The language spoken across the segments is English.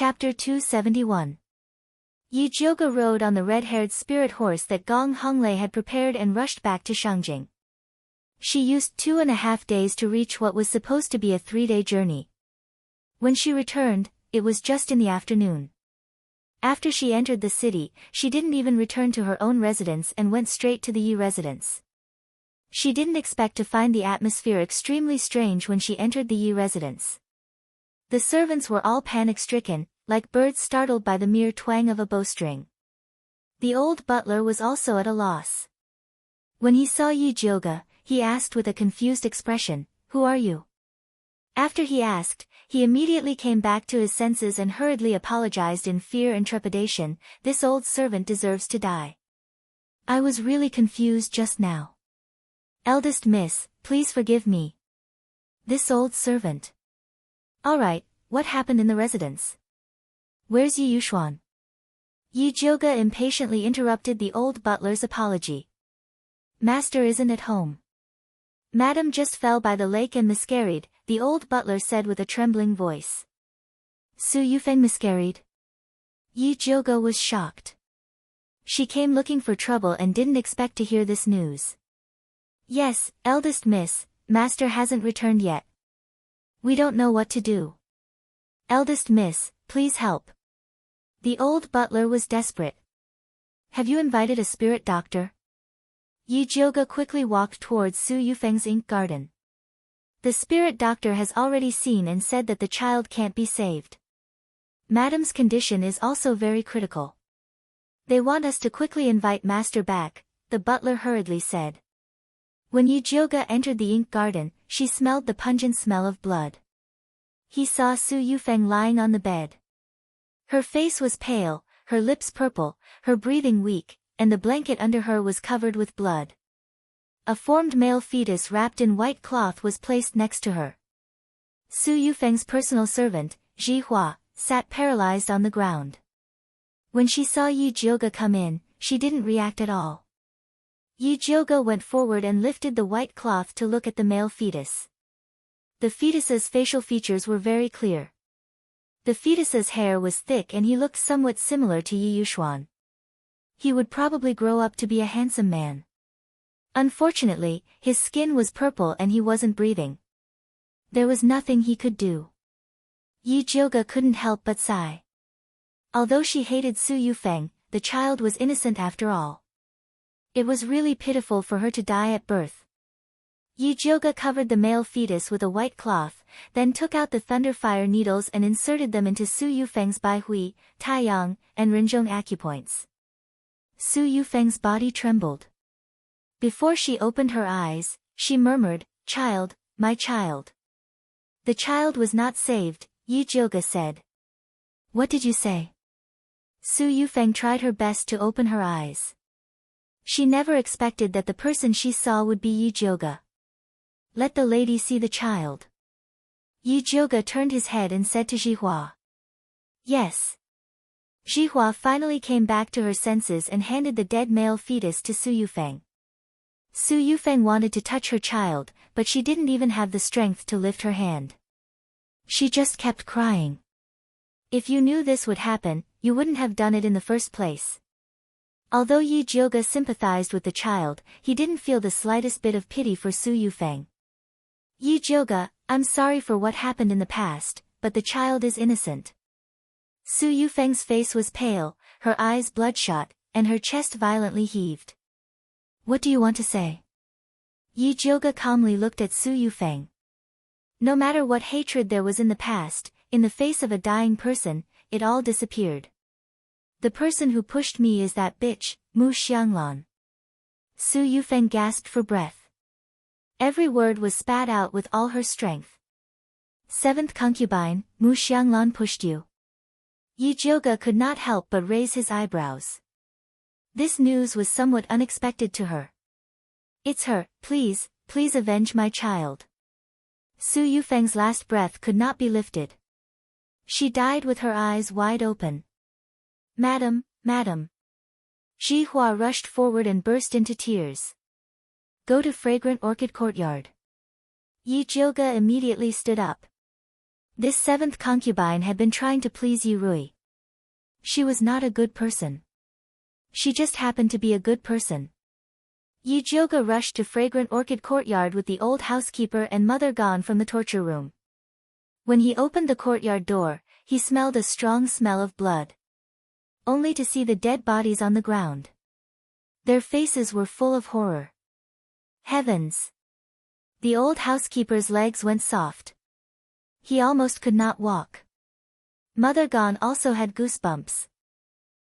Chapter 271. Yi Jiuge rode on the red-haired spirit horse that Gong Honglei had prepared and rushed back to Shangjing. She used 2.5 days to reach what was supposed to be a 3-day journey. When she returned, it was just in the afternoon. After she entered the city, she didn't even return to her own residence and went straight to the Yi residence. She didn't expect to find the atmosphere extremely strange when she entered the Yi residence. The servants were all panic-stricken, like birds startled by the mere twang of a bowstring. The old butler was also at a loss. When he saw Yi Jiuge, he asked with a confused expression, "Who are you?" After he asked, he immediately came back to his senses and hurriedly apologized in fear and trepidation. "This old servant deserves to die. I was really confused just now. Eldest miss, please forgive me." This old servant. "All right, what happened in the residence? Where's Yi Yuxuan?" Yi Jiuge impatiently interrupted the old butler's apology. "Master isn't at home. Madam just fell by the lake and miscarried," the old butler said with a trembling voice. "Su Yufeng miscarried?" Yi Jiuge was shocked. She came looking for trouble and didn't expect to hear this news. "Yes, eldest miss, master hasn't returned yet. We don't know what to do. Eldest miss, please help." The old butler was desperate. "Have you invited a spirit doctor?" Yi Jiuge quickly walked towards Su Yufeng's ink garden. "The spirit doctor has already seen and said that the child can't be saved. Madam's condition is also very critical. They want us to quickly invite master back," the butler hurriedly said. When Yi Jiuge entered the ink garden, she smelled the pungent smell of blood. He saw Su Yufeng lying on the bed. Her face was pale, her lips purple, her breathing weak, and the blanket under her was covered with blood. A formed male fetus wrapped in white cloth was placed next to her. Su Yufeng's personal servant, Ji Hua, sat paralyzed on the ground. When she saw Yi Jiuge come in, she didn't react at all. Yi Jiuge went forward and lifted the white cloth to look at the male fetus. The fetus's facial features were very clear. The fetus's hair was thick and he looked somewhat similar to Yi Yuxuan. He would probably grow up to be a handsome man. Unfortunately, his skin was purple and he wasn't breathing. There was nothing he could do. Yi Jiuge couldn't help but sigh. Although she hated Su Yufeng, the child was innocent after all. It was really pitiful for her to die at birth. Yi Jiuge covered the male fetus with a white cloth, then took out the thunderfire needles and inserted them into Su Yufeng's Baihui, Taiyang, and Renzhong acupoints. Su Yufeng's body trembled. Before she opened her eyes, she murmured, "Child, my child." "The child was not saved," Yi Jiuge said. "What did you say?" Su Yufeng tried her best to open her eyes. She never expected that the person she saw would be Yi Jiuge. "Let the lady see the child." Yi Jiuge turned his head and said to Ji Hua. "Yes." Ji Hua finally came back to her senses and handed the dead male fetus to Su Yufeng. Su Yufeng wanted to touch her child, but she didn't even have the strength to lift her hand. She just kept crying. "If you knew this would happen, you wouldn't have done it in the first place." Although Yi Jiuge sympathized with the child, he didn't feel the slightest bit of pity for Su Yufeng. "Yi Jiuge, I'm sorry for what happened in the past, but the child is innocent." Su Yufeng's face was pale, her eyes bloodshot, and her chest violently heaved. "What do you want to say?" Yi Jiuge calmly looked at Su Yufeng. No matter what hatred there was in the past, in the face of a dying person, it all disappeared. "The person who pushed me is that bitch, Mu Xianglan." Su Yufeng gasped for breath. Every word was spat out with all her strength. "Seventh concubine, Mu Xianglan pushed you." Yi Jiuge could not help but raise his eyebrows. This news was somewhat unexpected to her. "It's her, please, please avenge my child." Su Yufeng's last breath could not be lifted. She died with her eyes wide open. "Madam, madam." Ji Hua rushed forward and burst into tears. "Go to Fragrant Orchid Courtyard." Yi Jiuge immediately stood up. This seventh concubine had been trying to please Yi Rui. She was not a good person. She just happened to be a good person. Yi Jioga rushed to Fragrant Orchid Courtyard with the old housekeeper and mother gone from the torture room. When he opened the courtyard door, he smelled a strong smell of blood. Only to see the dead bodies on the ground. Their faces were full of horror. Heavens! The old housekeeper's legs went soft. He almost could not walk. Mother Gan also had goosebumps.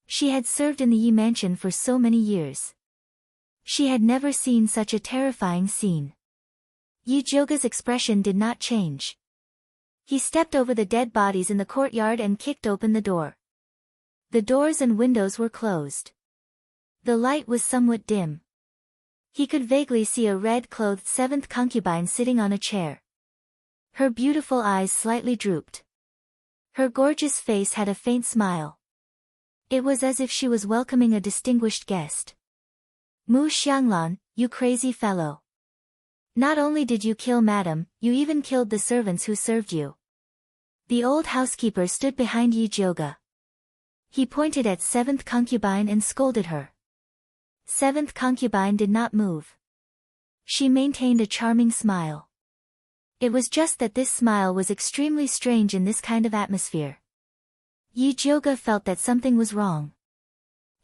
She had served in the Yi mansion for so many years. She had never seen such a terrifying scene. Yi Jioga's expression did not change. He stepped over the dead bodies in the courtyard and kicked open the door. The doors and windows were closed. The light was somewhat dim. He could vaguely see a red-clothed seventh concubine sitting on a chair. Her beautiful eyes slightly drooped. Her gorgeous face had a faint smile. It was as if she was welcoming a distinguished guest. Mu Xianglan, you crazy fellow. Not only did you kill madam, you even killed the servants who served you. The old housekeeper stood behind Yi Jioga. He pointed at seventh concubine and scolded her. Seventh concubine did not move. She maintained a charming smile. It was just that this smile was extremely strange in this kind of atmosphere. Yi Jioga felt that something was wrong.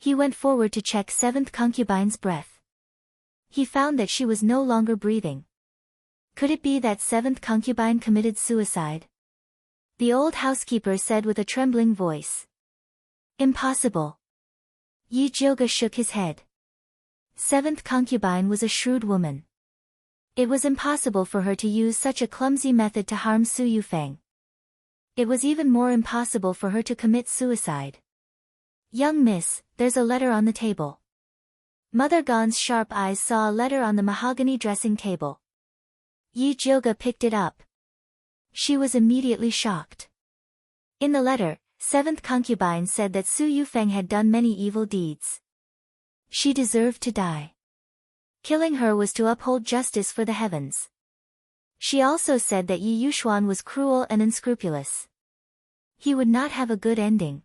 He went forward to check seventh concubine's breath. He found that she was no longer breathing. Could it be that seventh concubine committed suicide? The old housekeeper said with a trembling voice. Impossible. Yi Jioga shook his head. Seventh concubine was a shrewd woman. It was impossible for her to use such a clumsy method to harm Su Yufeng. It was even more impossible for her to commit suicide. Young miss, there's a letter on the table. Mother Gan's sharp eyes saw a letter on the mahogany dressing table. Yi Jioga picked it up. She was immediately shocked. In the letter, seventh concubine said that Su Yufeng had done many evil deeds. She deserved to die. Killing her was to uphold justice for the heavens. She also said that Yi Yuxuan was cruel and unscrupulous. He would not have a good ending.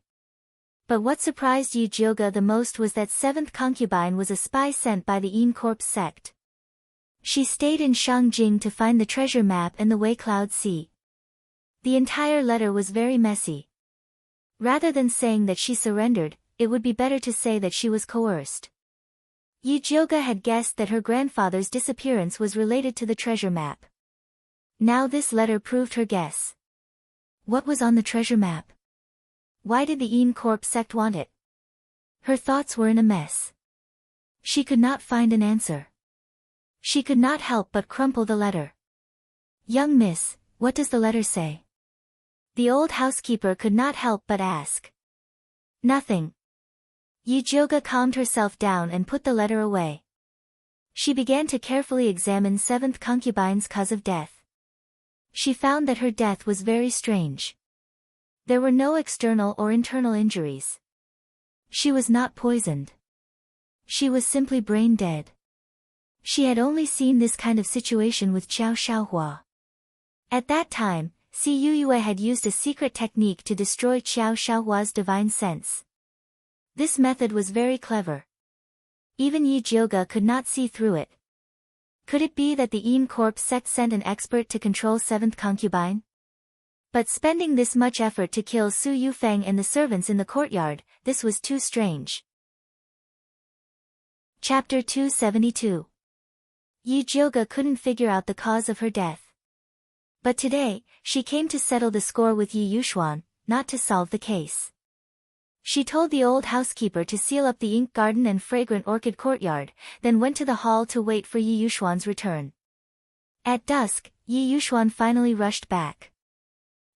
But what surprised Yi Jioga the most was that seventh concubine was a spy sent by the Yin Corpse sect. She stayed in Shangjing to find the treasure map and the Wei Cloud Sea. The entire letter was very messy. Rather than saying that she surrendered, it would be better to say that she was coerced. Yi Jioga had guessed that her grandfather's disappearance was related to the treasure map. Now this letter proved her guess. What was on the treasure map? Why did the Yin Corp sect want it? Her thoughts were in a mess. She could not find an answer. She could not help but crumple the letter. Young miss, what does the letter say? The old housekeeper could not help but ask. Nothing. Yi Jioga calmed herself down and put the letter away. She began to carefully examine seventh concubine's cause of death. She found that her death was very strange. There were no external or internal injuries. She was not poisoned. She was simply brain dead. She had only seen this kind of situation with Qiao Shaohua. At that time, Si Yuyue had used a secret technique to destroy Qiao Shaohua's divine sense. This method was very clever. Even Yi Jioga could not see through it. Could it be that the Yin Corpse sect sent an expert to control seventh concubine? But spending this much effort to kill Su Yufeng and the servants in the courtyard, this was too strange. Chapter 272. Yi Jioga couldn't figure out the cause of her death. But today, she came to settle the score with Yi Yuxuan, not to solve the case. She told the old housekeeper to seal up the ink garden and fragrant orchid courtyard, then went to the hall to wait for Yi Yuxuan's return. At dusk, Yi Yuxuan finally rushed back.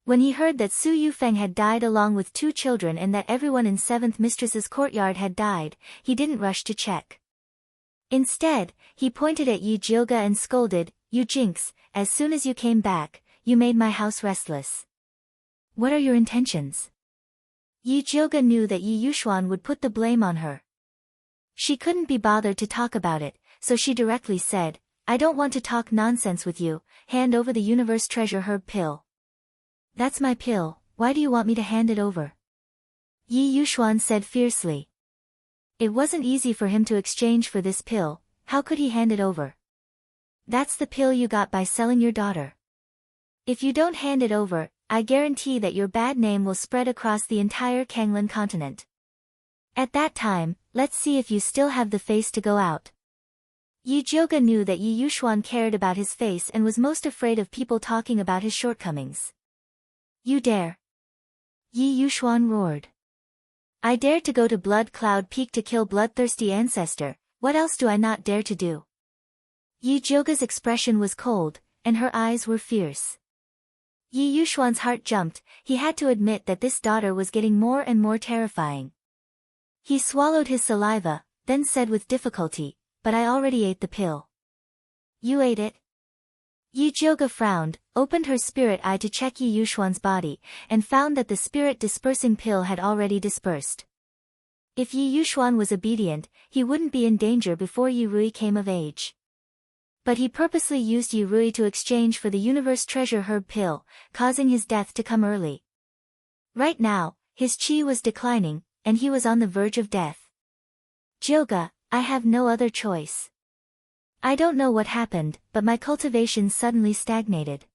When he heard that Su Yufeng had died along with 2 children and that everyone in 7th Mistress's courtyard had died, he didn't rush to check. Instead, he pointed at Yi Jioga and scolded, "You jinx, as soon as you came back, you made my house restless. What are your intentions?" Yi Jioga knew that Yi Yuxuan would put the blame on her. She couldn't be bothered to talk about it, so she directly said, "I don't want to talk nonsense with you, hand over the universe treasure herb pill." That's my pill, why do you want me to hand it over? Yi Yuxuan said fiercely. It wasn't easy for him to exchange for this pill, how could he hand it over? That's the pill you got by selling your daughter. If you don't hand it over, I guarantee that your bad name will spread across the entire Kanglan continent. At that time, let's see if you still have the face to go out. Yi Zhouge knew that Yi Yuxuan cared about his face and was most afraid of people talking about his shortcomings. You dare? Yi Yuxuan roared. I dare to go to Blood Cloud Peak to kill bloodthirsty ancestor, what else do I not dare to do? Yi Zhouge's expression was cold, and her eyes were fierce. Yi Yuxuan's heart jumped, he had to admit that this daughter was getting more and more terrifying. He swallowed his saliva, then said with difficulty, but I already ate the pill. You ate it? Yi Zhouge frowned, opened her spirit eye to check Yi Yuxuan's body, and found that the spirit-dispersing pill had already dispersed. If Yi Yuxuan was obedient, he wouldn't be in danger before Yi Rui came of age. But he purposely used Yi Rui to exchange for the universe treasure herb pill, causing his death to come early. Right now, his qi was declining, and he was on the verge of death. Zhouge, I have no other choice. I don't know what happened, but my cultivation suddenly stagnated.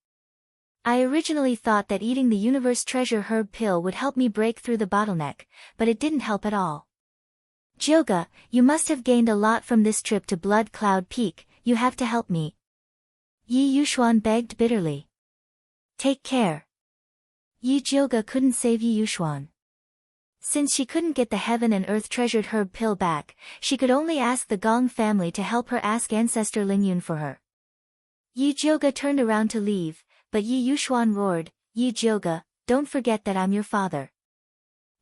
I originally thought that eating the universe treasure herb pill would help me break through the bottleneck, but it didn't help at all. Zhouge, you must have gained a lot from this trip to Blood Cloud Peak, you have to help me. Yi Yuxuan begged bitterly. Take care. Yi Zhouge couldn't save Yi Yuxuan. Since she couldn't get the heaven and earth treasured herb pill back, she could only ask the Gong family to help her ask ancestor Lingyun for her. Yi Zhouge turned around to leave, but Yi Yuxuan roared, Yi Zhouge, don't forget that I'm your father.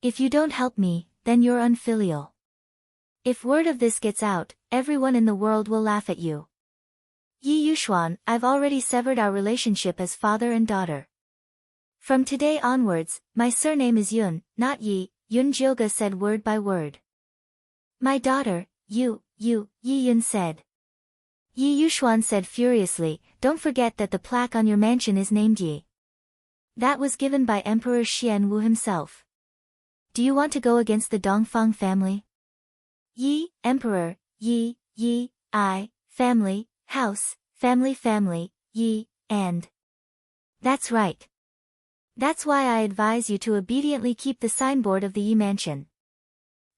If you don't help me, then you're unfilial. If word of this gets out, everyone in the world will laugh at you. Yi Yuxuan, I've already severed our relationship as father and daughter. From today onwards, my surname is Yun, not Yi, Yun Zhouge said word by word. My daughter, Yi Yun said. Yi Yuxuan said furiously, don't forget that the plaque on your mansion is named Yi. That was given by Emperor Xian Wu himself. Do you want to go against the Dongfang family? Yi, Emperor, Yi, I, family, house, family, Yi, and. That's right. That's why I advise you to obediently keep the signboard of the Yi Mansion.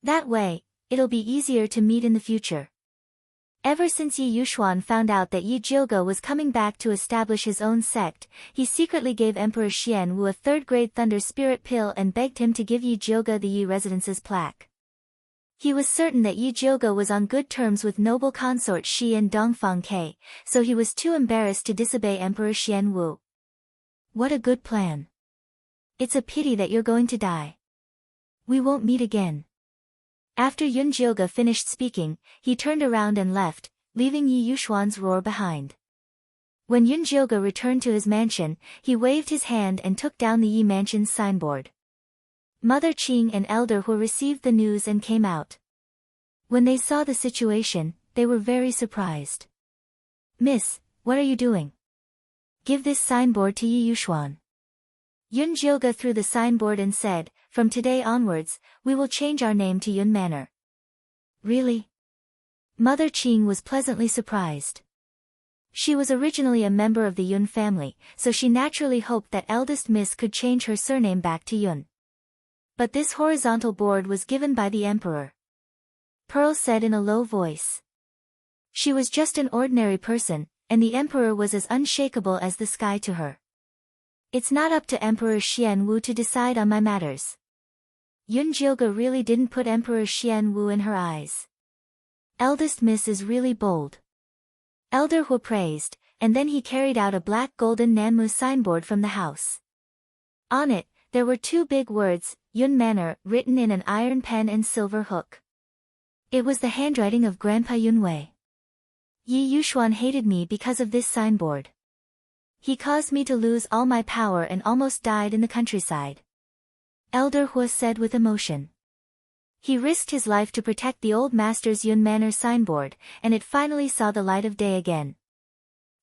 That way, it'll be easier to meet in the future. Ever since Yi Yuxuan found out that Yi Zhouge was coming back to establish his own sect, he secretly gave Emperor Xian Wu a third-grade thunder spirit pill and begged him to give Yi Zhouge the Yi residence's plaque. He was certain that Yi Zhouge was on good terms with noble consort Shi and Dongfang Ke, so he was too embarrassed to disobey Emperor Xian Wu. What a good plan. It's a pity that you're going to die. We won't meet again. After Yun Zhouge finished speaking, he turned around and left, leaving Yi Yuxuan's roar behind. When Yun Zhouge returned to his mansion, he waved his hand and took down the Yi Mansion's signboard. Mother Qing and Elder Hu received the news and came out. When they saw the situation, they were very surprised. Miss, what are you doing? Give this signboard to Yi Yuxuan. Yun Zhouge threw the signboard and said, from today onwards, we will change our name to Yun Manor. Really? Mother Qing was pleasantly surprised. She was originally a member of the Yun family, so she naturally hoped that eldest Miss could change her surname back to Yun. But this horizontal board was given by the emperor. Pearl said in a low voice. She was just an ordinary person, and the emperor was as unshakable as the sky to her. It's not up to Emperor Xian Wu to decide on my matters. Yun Zhouge really didn't put Emperor Xian Wu in her eyes. Eldest Miss is really bold. Elder Hu praised, and then he carried out a black golden Nanmu signboard from the house. On it, there were two big words, Yun Manor, written in an iron pen and silver hook. It was the handwriting of Grandpa Yunwei. Yi Yuxuan hated me because of this signboard. He caused me to lose all my power and almost died in the countryside. Elder Hu said with emotion. He risked his life to protect the old master's Yun Manor signboard, and it finally saw the light of day again.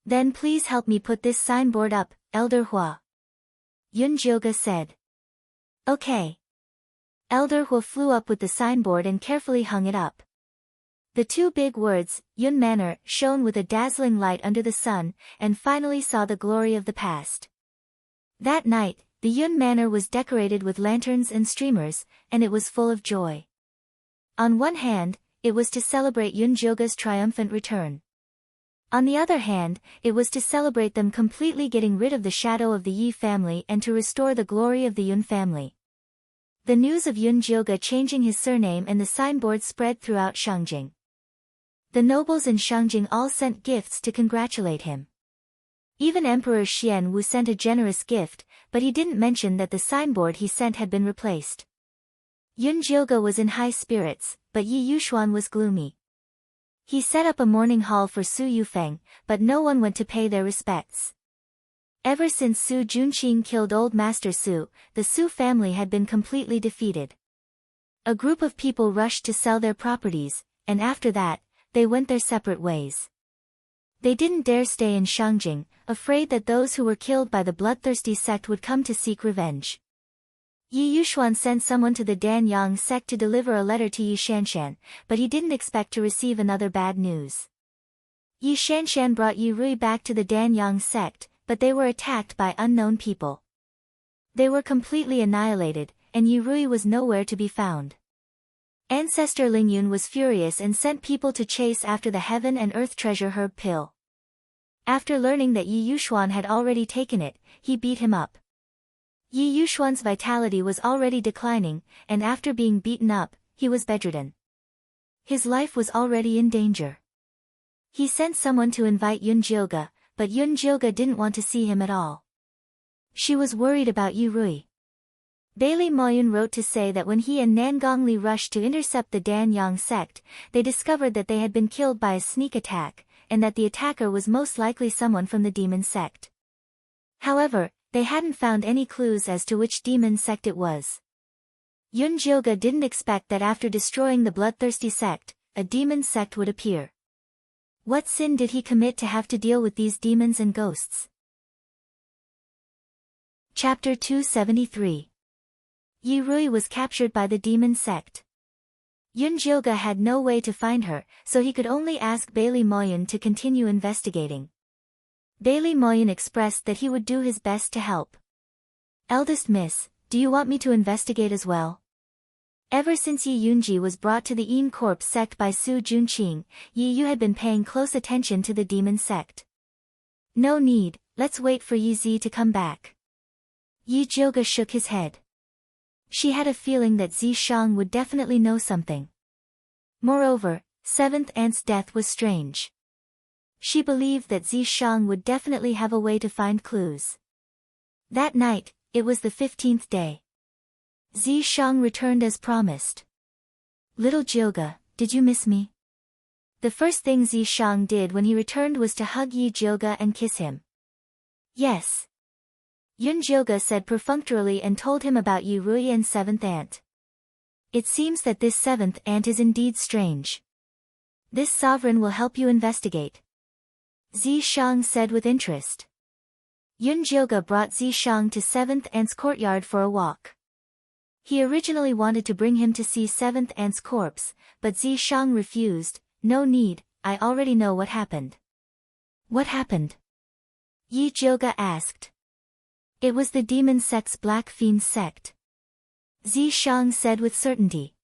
Then please help me put this signboard up, Elder Hua. Yunjioga said. Okay. Elder Hu flew up with the signboard and carefully hung it up. The two big words, Yun Manor, shone with a dazzling light under the sun, and finally saw the glory of the past. That night, the Yun Manor was decorated with lanterns and streamers, and it was full of joy. On one hand, it was to celebrate Yunjioga's triumphant return. On the other hand, it was to celebrate them completely getting rid of the shadow of the Yi family and to restore the glory of the Yun family. The news of Yunjioga changing his surname and the signboard spread throughout Shangjing. The nobles in Shangjing all sent gifts to congratulate him. Even Emperor Xian Wu sent a generous gift, but he didn't mention that the signboard he sent had been replaced. Yunjioga was in high spirits, but Yi Yuxuan was gloomy. He set up a mourning hall for Su Yufeng, but no one went to pay their respects. Ever since Su Junqing killed Old Master Su, the Su family had been completely defeated. A group of people rushed to sell their properties, and after that, they went their separate ways. They didn't dare stay in Shangjing, afraid that those who were killed by the bloodthirsty sect would come to seek revenge. Yi Yuxuan sent someone to the Danyang sect to deliver a letter to Yi Shanshan, but he didn't expect to receive another bad news. Yi Shanshan brought Yi Rui back to the Danyang sect, but they were attacked by unknown people. They were completely annihilated, and Yi Rui was nowhere to be found. Ancestor Lingyun was furious and sent people to chase after the heaven and earth treasure herb pill. After learning that Yi Yuxuan had already taken it, he beat him up. Yi Yuxuan's vitality was already declining, and after being beaten up, he was bedridden. His life was already in danger. He sent someone to invite Yunjioga, but Yunjioga didn't want to see him at all. She was worried about Yi Rui. Bailey Moyun wrote to say that when he and Nangongli rushed to intercept the Danyang sect, they discovered that they had been killed by a sneak attack, and that the attacker was most likely someone from the demon sect. However, they hadn't found any clues as to which demon sect it was. Yunjioga didn't expect that after destroying the bloodthirsty sect, a demon sect would appear. What sin did he commit to have to deal with these demons and ghosts? Chapter 273. Yi Rui was captured by the demon sect. Yunjioga had no way to find her, so he could only ask Bailey Moyun to continue investigating. Bailey Moyun expressed that he would do his best to help. Eldest Miss, do you want me to investigate as well? Ever since Yi Yunji was brought to the Yin Corp sect by Su Junqing, Yi Yu had been paying close attention to the demon sect. No need, let's wait for Yi Zi to come back. Yi Jioga shook his head. She had a feeling that Zi Shang would definitely know something. Moreover, Seventh Aunt's death was strange. She believed that Zi Shang would definitely have a way to find clues. That night, it was the 15th day. Zi Shang returned as promised. Little Jioga, did you miss me? The first thing Zi Shang did when he returned was to hug Yi Jioga and kiss him. Yes. Yunjioga said perfunctorily and told him about Yi Rui and Seventh Aunt. It seems that this Seventh Aunt is indeed strange. This sovereign will help you investigate. Zi Shang said with interest. Yunjioga brought Zi Shang to Seventh Aunt's courtyard for a walk. He originally wanted to bring him to see Seventh Aunt's corpse, but Zi Shang refused. No need, I already know what happened. What happened? Yi Jioga asked. It was the demon sect's Black Fiend sect. Zi Shang said with certainty.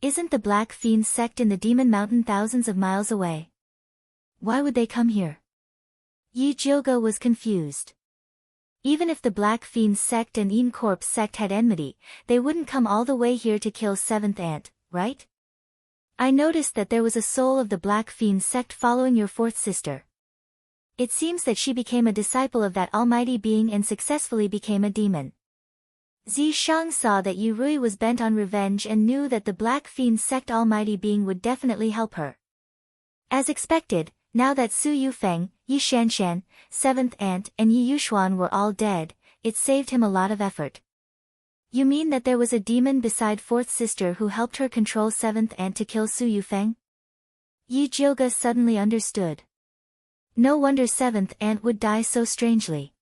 Isn't the Black Fiend sect in the Demon Mountain thousands of miles away? Why would they come here? Yi Jioga was confused. Even if the Black Fiend sect and Yin Corp sect had enmity, they wouldn't come all the way here to kill Seventh Aunt, right? I noticed that there was a soul of the Black Fiend sect following your fourth sister. It seems that she became a disciple of that almighty being and successfully became a demon. Zi Shang saw that Yi Rui was bent on revenge and knew that the Black Fiend sect almighty being would definitely help her. As expected, now that Su Yufeng, Yi Shanshan, Seventh Aunt and Yi Yuxuan were all dead, it saved him a lot of effort. You mean that there was a demon beside fourth sister who helped her control Seventh Aunt to kill Su Yufeng? Yi Jioga suddenly understood. No wonder Seventh Aunt would die so strangely.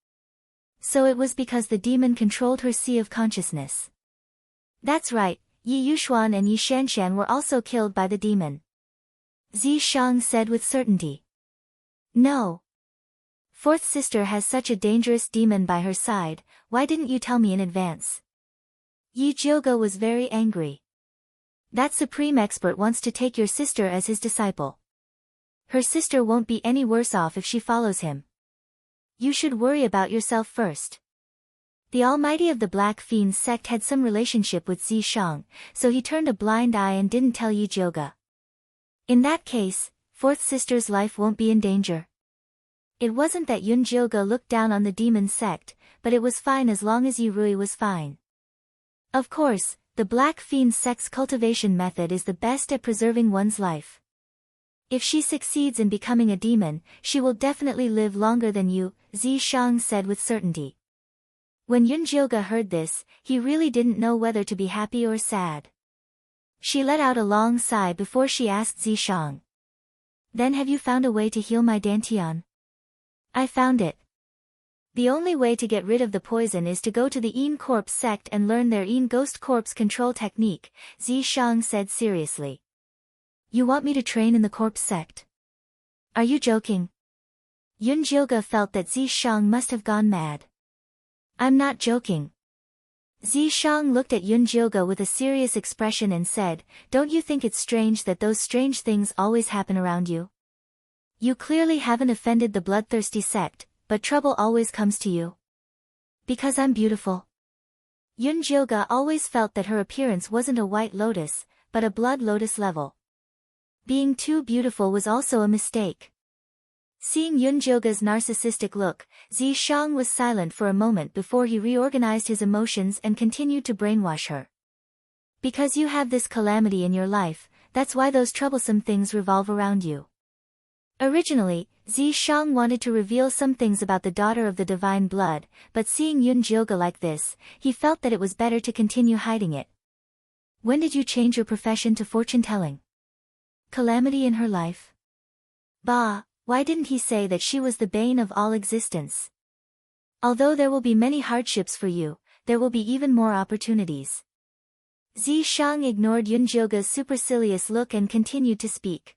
So it was because the demon controlled her sea of consciousness. That's right, Yi Yuxuan and Yi Shanshan were also killed by the demon. Zishang said with certainty. No. Fourth sister has such a dangerous demon by her side, why didn't you tell me in advance? Yi Jioge was very angry. That supreme expert wants to take your sister as his disciple. Her sister won't be any worse off if she follows him. You should worry about yourself first. The Almighty of the Black Fiends sect had some relationship with Zishang, so he turned a blind eye and didn't tell Yi Jioge. In that case, fourth sister's life won't be in danger. It wasn't that Yun Jioge looked down on the demon sect, but it was fine as long as Yi Rui was fine. Of course, the Black Fiend sect's cultivation method is the best at preserving one's life. If she succeeds in becoming a demon, she will definitely live longer than you, Zishang said with certainty. When Yun Jioge heard this, he really didn't know whether to be happy or sad. She let out a long sigh before she asked Zishang. Then have you found a way to heal my Dantian? I found it. The only way to get rid of the poison is to go to the Yin Corpse sect and learn their Yin Ghost Corpse control technique, Zishang said seriously. You want me to train in the Corpse sect? Are you joking? Yun Jioge felt that Zishang must have gone mad. I'm not joking. Zishang looked at Yun Jioge with a serious expression and said, don't you think it's strange that those strange things always happen around you? You clearly haven't offended the bloodthirsty sect, but trouble always comes to you. Because I'm beautiful. Yun Jioge always felt that her appearance wasn't a white lotus, but a blood lotus level. Being too beautiful was also a mistake. Seeing Yun Jioge's narcissistic look, Zishang was silent for a moment before he reorganized his emotions and continued to brainwash her. Because you have this calamity in your life, that's why those troublesome things revolve around you. Originally, Zishang wanted to reveal some things about the daughter of the divine blood, but seeing Yun Jioge like this, he felt that it was better to continue hiding it. When did you change your profession to fortune-telling? Calamity in her life? Bah, why didn't he say that she was the bane of all existence? Although there will be many hardships for you, there will be even more opportunities. Zishang ignored Yun Jioge's supercilious look and continued to speak.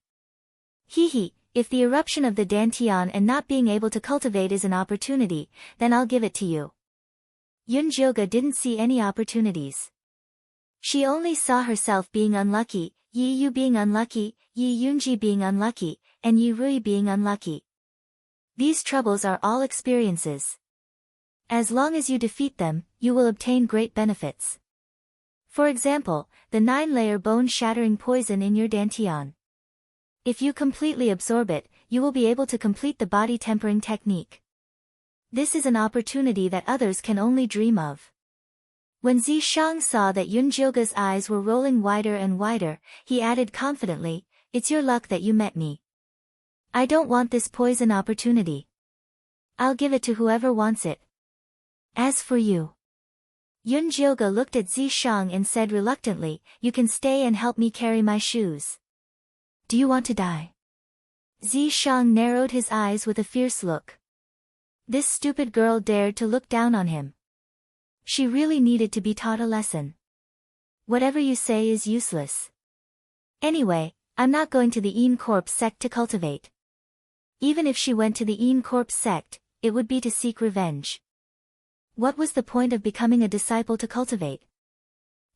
He. If the eruption of the Dantian and not being able to cultivate is an opportunity, then I'll give it to you. Yun Jioge didn't see any opportunities. She only saw herself being unlucky, Yi Yu being unlucky, Yi Yunji being unlucky, and Yi Rui being unlucky. These troubles are all experiences. As long as you defeat them, you will obtain great benefits. For example, the 9-layer bone-shattering poison in your Dantian. If you completely absorb it, you will be able to complete the body tempering technique. This is an opportunity that others can only dream of. When Zishang saw that Yun Jioge's eyes were rolling wider and wider, he added confidently, it's your luck that you met me. I don't want this poison opportunity. I'll give it to whoever wants it. As for you. Yun Jioge looked at Zishang and said reluctantly, you can stay and help me carry my shoes. Do you want to die? Zishang narrowed his eyes with a fierce look. This stupid girl dared to look down on him. She really needed to be taught a lesson. Whatever you say is useless. Anyway, I'm not going to the Yin Corpse sect to cultivate. Even if she went to the Yin Corpse sect, it would be to seek revenge. What was the point of becoming a disciple to cultivate?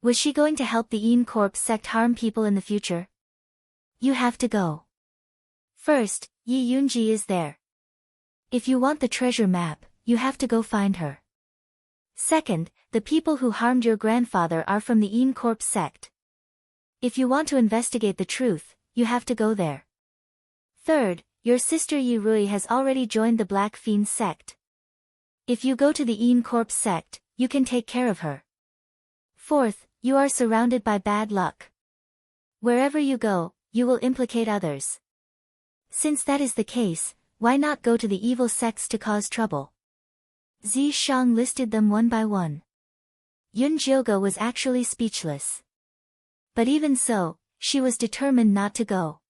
Was she going to help the Yin Corpse sect harm people in the future? You have to go. First, Yi Yunji is there. If you want the treasure map, you have to go find her. Second, the people who harmed your grandfather are from the Yin Corpse sect. If you want to investigate the truth, you have to go there. Third, your sister Yi Rui has already joined the Black Fiend sect. If you go to the Yin Corpse sect, you can take care of her. Fourth, you are surrounded by bad luck. Wherever you go, you will implicate others. Since that is the case, why not go to the evil sects to cause trouble? Zishang listed them one by one. Yun Jioge was actually speechless. But even so, she was determined not to go.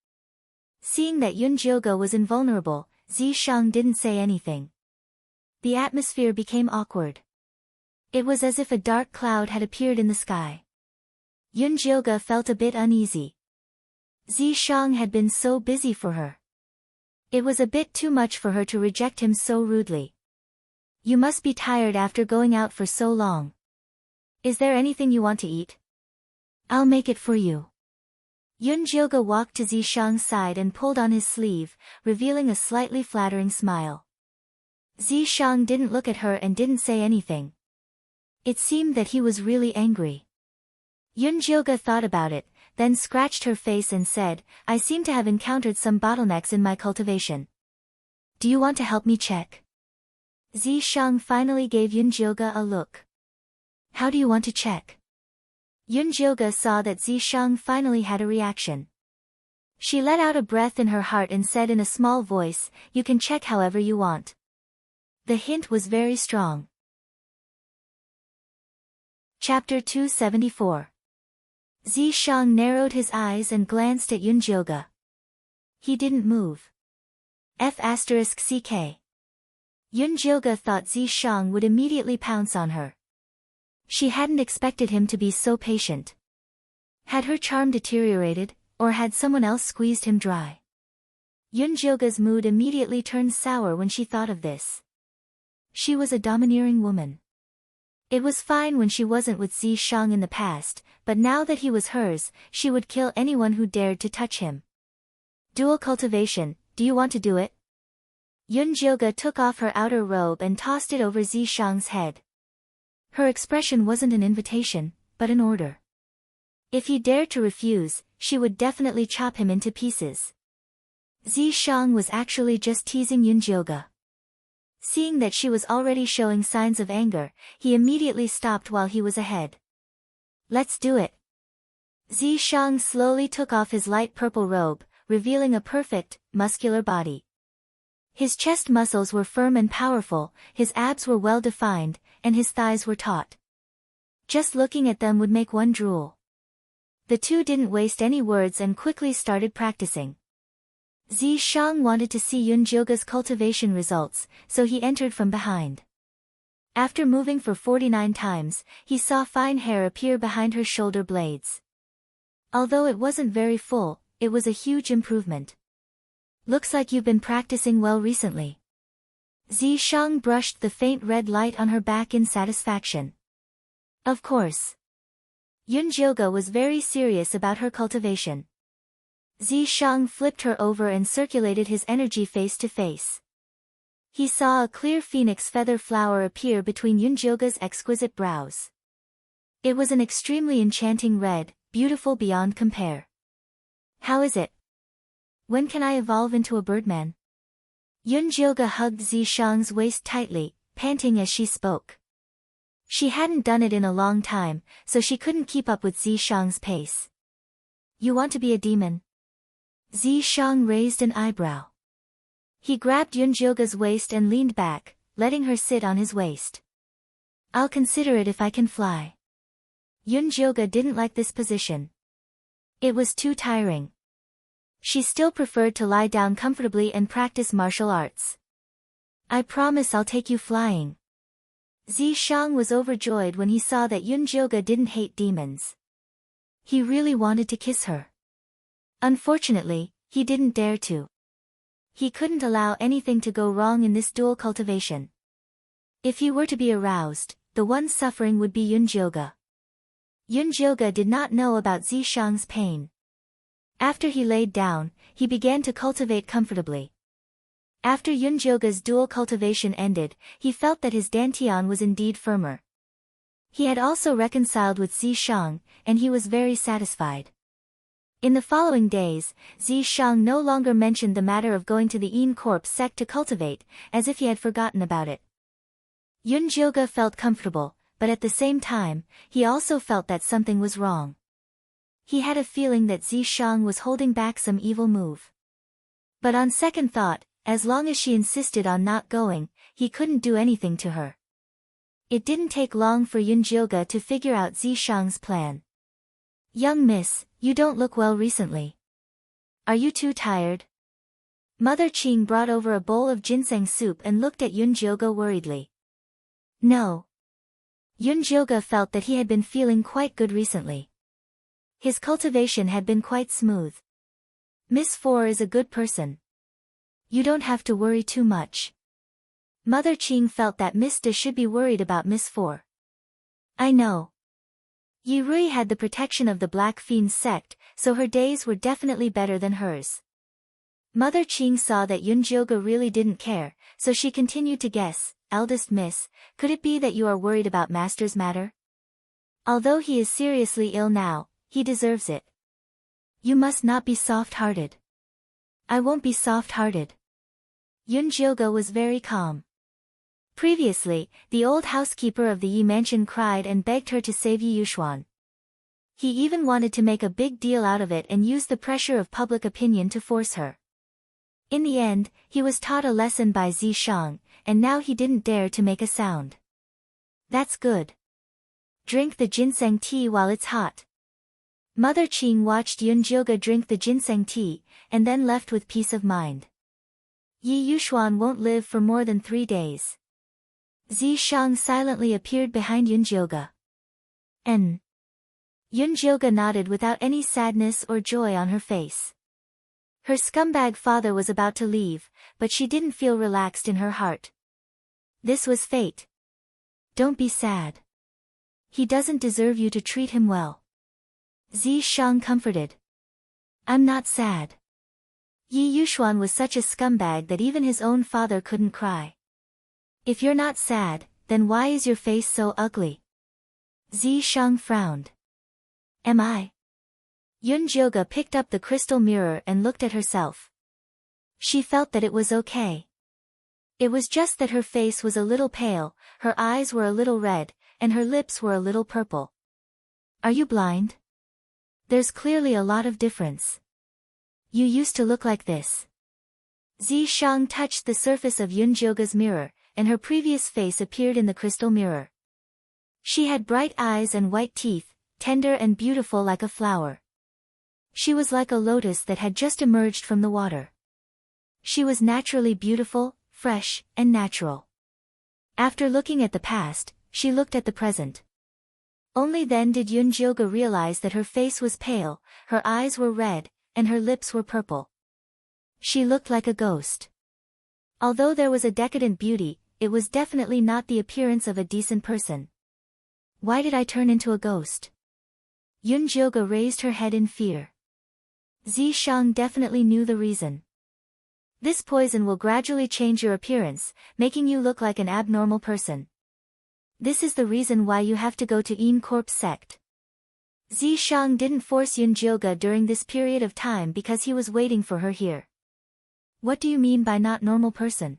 Seeing that Yun Jioge was invulnerable, Zishang didn't say anything. The atmosphere became awkward. It was as if a dark cloud had appeared in the sky. Yunjioga felt a bit uneasy. Zishang had been so busy for her. It was a bit too much for her to reject him so rudely. You must be tired after going out for so long. Is there anything you want to eat? I'll make it for you. Yunjioga walked to Zishang's side and pulled on his sleeve, revealing a slightly flattering smile. Zishang didn't look at her and didn't say anything. It seemed that he was really angry. Yunjioga thought about it, then scratched her face and said, I seem to have encountered some bottlenecks in my cultivation. Do you want to help me check? Zishang finally gave Yunjioga a look. How do you want to check? Yunjioga saw that Zishang finally had a reaction. She let out a breath in her heart and said in a small voice, you can check however you want. The hint was very strong. Chapter 274. Zishang narrowed his eyes and glanced at Yunjioga. He didn't move. F***ck. Yunjioga thought Zishang would immediately pounce on her. She hadn't expected him to be so patient. Had her charm deteriorated, or had someone else squeezed him dry? Yunjioga's mood immediately turned sour when she thought of this. She was a domineering woman. It was fine when she wasn't with Zishang in the past, but now that he was hers, she would kill anyone who dared to touch him. Dual cultivation, do you want to do it? Yunjioga took off her outer robe and tossed it over Zishang's head. Her expression wasn't an invitation, but an order. If he dared to refuse, she would definitely chop him into pieces. Zishang was actually just teasing Yunjioga. Seeing that she was already showing signs of anger, he immediately stopped while he was ahead. Let's do it. Zishang slowly took off his light purple robe, revealing a perfect, muscular body. His chest muscles were firm and powerful, his abs were well defined, and his thighs were taut. Just looking at them would make one drool. The two didn't waste any words and quickly started practicing. Zishang wanted to see Yunjioga's cultivation results, so he entered from behind. After moving for 49 times, he saw fine hair appear behind her shoulder blades. Although it wasn't very full, it was a huge improvement. Looks like you've been practicing well recently. Zishang brushed the faint red light on her back in satisfaction. Of course. Yunjioga was very serious about her cultivation. Zishang flipped her over and circulated his energy face to face. He saw a clear phoenix feather flower appear between Yunjioga's exquisite brows. It was an extremely enchanting red, beautiful beyond compare. How is it? When can I evolve into a birdman? Yunjioga hugged Zishang's waist tightly, panting as she spoke. She hadn't done it in a long time, so she couldn't keep up with Zishang's pace. You want to be a demon? Zishang raised an eyebrow. He grabbed Yunjioga's waist and leaned back, letting her sit on his waist. I'll consider it if I can fly. Yunjioga didn't like this position. It was too tiring. She still preferred to lie down comfortably and practice martial arts. I promise I'll take you flying. Zishang was overjoyed when he saw that Yunjioga didn't hate demons. He really wanted to kiss her. Unfortunately, he didn't dare to. He couldn't allow anything to go wrong in this dual cultivation. If he were to be aroused, the one suffering would be Yunjioga. Yunjioga did not know about Zishang's pain. After he laid down, he began to cultivate comfortably. After Yunjioga's dual cultivation ended, he felt that his dantian was indeed firmer. He had also reconciled with Zishang, and he was very satisfied. In the following days, Zishang no longer mentioned the matter of going to the Een Corp sect to cultivate, as if he had forgotten about it. Yunjioga felt comfortable, but at the same time, he also felt that something was wrong. He had a feeling that Zishang was holding back some evil move. But on second thought, as long as she insisted on not going, he couldn't do anything to her. It didn't take long for Yunjioga to figure out Zishang's plan. Young miss, you don't look well recently. Are you too tired? Mother Qing brought over a bowl of ginseng soup and looked at Yun Jioge worriedly. No. Yun Jioge felt that he had been feeling quite good recently. His cultivation had been quite smooth. Miss Four is a good person. You don't have to worry too much. Mother Qing felt that Miss De should be worried about Miss Four. I know. Yi Rui had the protection of the Black Fiend sect, so her days were definitely better than hers. Mother Qing saw that Yun Jioge really didn't care, so she continued to guess. Eldest Miss, could it be that you are worried about Master's matter? Although he is seriously ill now, he deserves it. You must not be soft-hearted. I won't be soft-hearted. Yun Jioge was very calm. Previously, the old housekeeper of the Yi mansion cried and begged her to save Yi Yuxuan. He even wanted to make a big deal out of it and use the pressure of public opinion to force her. In the end, he was taught a lesson by Zi Shang, and now he didn't dare to make a sound. That's good. Drink the ginseng tea while it's hot. Mother Qing watched Yun Jioge drink the ginseng tea, and then left with peace of mind. Yi Yuxuan won't live for more than 3 days. Zi Shang silently appeared behind Yun Jioge. Yun Jioge nodded without any sadness or joy on her face. Her scumbag father was about to leave, but she didn't feel relaxed in her heart. This was fate. Don't be sad. He doesn't deserve you to treat him well. Zi Shang comforted. I'm not sad. Yi Yuxuan was such a scumbag that even his own father couldn't cry. If you're not sad, then why is your face so ugly? Zi Shang frowned. Am I? Yun Jioge picked up the crystal mirror and looked at herself. She felt that it was okay. It was just that her face was a little pale, her eyes were a little red, and her lips were a little purple. Are you blind? There's clearly a lot of difference. You used to look like this. Zi Shang touched the surface of Yun Jioge's mirror, and her previous face appeared in the crystal mirror. She had bright eyes and white teeth, tender and beautiful like a flower. She was like a lotus that had just emerged from the water. She was naturally beautiful, fresh, and natural. After looking at the past, she looked at the present. Only then did Yun Jioge realize that her face was pale, her eyes were red, and her lips were purple. She looked like a ghost. Although there was a decadent beauty, it was definitely not the appearance of a decent person. Why did I turn into a ghost? Yun Jioge raised her head in fear. Zi Shang definitely knew the reason. This poison will gradually change your appearance, making you look like an abnormal person. This is the reason why you have to go to Yin Corp's sect. Zi Shang didn't force Yun Jioge during this period of time because he was waiting for her here. What do you mean by not normal person?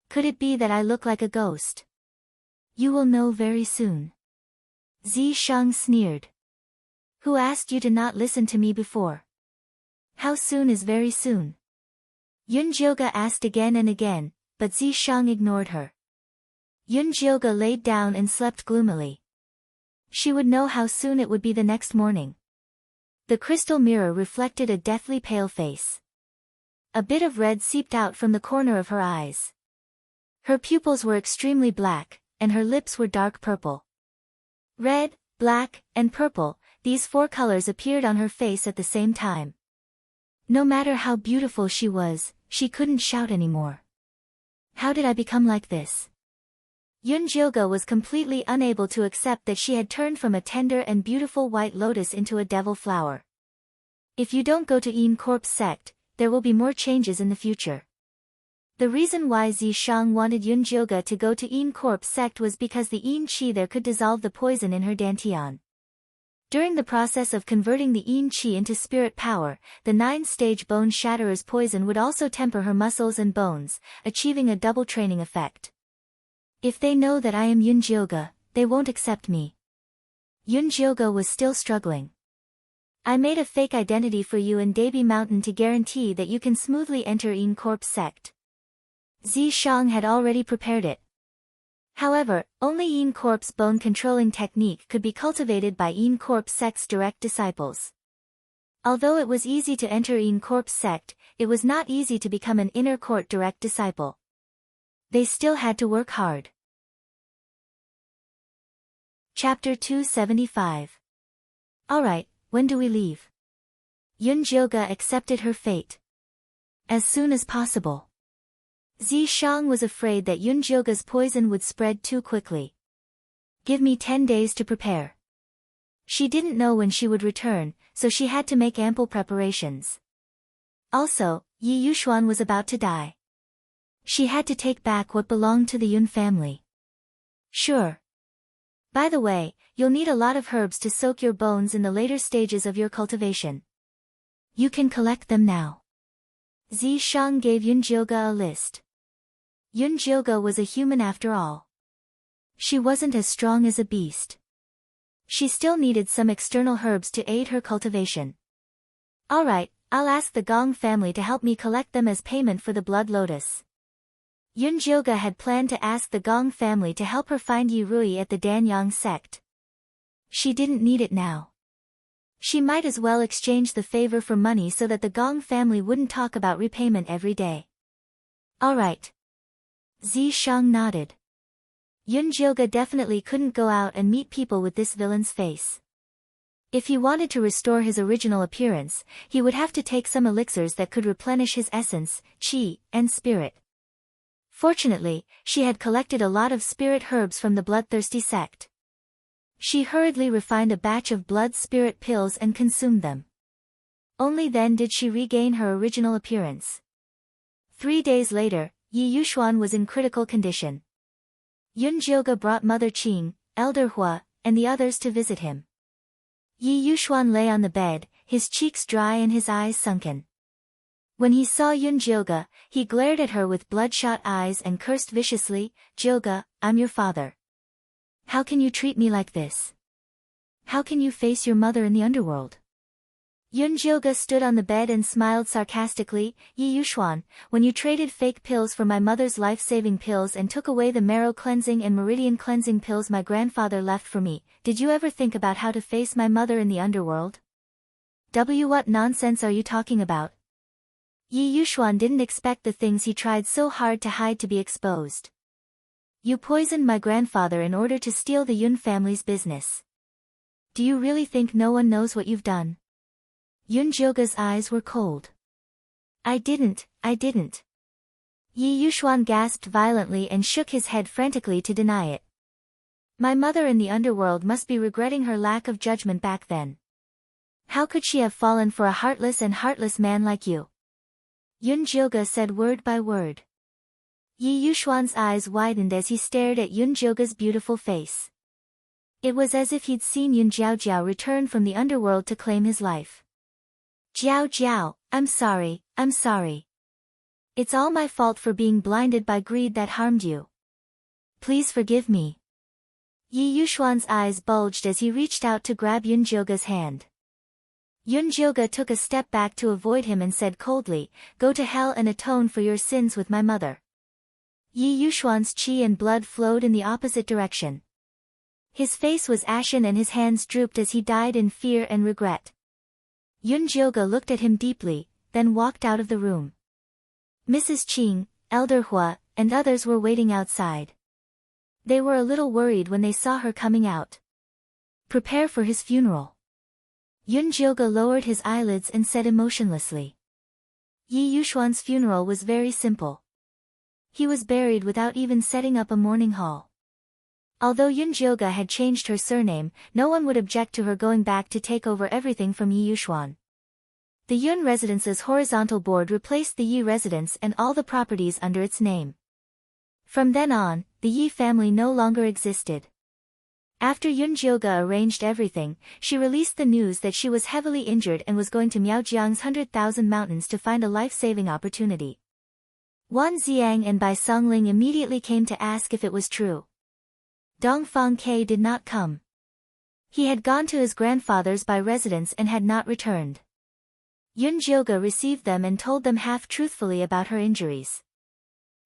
Could it be that I look like a ghost? You will know very soon. Zi Shang sneered. Who asked you to not listen to me before? How soon is very soon? Yun Jioge asked again and again, but Zi Shang ignored her. Yun Jioge laid down and slept gloomily. She would know how soon it would be the next morning. The crystal mirror reflected a deathly pale face. A bit of red seeped out from the corner of her eyes. Her pupils were extremely black, and her lips were dark purple. Red, black, and purple, these 4 colors appeared on her face at the same time. No matter how beautiful she was, she couldn't shout anymore. How did I become like this? Yun Jioge was completely unable to accept that she had turned from a tender and beautiful white lotus into a devil flower. If you don't go to Yin Corp's sect, there will be more changes in the future. The reason why Zi Shang wanted Yun Jioge to go to Yin Corp's sect was because the Yin Qi there could dissolve the poison in her dantian. During the process of converting the Yin Qi into spirit power, the 9-stage bone shatterer's poison would also temper her muscles and bones, achieving a double training effect. If they know that I am Yun Jioge, they won't accept me. Yun Jioge was still struggling. I made a fake identity for you in Dabi Mountain to guarantee that you can smoothly enter Yin Corp's sect. Zi Shang had already prepared it. However, only Yin Corp's bone-controlling technique could be cultivated by Yin Corp's sect's direct disciples. Although it was easy to enter Een Corp's sect, it was not easy to become an inner court direct disciple. They still had to work hard. Chapter 275. Alright, when do we leave? Yun-jyoga accepted her fate. As soon as possible. Zishang was afraid that Yun-jyoga's poison would spread too quickly. Give me 10 days to prepare. She didn't know when she would return, so she had to make ample preparations. Also, Yi Yuxuan was about to die. She had to take back what belonged to the Yun family. Sure. By the way, you'll need a lot of herbs to soak your bones in the later stages of your cultivation. You can collect them now. Zishang gave Yun-jyoga a list. Yun-jyoga was a human after all. She wasn't as strong as a beast. She still needed some external herbs to aid her cultivation. Alright, I'll ask the Gong family to help me collect them as payment for the blood lotus. Yun-jyoga had planned to ask the Gong family to help her find Yi Rui at the Danyang sect. She didn't need it now. She might as well exchange the favor for money so that the Gong family wouldn't talk about repayment every day. Alright. Zishang nodded. Yun-jyoga definitely couldn't go out and meet people with this villain's face. If he wanted to restore his original appearance, he would have to take some elixirs that could replenish his essence, qi, and spirit. Fortunately, she had collected a lot of spirit herbs from the bloodthirsty sect. She hurriedly refined a batch of blood spirit pills and consumed them. Only then did she regain her original appearance. 3 days later, Yi Yuxuan was in critical condition. Yun-jyoga brought Mother Qing, Elder Hua, and the others to visit him. Yi Yuxuan lay on the bed, his cheeks dry and his eyes sunken. When he saw Yun-jyoga, he glared at her with bloodshot eyes and cursed viciously, "Jyoga, I'm your father. How can you treat me like this? How can you face your mother in the underworld?" Yun-jyoga stood on the bed and smiled sarcastically, "Yi Yuxuan, when you traded fake pills for my mother's life-saving pills and took away the marrow cleansing and meridian cleansing pills my grandfather left for me, did you ever think about how to face my mother in the underworld?" What nonsense are you talking about? Yi Yuxuan didn't expect the things he tried so hard to hide to be exposed. You poisoned my grandfather in order to steal the Yun family's business. Do you really think no one knows what you've done? Yun-jyoga's eyes were cold. I didn't. Yi Yuxuan gasped violently and shook his head frantically to deny it. My mother in the underworld must be regretting her lack of judgment back then. How could she have fallen for a heartless man like you? Yun-jyoga said word by word. Yi Yuxuan's eyes widened as he stared at Yun-jyoga's beautiful face. It was as if he'd seen Yun Jiaojiao return from the underworld to claim his life. Jiao, I'm sorry. It's all my fault for being blinded by greed that harmed you. Please forgive me. Yi Yuxuan's eyes bulged as he reached out to grab Yun-jyoga's hand. Yun-jyoga took a step back to avoid him and said coldly, "Go to hell and atone for your sins with my mother." Yi Yuxuan's qi and blood flowed in the opposite direction. His face was ashen and his hands drooped as he died in fear and regret. Yun-jyoga looked at him deeply, then walked out of the room. Mrs. Qing, Elder Hua, and others were waiting outside. They were a little worried when they saw her coming out. Prepare for his funeral. Yun-jyoga lowered his eyelids and said emotionlessly. Yi Yuxuan's funeral was very simple. He was buried without even setting up a mourning hall. Although Yun-jyoga had changed her surname, no one would object to her going back to take over everything from Yi Yuxuan. The Yun residence's horizontal board replaced the Yi residence and all the properties under its name. From then on, the Yi family no longer existed. After Yun-jyoga arranged everything, she released the news that she was heavily injured and was going to Miaojiang's 100,000 mountains to find a life-saving opportunity. Wan Xiang and Bai Songling immediately came to ask if it was true. Dongfang Ke did not come. He had gone to his grandfather's Bai residence and had not returned. Yun-jyoga received them and told them half-truthfully about her injuries.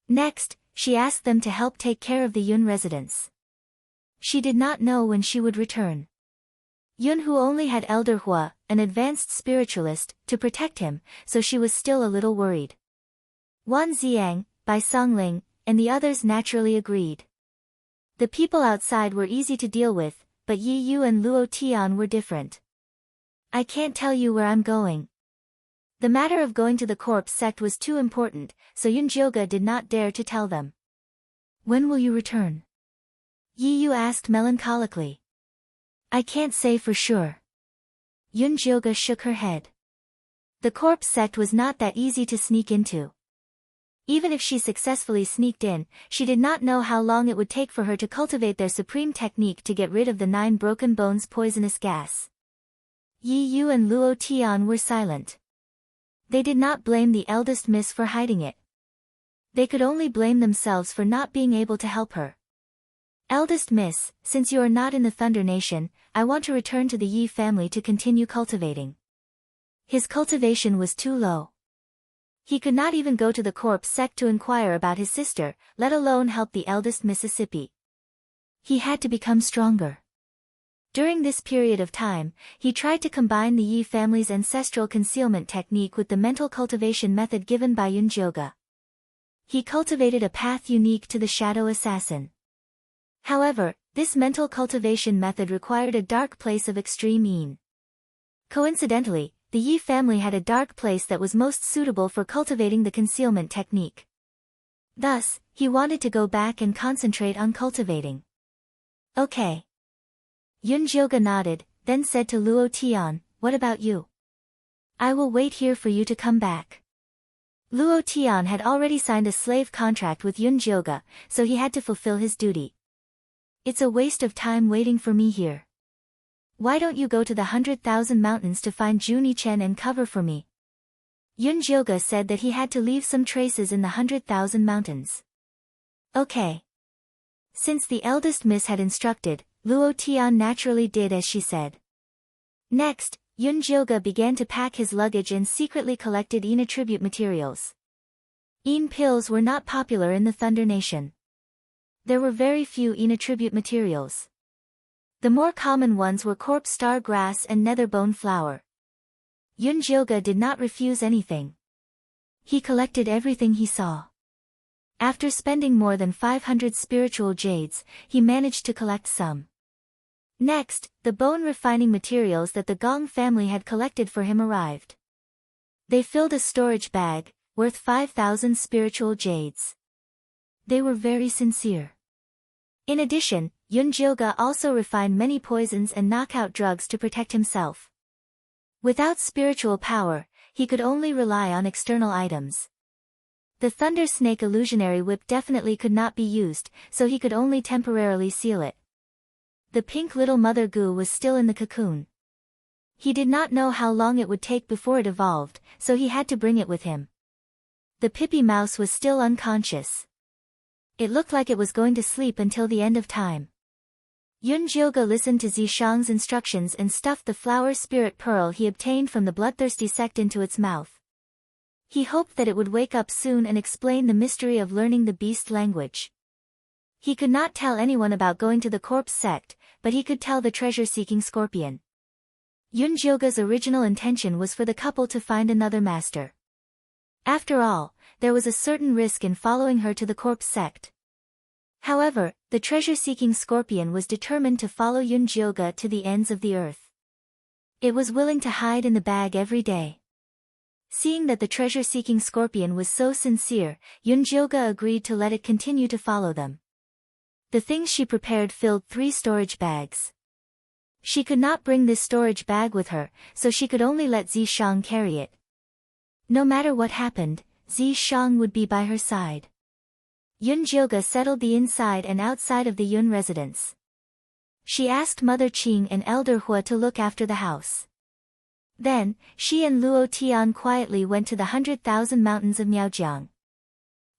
Next, she asked them to help take care of the Yun residence. She did not know when she would return. Yun Hu only had Elder Hua, an advanced spiritualist, to protect him, so she was still a little worried. Wan Xiang, Bai Songling, and the others naturally agreed. The people outside were easy to deal with, but Yi Yu and Luo Tian were different. I can't tell you where I'm going. The matter of going to the corpse sect was too important, so Yun Jioga did not dare to tell them. When will you return? Yi Yu asked melancholically. I can't say for sure. Yun Jioga shook her head. The corpse sect was not that easy to sneak into. Even if she successfully sneaked in, she did not know how long it would take for her to cultivate their supreme technique to get rid of the 9 broken bones poisonous gas. Yi Yu and Luo Tian were silent. They did not blame the eldest miss for hiding it. They could only blame themselves for not being able to help her. Eldest miss, since you are not in the Thunder Nation, I want to return to the Yi family to continue cultivating. His cultivation was too low. He could not even go to the corpse sect to inquire about his sister, let alone help the eldest Mississippi. He had to become stronger. During this period of time, he tried to combine the Yi family's ancestral concealment technique with the mental cultivation method given by Yun Jioga. He cultivated a path unique to the shadow assassin. However, this mental cultivation method required a dark place of extreme yin. Coincidentally, the Yi family had a dark place that was most suitable for cultivating the concealment technique. Thus, he wanted to go back and concentrate on cultivating. Okay. Yun Jioga nodded, then said to Luo Tian, what about you? I will wait here for you to come back. Luo Tian had already signed a slave contract with Yun Jioga, so he had to fulfill his duty. It's a waste of time waiting for me here. Why don't you go to the 100,000 mountains to find Juni Chen and cover for me? Yun Jioga said that he had to leave some traces in the 100,000 mountains. Okay. Since the eldest miss had instructed, Luo Tian naturally did as she said. Next, Yun Jioga began to pack his luggage and secretly collected Yin attribute materials. Yin pills were not popular in the Thunder Nation. There were very few Yin attribute materials. The more common ones were corpse star grass and netherbone flower. Yun Jioga did not refuse anything. He collected everything he saw. After spending more than 500 spiritual jades, he managed to collect some. Next, the bone refining materials that the Gong family had collected for him arrived. They filled a storage bag, worth 5,000 spiritual jades. They were very sincere. In addition, Yun Jioga also refined many poisons and knockout drugs to protect himself. Without spiritual power, he could only rely on external items. The Thunder Snake illusionary whip definitely could not be used, so he could only temporarily seal it. The pink little mother goo was still in the cocoon. He did not know how long it would take before it evolved, so he had to bring it with him. The Pippi mouse was still unconscious. It looked like it was going to sleep until the end of time. Yun Jioga listened to Zishang's instructions and stuffed the flower spirit pearl he obtained from the bloodthirsty sect into its mouth. He hoped that it would wake up soon and explain the mystery of learning the beast language. He could not tell anyone about going to the corpse sect, but he could tell the treasure-seeking scorpion. Yun Jioga's original intention was for the couple to find another master. After all, there was a certain risk in following her to the corpse sect. However, the treasure-seeking scorpion was determined to follow Yun Jioga to the ends of the earth. It was willing to hide in the bag every day. Seeing that the treasure-seeking scorpion was so sincere, Yun Jioga agreed to let it continue to follow them. The things she prepared filled 3 storage bags. She could not bring this storage bag with her, so she could only let Zishang carry it. No matter what happened, Zishang would be by her side. Yun Jioga settled the inside and outside of the Yun residence. She asked Mother Qing and Elder Hua to look after the house. Then, she and Luo Tian quietly went to the 100,000 mountains of Miaojiang.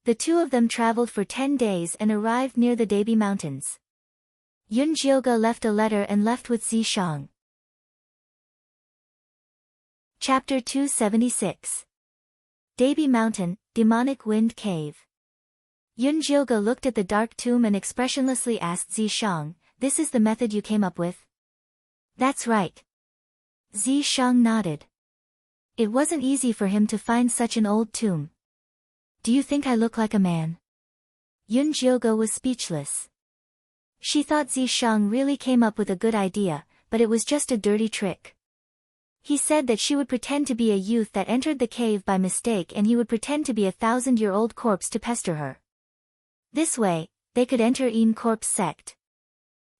The two of them traveled for 10 days and arrived near the Debi Mountains. Yun Jioga left a letter and left with Zishang. Chapter 276. Debi Mountain, Demonic Wind Cave. Yun Jioga looked at the dark tomb and expressionlessly asked Zishang, "This is the method you came up with?" That's right. Zishang nodded. It wasn't easy for him to find such an old tomb. Do you think I look like a man? Yun Jioge was speechless. She thought Zishang really came up with a good idea, but it was just a dirty trick. He said that she would pretend to be a youth that entered the cave by mistake and he would pretend to be a 1,000-year-old corpse to pester her. This way, they could enter Een Corpse sect.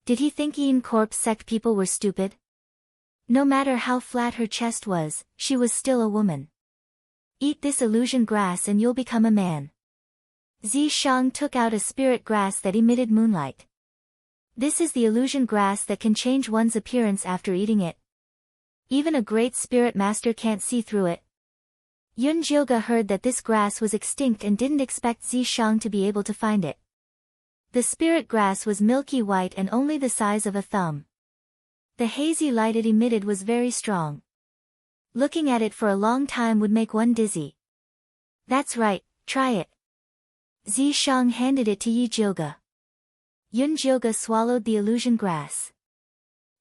Did he think Een Corpse sect people were stupid? No matter how flat her chest was, she was still a woman. Eat this illusion grass and you'll become a man. Zishang took out a spirit grass that emitted moonlight. This is the illusion grass that can change one's appearance after eating it. Even a great spirit master can't see through it. Yun Jioge heard that this grass was extinct and didn't expect Zishang to be able to find it. The spirit grass was milky white and only the size of a thumb. The hazy light it emitted was very strong. Looking at it for a long time would make one dizzy. That's right, try it. Zishang handed it to Yi Jioge. Yun Jioge swallowed the illusion grass.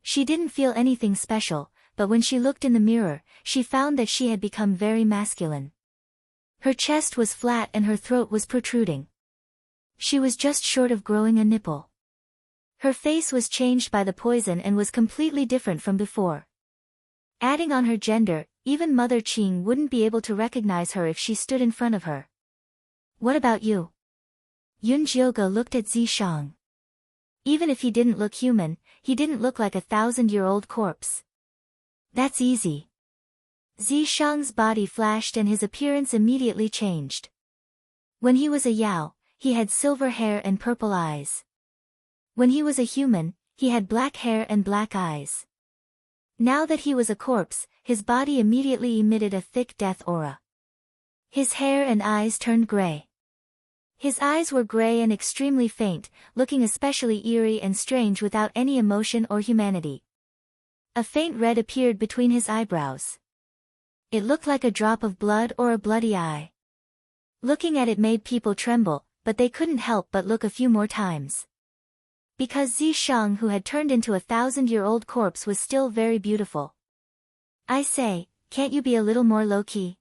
She didn't feel anything special, but when she looked in the mirror, she found that she had become very masculine. Her chest was flat and her throat was protruding. She was just short of growing a nipple. Her face was changed by the poison and was completely different from before. Adding on her gender, even Mother Qing wouldn't be able to recognize her if she stood in front of her. What about you? Yun Jioge looked at Zishang. Even if he didn't look human, he didn't look like a 1,000-year-old corpse. That's easy. Zishang's body flashed and his appearance immediately changed. When he was a Yao, he had silver hair and purple eyes. When he was a human, he had black hair and black eyes. Now that he was a corpse, his body immediately emitted a thick death aura. His hair and eyes turned gray. His eyes were gray and extremely faint, looking especially eerie and strange without any emotion or humanity. A faint red appeared between his eyebrows. It looked like a drop of blood or a bloody eye. Looking at it made people tremble, but they couldn't help but look a few more times. Because Zishang, who had turned into a 1,000-year-old corpse, was still very beautiful. I say, can't you be a little more low-key?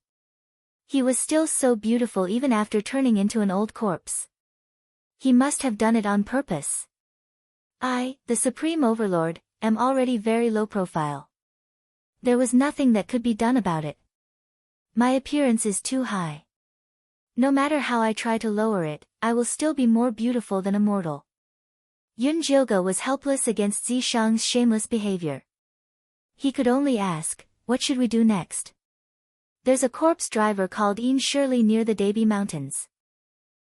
He was still so beautiful even after turning into an old corpse. He must have done it on purpose. I, the Supreme Overlord, am already very low profile. There was nothing that could be done about it. My appearance is too high. No matter how I try to lower it, I will still be more beautiful than a mortal. Yun Jioge was helpless against Zishang's shameless behavior. He could only ask, what should we do next? There's a corpse driver called Een Shirley near the Dabi Mountains.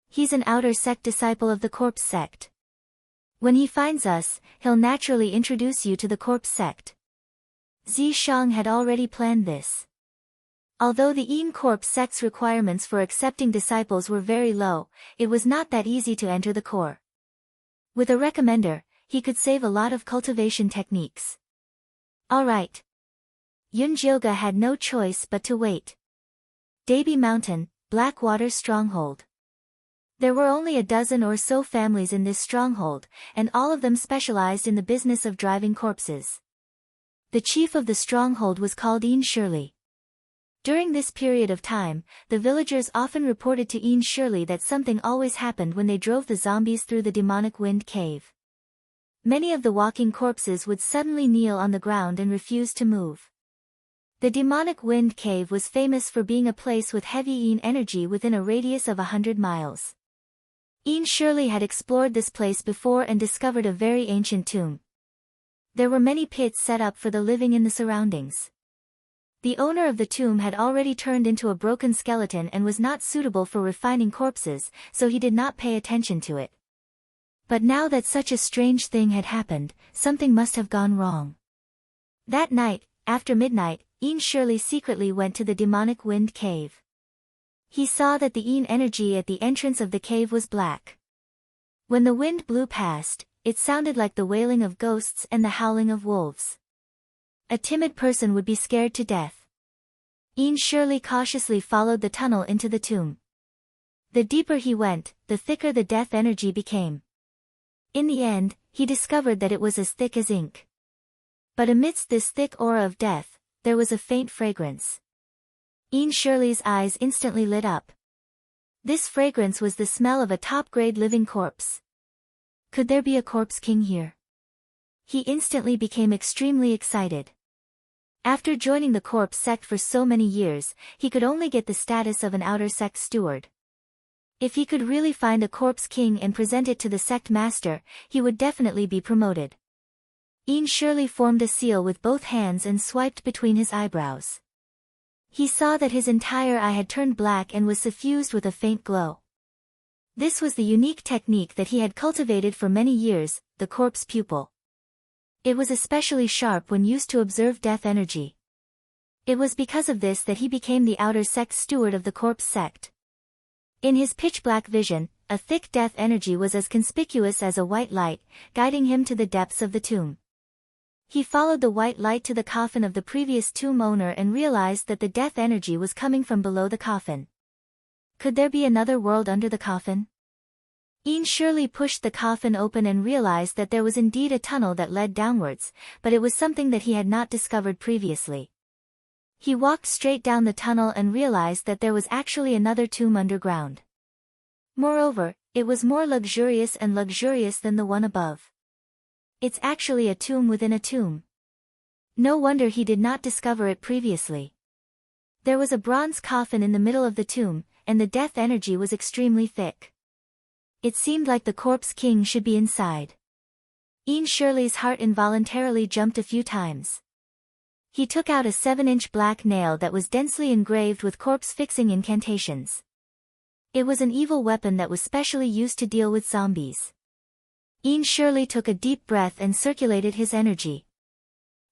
He's an outer sect disciple of the corpse sect. When he finds us, he'll naturally introduce you to the corpse sect. Zishang had already planned this. Although the Een Corpse sect's requirements for accepting disciples were very low, it was not that easy to enter the core. With a recommender, he could save a lot of cultivation techniques. Alright. Yun Jioge had no choice but to wait. Dabi Mountain, Blackwater's stronghold. There were only a dozen or so families in this stronghold, and all of them specialized in the business of driving corpses. The chief of the stronghold was called Een Shirley. During this period of time, the villagers often reported to Een Shirley that something always happened when they drove the zombies through the demonic wind cave. Many of the walking corpses would suddenly kneel on the ground and refuse to move. The demonic wind cave was famous for being a place with heavy Een energy within a radius of 100 miles. Een Shirley had explored this place before and discovered a very ancient tomb. There were many pits set up for the living in the surroundings. The owner of the tomb had already turned into a broken skeleton and was not suitable for refining corpses, so he did not pay attention to it. But now that such a strange thing had happened, something must have gone wrong. That night, after midnight, Een Shirley secretly went to the demonic wind cave. He saw that the Een energy at the entrance of the cave was black. When the wind blew past, it sounded like the wailing of ghosts and the howling of wolves. A timid person would be scared to death. Een Shirley cautiously followed the tunnel into the tomb. The deeper he went, the thicker the death energy became. In the end, he discovered that it was as thick as ink. But amidst this thick aura of death, there was a faint fragrance. Ian Shirley's eyes instantly lit up. This fragrance was the smell of a top-grade living corpse. Could there be a corpse king here? He instantly became extremely excited. After joining the corpse sect for so many years, he could only get the status of an outer sect steward. If he could really find a corpse king and present it to the sect master, he would definitely be promoted. Ian Shirley formed a seal with both hands and swiped between his eyebrows. He saw that his entire eye had turned black and was suffused with a faint glow. This was the unique technique that he had cultivated for many years, the corpse pupil. It was especially sharp when used to observe death energy. It was because of this that he became the outer sect steward of the corpse sect. In his pitch-black vision, a thick death energy was as conspicuous as a white light, guiding him to the depths of the tomb. He followed the white light to the coffin of the previous tomb owner and realized that the death energy was coming from below the coffin. Could there be another world under the coffin? Ian Shirley pushed the coffin open and realized that there was indeed a tunnel that led downwards, but it was something that he had not discovered previously. He walked straight down the tunnel and realized that there was actually another tomb underground. Moreover, it was more luxurious than the one above. It's actually a tomb within a tomb. No wonder he did not discover it previously. There was a bronze coffin in the middle of the tomb, and the death energy was extremely thick. It seemed like the corpse king should be inside. Ian Shirley's heart involuntarily jumped a few times. He took out a 7-inch black nail that was densely engraved with corpse-fixing incantations. It was an evil weapon that was specially used to deal with zombies. Ian Shirley took a deep breath and circulated his energy.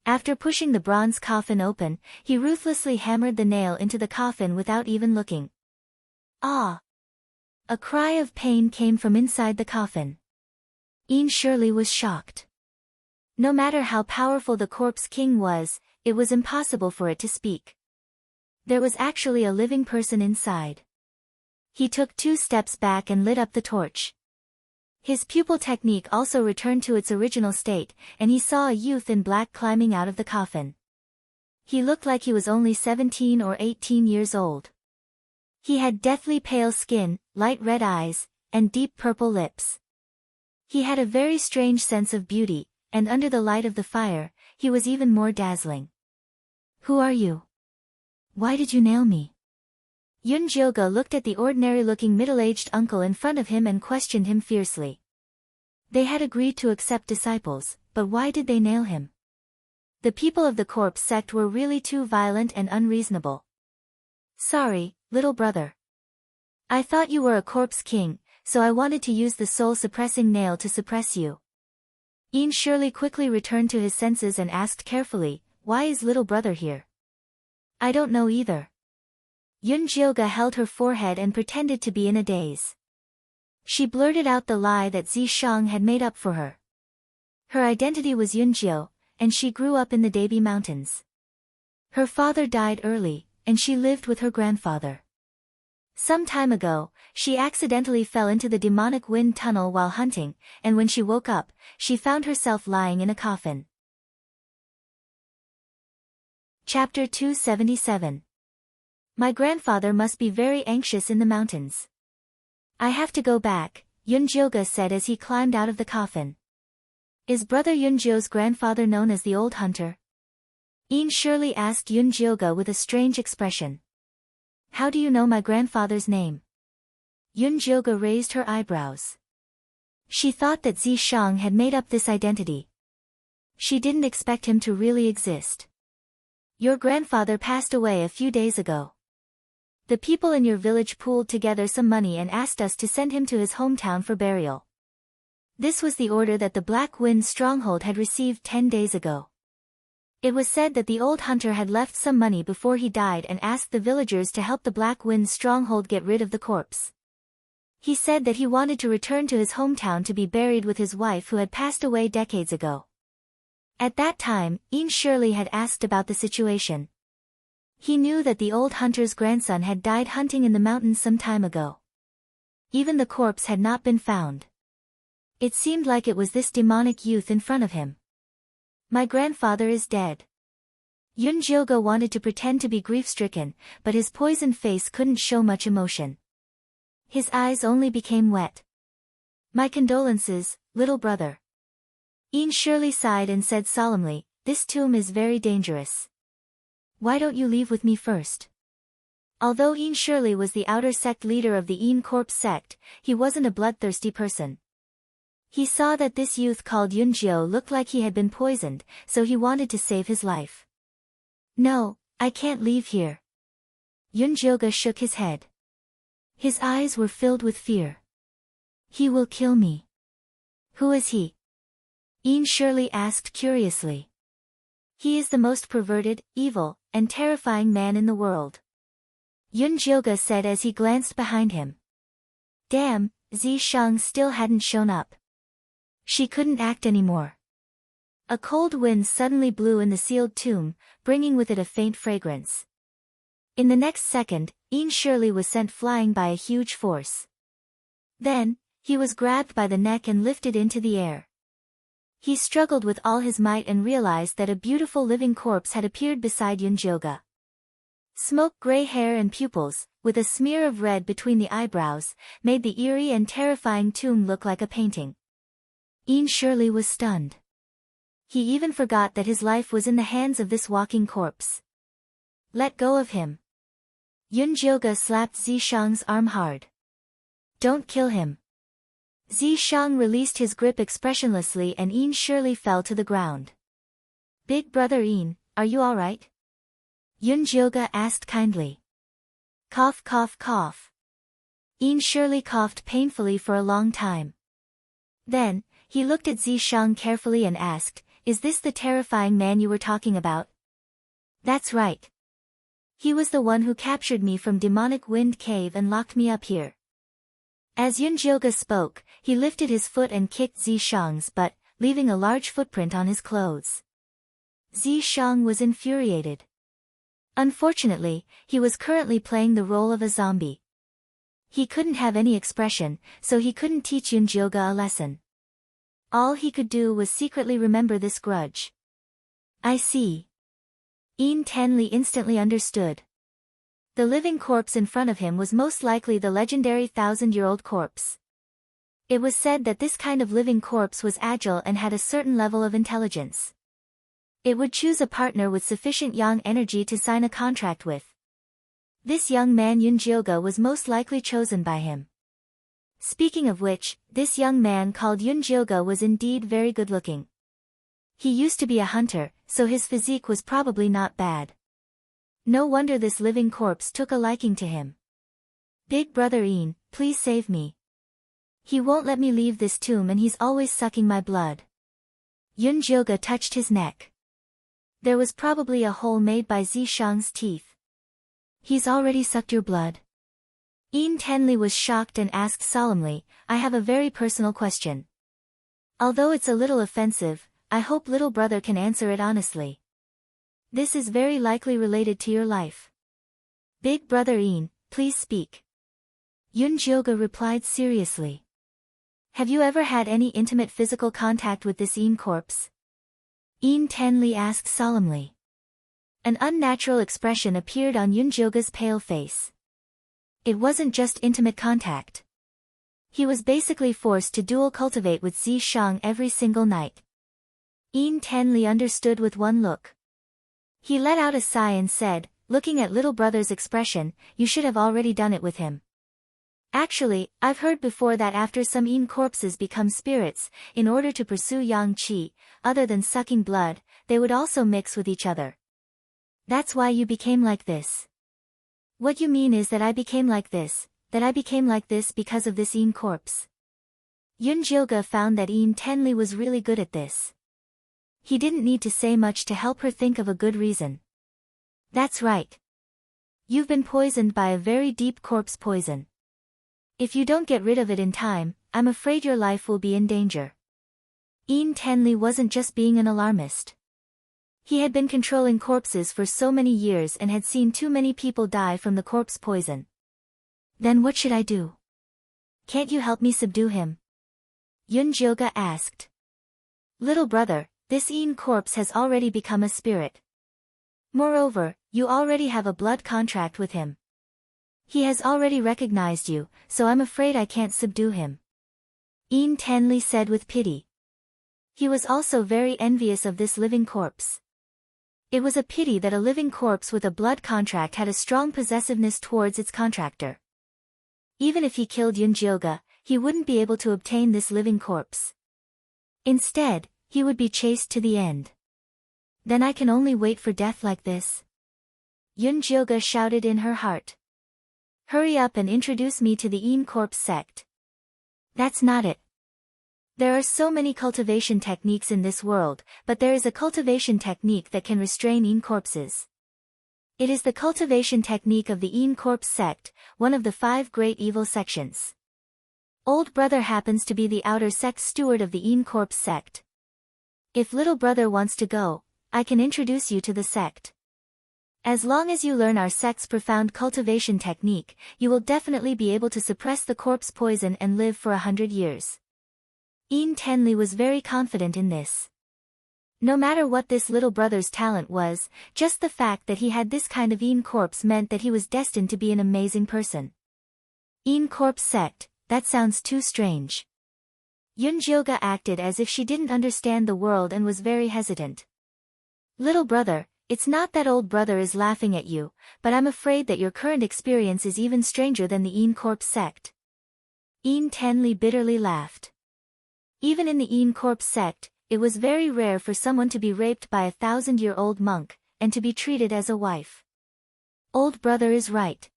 After pushing the bronze coffin open, he ruthlessly hammered the nail into the coffin without even looking. Ah! A cry of pain came from inside the coffin. Ian Shirley was shocked. No matter how powerful the corpse king was, it was impossible for it to speak. There was actually a living person inside. He took 2 steps back and lit up the torch. His pupil technique also returned to its original state, and he saw a youth in black climbing out of the coffin. He looked like he was only 17 or 18 years old. He had deathly pale skin, light red eyes, and deep purple lips. He had a very strange sense of beauty, and under the light of the fire, he was even more dazzling. Who are you? Why did you nail me? Yun Jioga looked at the ordinary-looking middle-aged uncle in front of him and questioned him fiercely. They had agreed to accept disciples, but why did they nail him? The people of the corpse sect were really too violent and unreasonable. Sorry, little brother. I thought you were a corpse king, so I wanted to use the soul-suppressing nail to suppress you. Ian Shirley quickly returned to his senses and asked carefully, why is little brother here? I don't know either. Yun Jioga held her forehead and pretended to be in a daze. She blurted out the lie that Zishang had made up for her. Her identity was Yunjiu, and she grew up in the Debi Mountains. Her father died early, and she lived with her grandfather. Some time ago, she accidentally fell into the demonic wind tunnel while hunting, and when she woke up, she found herself lying in a coffin. Chapter 277. My grandfather must be very anxious in the mountains. I have to go back, Yun Jioga said as he climbed out of the coffin. Is brother Yunjiu's grandfather known as the Old Hunter? Ian Shirley asked Yun Jioga with a strange expression. How do you know my grandfather's name? Yun Jioga raised her eyebrows. She thought that Zishang had made up this identity. She didn't expect him to really exist. Your grandfather passed away a few days ago. The people in your village pooled together some money and asked us to send him to his hometown for burial. This was the order that the Black Wind stronghold had received 10 days ago. It was said that the old hunter had left some money before he died and asked the villagers to help the Black Wind stronghold get rid of the corpse. He said that he wanted to return to his hometown to be buried with his wife who had passed away decades ago. At that time, Ian Shirley had asked about the situation. He knew that the old hunter's grandson had died hunting in the mountains some time ago. Even the corpse had not been found. It seemed like it was this demonic youth in front of him. My grandfather is dead. Yun Jioga wanted to pretend to be grief-stricken, but his poisoned face couldn't show much emotion. His eyes only became wet. My condolences, little brother. Ian Shirley sighed and said solemnly, this tomb is very dangerous. Why don't you leave with me first? Although Ian Shirley was the outer sect leader of the Ian Corpse sect, he wasn't a bloodthirsty person. He saw that this youth called Yun Jio looked like he had been poisoned, so he wanted to save his life. No, I can't leave here. Yun Jioga shook his head. His eyes were filled with fear. He will kill me. Who is he? Ian Shirley asked curiously. He is the most perverted, evil, and terrifying man in the world. Yun Jioga said as he glanced behind him. Damn, Zi Shang still hadn't shown up. She couldn't act anymore. A cold wind suddenly blew in the sealed tomb, bringing with it a faint fragrance. In the next second, Ian Shirley was sent flying by a huge force. Then, he was grabbed by the neck and lifted into the air. He struggled with all his might and realized that a beautiful living corpse had appeared beside Yun Jioga. Smoke-gray hair and pupils, with a smear of red between the eyebrows, made the eerie and terrifying tomb look like a painting. Ian Shirley was stunned. He even forgot that his life was in the hands of this walking corpse. Let go of him. Yun Jioga slapped Zi Shang's arm hard. Don't kill him. Zi Shang released his grip expressionlessly and Ian Shirley fell to the ground. Big brother Ian, are you alright? Yun Jioga asked kindly. Cough cough cough. Ian Shirley coughed painfully for a long time. Then, he looked at Zi Shang carefully and asked, is this the terrifying man you were talking about? That's right. He was the one who captured me from demonic wind cave and locked me up here. As Yun Jioga spoke, he lifted his foot and kicked Zi Shang's butt, leaving a large footprint on his clothes. Zi Shang was infuriated. Unfortunately, he was currently playing the role of a zombie. He couldn't have any expression, so he couldn't teach Yun Jioga a lesson. All he could do was secretly remember this grudge. I see. Ian Tenley instantly understood. The living corpse in front of him was most likely the legendary 1,000-year-old corpse. It was said that this kind of living corpse was agile and had a certain level of intelligence. It would choose a partner with sufficient yang energy to sign a contract with. This young man Yun Jioga was most likely chosen by him. Speaking of which, this young man called Yun Jioga was indeed very good-looking. He used to be a hunter, so his physique was probably not bad. No wonder this living corpse took a liking to him. Big brother Ian, please save me. He won't let me leave this tomb and he's always sucking my blood. Yun Jioga touched his neck. There was probably a hole made by Zi Shang's teeth. He's already sucked your blood? Ian Tenley was shocked and asked solemnly, I have a very personal question. Although it's a little offensive, I hope little brother can answer it honestly. This is very likely related to your life. Big brother Ian, please speak. Yun Jioga replied seriously. Have you ever had any intimate physical contact with this Ian corpse? Ian Tenley asked solemnly. An unnatural expression appeared on Yun Jioga's pale face. It wasn't just intimate contact. He was basically forced to dual cultivate with Zi Shang every single night. Ian Tenley understood with one look. He let out a sigh and said, looking at little brother's expression, you should have already done it with him. Actually, I've heard before that after some Ian corpses become spirits, in order to pursue yang qi, other than sucking blood, they would also mix with each other. That's why you became like this. What you mean is that I became like this because of this Ian corpse. Yun Jioga found that Ian Tenley was really good at this. He didn't need to say much to help her think of a good reason. That's right. You've been poisoned by a very deep corpse poison. If you don't get rid of it in time, I'm afraid your life will be in danger. Ian Tenley wasn't just being an alarmist. He had been controlling corpses for so many years and had seen too many people die from the corpse poison. Then what should I do? Can't you help me subdue him? Yun Jioga asked. Little brother, This Een corpse has already become a spirit. Moreover, you already have a blood contract with him. He has already recognized you, so I'm afraid I can't subdue him. Een Tenli said with pity. He was also very envious of this living corpse. It was a pity that a living corpse with a blood contract had a strong possessiveness towards its contractor. Even if he killed Yunjioga, he wouldn't be able to obtain this living corpse. Instead, he would be chased to the end. Then I can only wait for death like this. Yunjioga shouted in her heart. Hurry up and introduce me to the Een corpse sect. That's not it. There are so many cultivation techniques in this world, but there is a cultivation technique that can restrain Een corpses. It is the cultivation technique of the Een corpse sect, one of the 5 great evil sections. Old brother happens to be the outer sect steward of the Een corpse sect. If little brother wants to go, I can introduce you to the sect. As long as you learn our sect's profound cultivation technique, you will definitely be able to suppress the corpse poison and live for 100 years. Een Tenli was very confident in this. No matter what this little brother's talent was, just the fact that he had this kind of Een corpse meant that he was destined to be an amazing person. Een corpse sect, that sounds too strange. Yunjioga acted as if she didn't understand the world and was very hesitant. Little brother, it's not that old brother is laughing at you, but I'm afraid that your current experience is even stranger than the Een corpse sect. Een Tenli bitterly laughed. Even in the Een corpse sect, it was very rare for someone to be raped by a 1,000-year-old monk, and to be treated as a wife. Old brother is right.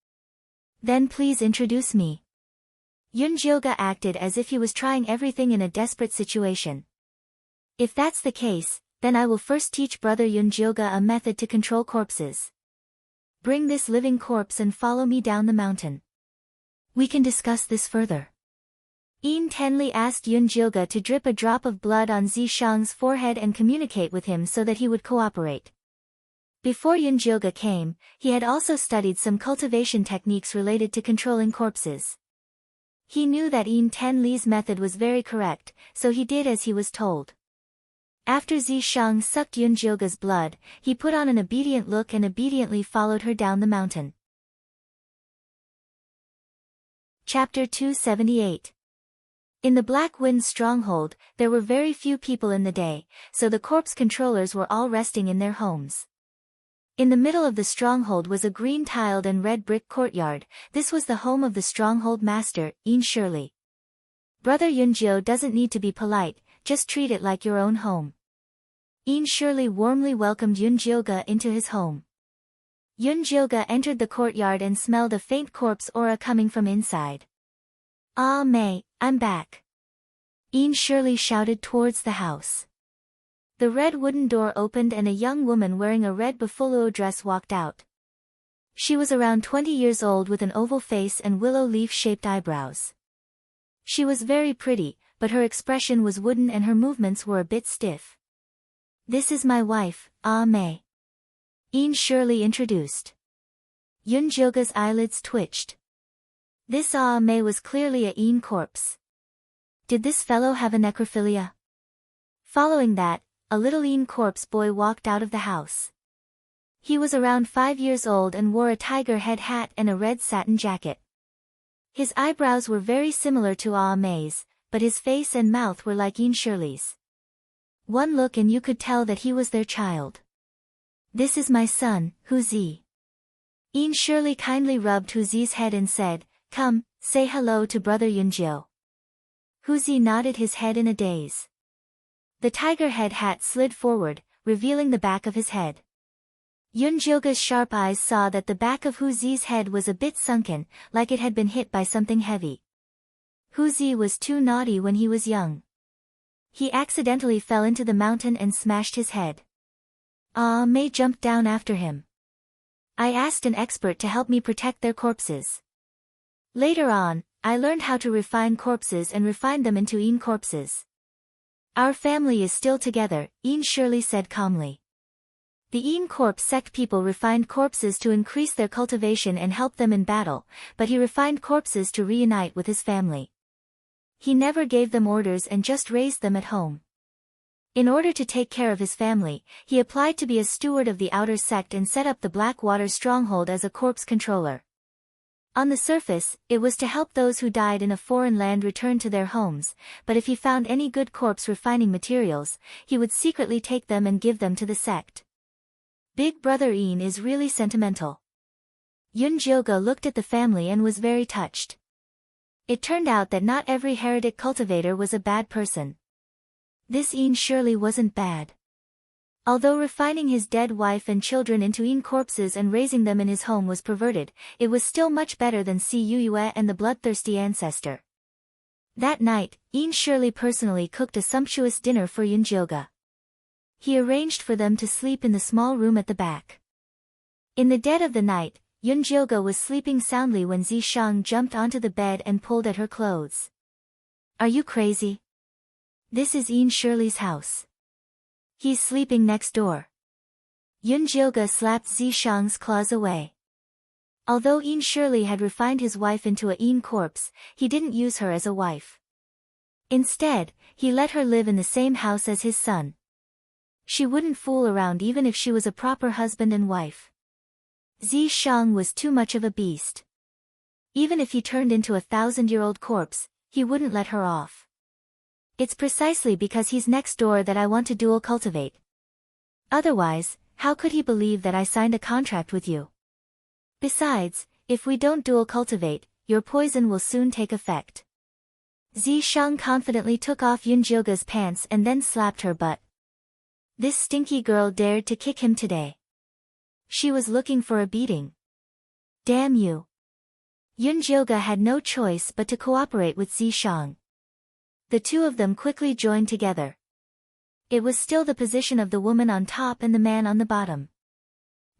Then please introduce me. Yunjioga acted as if he was trying everything in a desperate situation. If that's the case, then I will first teach brother Yunjioga a method to control corpses. Bring this living corpse and follow me down the mountain. We can discuss this further. Een Tenli asked Yunjioga to drip a drop of blood on Zishang's forehead and communicate with him so that he would cooperate. Before Yunjioga came, he had also studied some cultivation techniques related to controlling corpses. He knew that Een Tenli's method was very correct, so he did as he was told. After Zishang sucked Yunjioga's blood, he put on an obedient look and obediently followed her down the mountain. Chapter 278. In the Black Wind's stronghold, there were very few people in the day, so the corpse controllers were all resting in their homes. In the middle of the stronghold was a green-tiled and red brick courtyard. This was the home of the stronghold master, Een Shirley. Brother Yunjio doesn't need to be polite, just treat it like your own home. Een Shirley warmly welcomed Yunjioga into his home. Yunjioga entered the courtyard and smelled a faint corpse aura coming from inside. Ah May, I'm back. Een Shirley shouted towards the house. The red wooden door opened and a young woman wearing a red buffalo dress walked out. She was around 20 years old with an oval face and willow leaf-shaped eyebrows. She was very pretty, but her expression was wooden and her movements were a bit stiff. This is my wife, Ah May. Een Shirley introduced. Yunjioga's eyelids twitched. This Ah May was clearly a Een corpse. Did this fellow have a necrophilia? Following that, a little Een corpse boy walked out of the house. He was around 5 years old and wore a tiger head hat and a red satin jacket. His eyebrows were very similar to Ah May's, but his face and mouth were like Een Shirley's. One look and you could tell that he was their child. This is my son, Huzi. Een Shirley kindly rubbed Huzi's head and said, Come, say hello to brother Yunjio. Huzi nodded his head in a daze. The tiger head hat slid forward, revealing the back of his head. Yunjioga's sharp eyes saw that the back of Huzi's head was a bit sunken, like it had been hit by something heavy. Huzi was too naughty when he was young. He accidentally fell into the mountain and smashed his head. Ah May jumped down after him. I asked an expert to help me protect their corpses. Later on, I learned how to refine corpses and refine them into Een corpses. Our family is still together, Een Shirley said calmly. The Een corpse sect people refined corpses to increase their cultivation and help them in battle, but he refined corpses to reunite with his family. He never gave them orders and just raised them at home. In order to take care of his family, he applied to be a steward of the outer sect and set up the Blackwater stronghold as a corpse controller. On the surface, it was to help those who died in a foreign land return to their homes, but if he found any good corpse refining materials, he would secretly take them and give them to the sect. Big Brother Ian is really sentimental. Yun Jyoga looked at the family and was very touched. It turned out that not every heretic cultivator was a bad person. This Ian surely wasn't bad. Although refining his dead wife and children into Ian corpses and raising them in his home was perverted, it was still much better than Si Yue and the bloodthirsty ancestor. That night, Ian Shirley personally cooked a sumptuous dinner for Yun Jyoga. He arranged for them to sleep in the small room at the back. In the dead of the night, Yun Jyoga was sleeping soundly when Zi Shang jumped onto the bed and pulled at her clothes. "Are you crazy? This is Ian Shirley's house. He's sleeping next door." Yun Jyoga slapped Zi Shang's claws away. Although Ian Shirley had refined his wife into a Ian corpse, he didn't use her as a wife. Instead, he let her live in the same house as his son. She wouldn't fool around even if she was a proper husband and wife. Zi Shang was too much of a beast. Even if he turned into a 1,000-year-old corpse, he wouldn't let her off. "It's precisely because he's next door that I want to dual cultivate. Otherwise, how could he believe that I signed a contract with you? Besides, if we don't dual cultivate, your poison will soon take effect." Zi Shang confidently took off Yun Jyoga's pants and then slapped her butt. This stinky girl dared to kick him today. She was looking for a beating. Damn you. Yun Jyoga had no choice but to cooperate with Zi Shang. The two of them quickly joined together. It was still the position of the woman on top and the man on the bottom.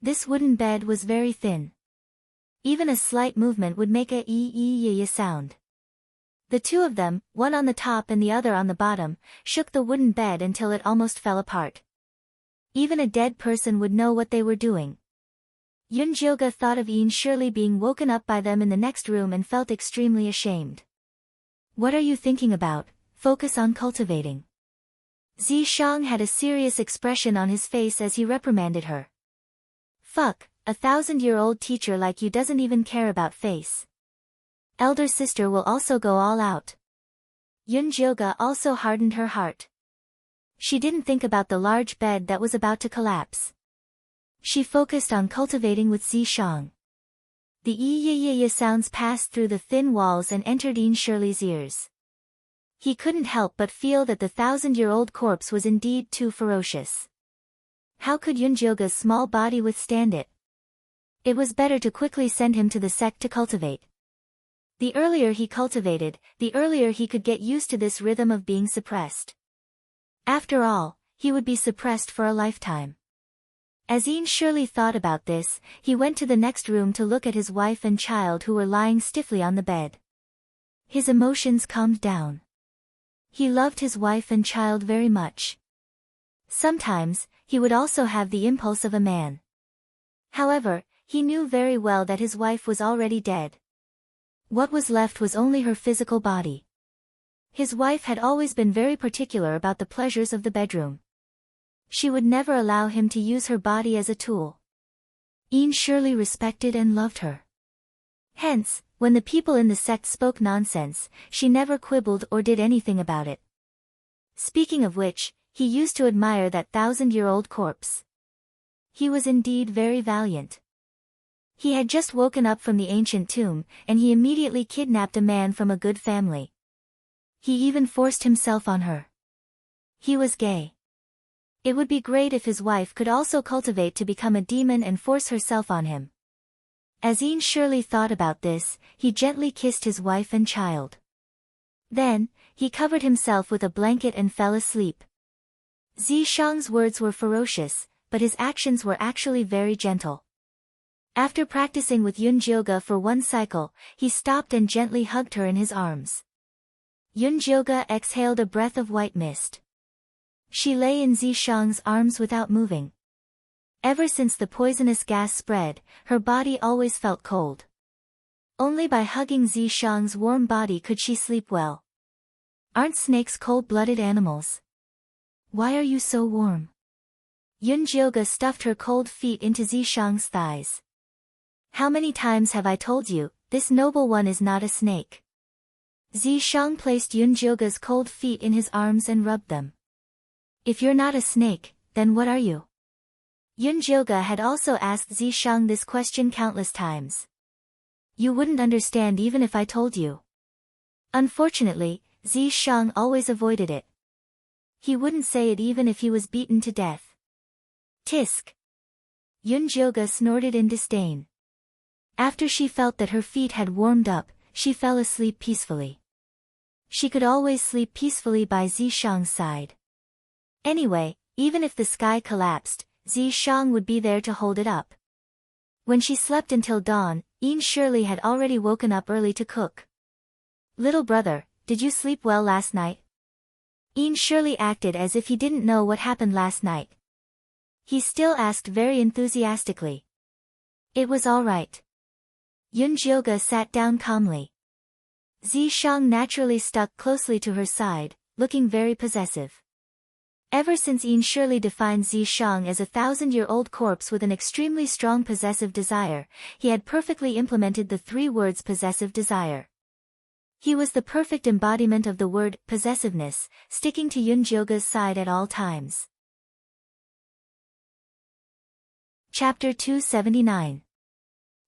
This wooden bed was very thin. Even a slight movement would make a ee-ee-ee sound. The two of them, one on the top and the other on the bottom, shook the wooden bed until it almost fell apart. Even a dead person would know what they were doing. Yun Jyoga thought of Ian Shirley being woken up by them in the next room and felt extremely ashamed. "What are you thinking about? Focus on cultivating." Zi Shang had a serious expression on his face as he reprimanded her. "Fuck, a 1,000-year-old teacher like you doesn't even care about face. Elder sister will also go all out." Yun Jyoga also hardened her heart. She didn't think about the large bed that was about to collapse. She focused on cultivating with Zi Shang. The ee-ee-ee sounds passed through the thin walls and entered Ian Shirley's ears. He couldn't help but feel that the 1,000-year-old corpse was indeed too ferocious. How could Yun Jyoga's small body withstand it? It was better to quickly send him to the sect to cultivate. The earlier he cultivated, the earlier he could get used to this rhythm of being suppressed. After all, he would be suppressed for a lifetime. As Ian Shirley thought about this, he went to the next room to look at his wife and child who were lying stiffly on the bed. His emotions calmed down. He loved his wife and child very much. Sometimes, he would also have the impulse of a man. However, he knew very well that his wife was already dead. What was left was only her physical body. His wife had always been very particular about the pleasures of the bedroom. She would never allow him to use her body as a tool. Ian Shirley respected and loved her. Hence, when the people in the sect spoke nonsense, she never quibbled or did anything about it. Speaking of which, he used to admire that 1,000-year-old corpse. He was indeed very valiant. He had just woken up from the ancient tomb, and he immediately kidnapped a man from a good family. He even forced himself on her. He was gay. It would be great if his wife could also cultivate to become a demon and force herself on him. As Ian Shirley thought about this, he gently kissed his wife and child. Then, he covered himself with a blanket and fell asleep. Zi Shang's words were ferocious, but his actions were actually very gentle. After practicing with Yun Jyoga for one cycle, he stopped and gently hugged her in his arms. Yun Jyoga exhaled a breath of white mist. She lay in Zi Shang's arms without moving. Ever since the poisonous gas spread, her body always felt cold. Only by hugging Zi Shang's warm body could she sleep well. Aren't snakes cold-blooded animals? Why are you so warm? Yunjioga stuffed her cold feet into Zishang's thighs. How many times have I told you, this noble one is not a snake? Zishang placed Yunjioga's cold feet in his arms and rubbed them. If you're not a snake, then what are you? Yunjioga had also asked Zishang this question countless times. You wouldn't understand even if I told you. Unfortunately, Zishang always avoided it. He wouldn't say it even if he was beaten to death. Tisk! Yunjioga snorted in disdain. After she felt that her feet had warmed up, she fell asleep peacefully. She could always sleep peacefully by Zishang's side. Anyway, even if the sky collapsed, Zishang would be there to hold it up. When she slept until dawn, Ian Shirley had already woken up early to cook. Little brother, did you sleep well last night? Ian Shirley acted as if he didn't know what happened last night. He still asked very enthusiastically. It was all right. Yunjioga sat down calmly. Zishang naturally stuck closely to her side, looking very possessive. Ever since Ian Shirley defined Zishang as a 1,000-year-old corpse with an extremely strong possessive desire, he had perfectly implemented the 3 words possessive desire. He was the perfect embodiment of the word possessiveness, sticking to Yunjioga's side at all times. Chapter 279.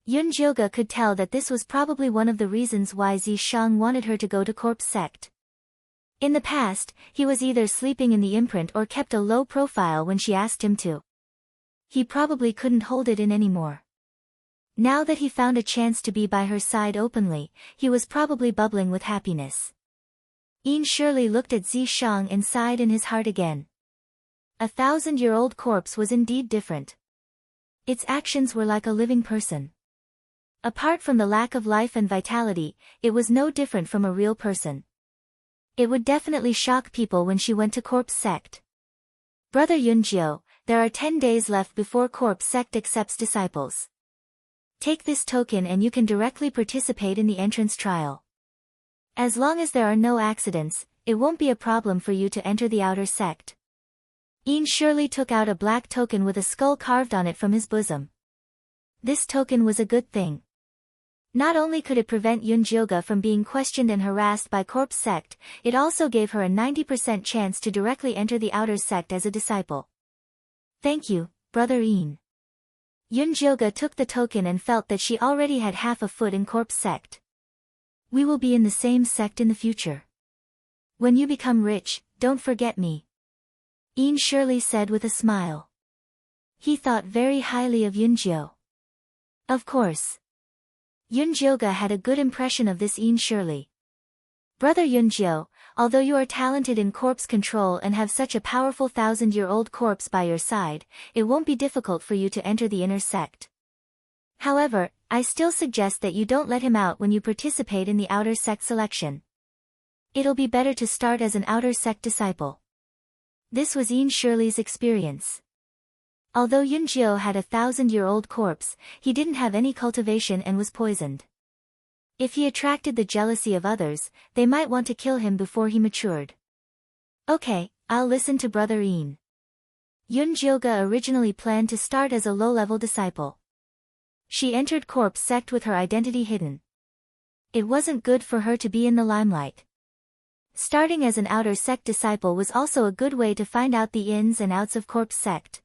Yunjioga could tell that this was probably one of the reasons why Zishang wanted her to go to corpse sect. In the past, he was either sleeping in the imprint or kept a low profile when she asked him to. He probably couldn't hold it in anymore. Now that he found a chance to be by her side openly, he was probably bubbling with happiness. Ian Shirley looked at Zishang and sighed in his heart again. A 1,000-year-old corpse was indeed different. Its actions were like a living person. Apart from the lack of life and vitality, it was no different from a real person. It would definitely shock people when she went to corpse sect. Brother Yunjio, there are 10 days left before corpse sect accepts disciples. Take this token and you can directly participate in the entrance trial. As long as there are no accidents, it won't be a problem for you to enter the outer sect. Ian Shirley took out a black token with a skull carved on it from his bosom. This token was a good thing. Not only could it prevent Yunjioga from being questioned and harassed by corpse sect, it also gave her a 90% chance to directly enter the outer sect as a disciple. Thank you, Brother Ian. Yunjioga took the token and felt that she already had half a foot in corpse sect. We will be in the same sect in the future. When you become rich, don't forget me. Ian Shirley said with a smile. He thought very highly of Yunjio. Of course. Yunjioga had a good impression of this Ian Shirley. Brother Yunjio, although you are talented in corpse control and have such a powerful 1,000-year-old corpse by your side, it won't be difficult for you to enter the inner sect. However, I still suggest that you don't let him out when you participate in the outer sect selection. It'll be better to start as an outer sect disciple. This was Ian Shirley's experience. Although Yunjio had a 1,000-year-old corpse, he didn't have any cultivation and was poisoned. If he attracted the jealousy of others, they might want to kill him before he matured. Okay, I'll listen to Brother Ian. Yunjioga originally planned to start as a low-level disciple. She entered corpse sect with her identity hidden. It wasn't good for her to be in the limelight. Starting as an outer sect disciple was also a good way to find out the ins and outs of corpse sect.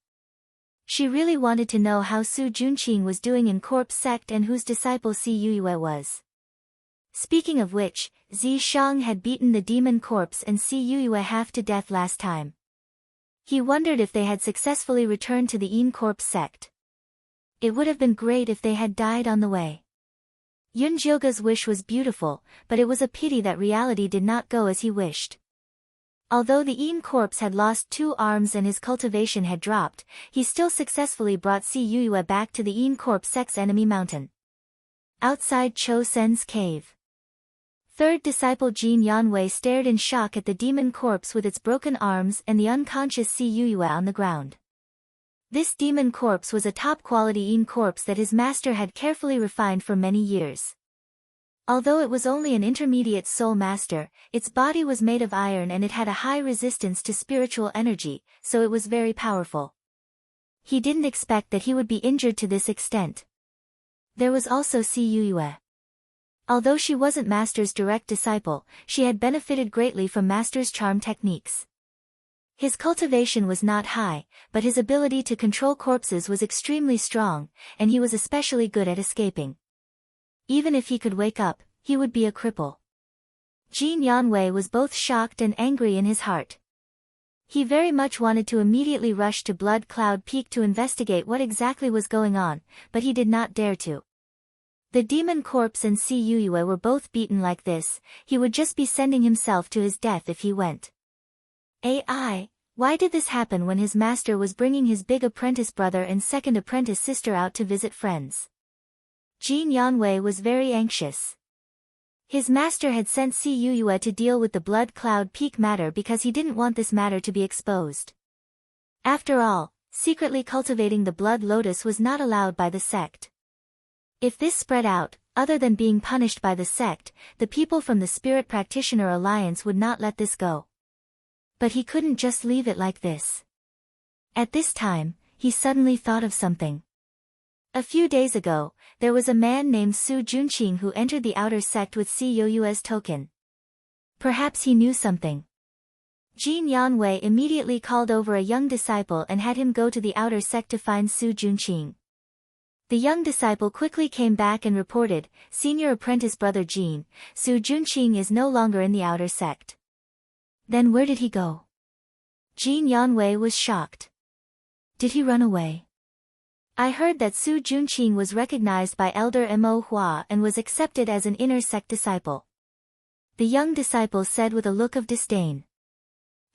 She really wanted to know how Su Junqing was doing in corpse sect and whose disciple Si Yuyue was. Speaking of which, Zishang had beaten the demon corpse and Si Yuyue half to death last time. He wondered if they had successfully returned to the Yin corpse sect. It would have been great if they had died on the way. Yunjioga's wish was beautiful, but it was a pity that reality did not go as he wished. Although the Yin corpse had lost 2 arms and his cultivation had dropped, he still successfully brought Si Yuyue back to the Yin corpse sect's enemy mountain. Outside Cho Sen's cave. Third disciple Jin Yanwei stared in shock at the demon corpse with its broken arms and the unconscious Si Yuyue on the ground. This demon corpse was a top-quality Yin corpse that his master had carefully refined for many years. Although it was only an intermediate soul master, its body was made of iron and it had a high resistance to spiritual energy, so it was very powerful. He didn't expect that he would be injured to this extent. There was also Si Yue. Although she wasn't Master's direct disciple, she had benefited greatly from Master's charm techniques. His cultivation was not high, but his ability to control corpses was extremely strong, and he was especially good at escaping. Even if he could wake up, he would be a cripple. Jin Yanwei was both shocked and angry in his heart. He very much wanted to immediately rush to Blood Cloud Peak to investigate what exactly was going on, but he did not dare to. The demon corpse and Si Yue were both beaten like this, he would just be sending himself to his death if he went. Why did this happen when his master was bringing his big apprentice brother and second apprentice sister out to visit friends? Jin Yanwei was very anxious. His master had sent Si Yue to deal with the Blood Cloud Peak matter because he didn't want this matter to be exposed. After all, secretly cultivating the Blood Lotus was not allowed by the sect. If this spread out, other than being punished by the sect, the people from the Spirit Practitioner Alliance would not let this go. But he couldn't just leave it like this. At this time, he suddenly thought of something. A few days ago, there was a man named Su Junqing who entered the outer sect with Si Yue's token. Perhaps he knew something. Jin Yanwei immediately called over a young disciple and had him go to the outer sect to find Su Junqing. The young disciple quickly came back and reported, "Senior apprentice brother Jin, Su Junqing is no longer in the outer sect." Then where did he go? Jin Yanwei was shocked. Did he run away? I heard that Su Junqing was recognized by Elder Mo Hua and was accepted as an inner sect disciple. The young disciple said with a look of disdain.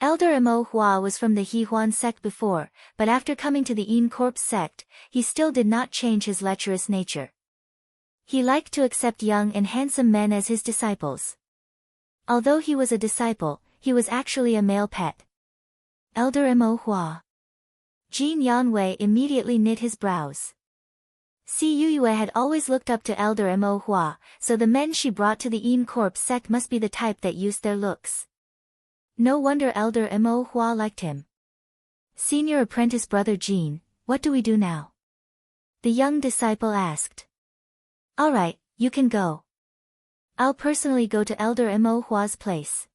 Elder Mo Hua was from the Hehuan sect before, but after coming to the Yin Corpse sect, he still did not change his lecherous nature. He liked to accept young and handsome men as his disciples. Although he was a disciple, he was actually a male pet. Elder Mo Hua. Jin Yanwei immediately knit his brows. Si Yue had always looked up to Elder Mo Hua, so the men she brought to the Yin Corpse sect must be the type that used their looks. No wonder Elder Mo Hua liked him. Senior apprentice brother Jin, what do we do now? The young disciple asked. Alright, you can go. I'll personally go to Elder Mo Hua's place.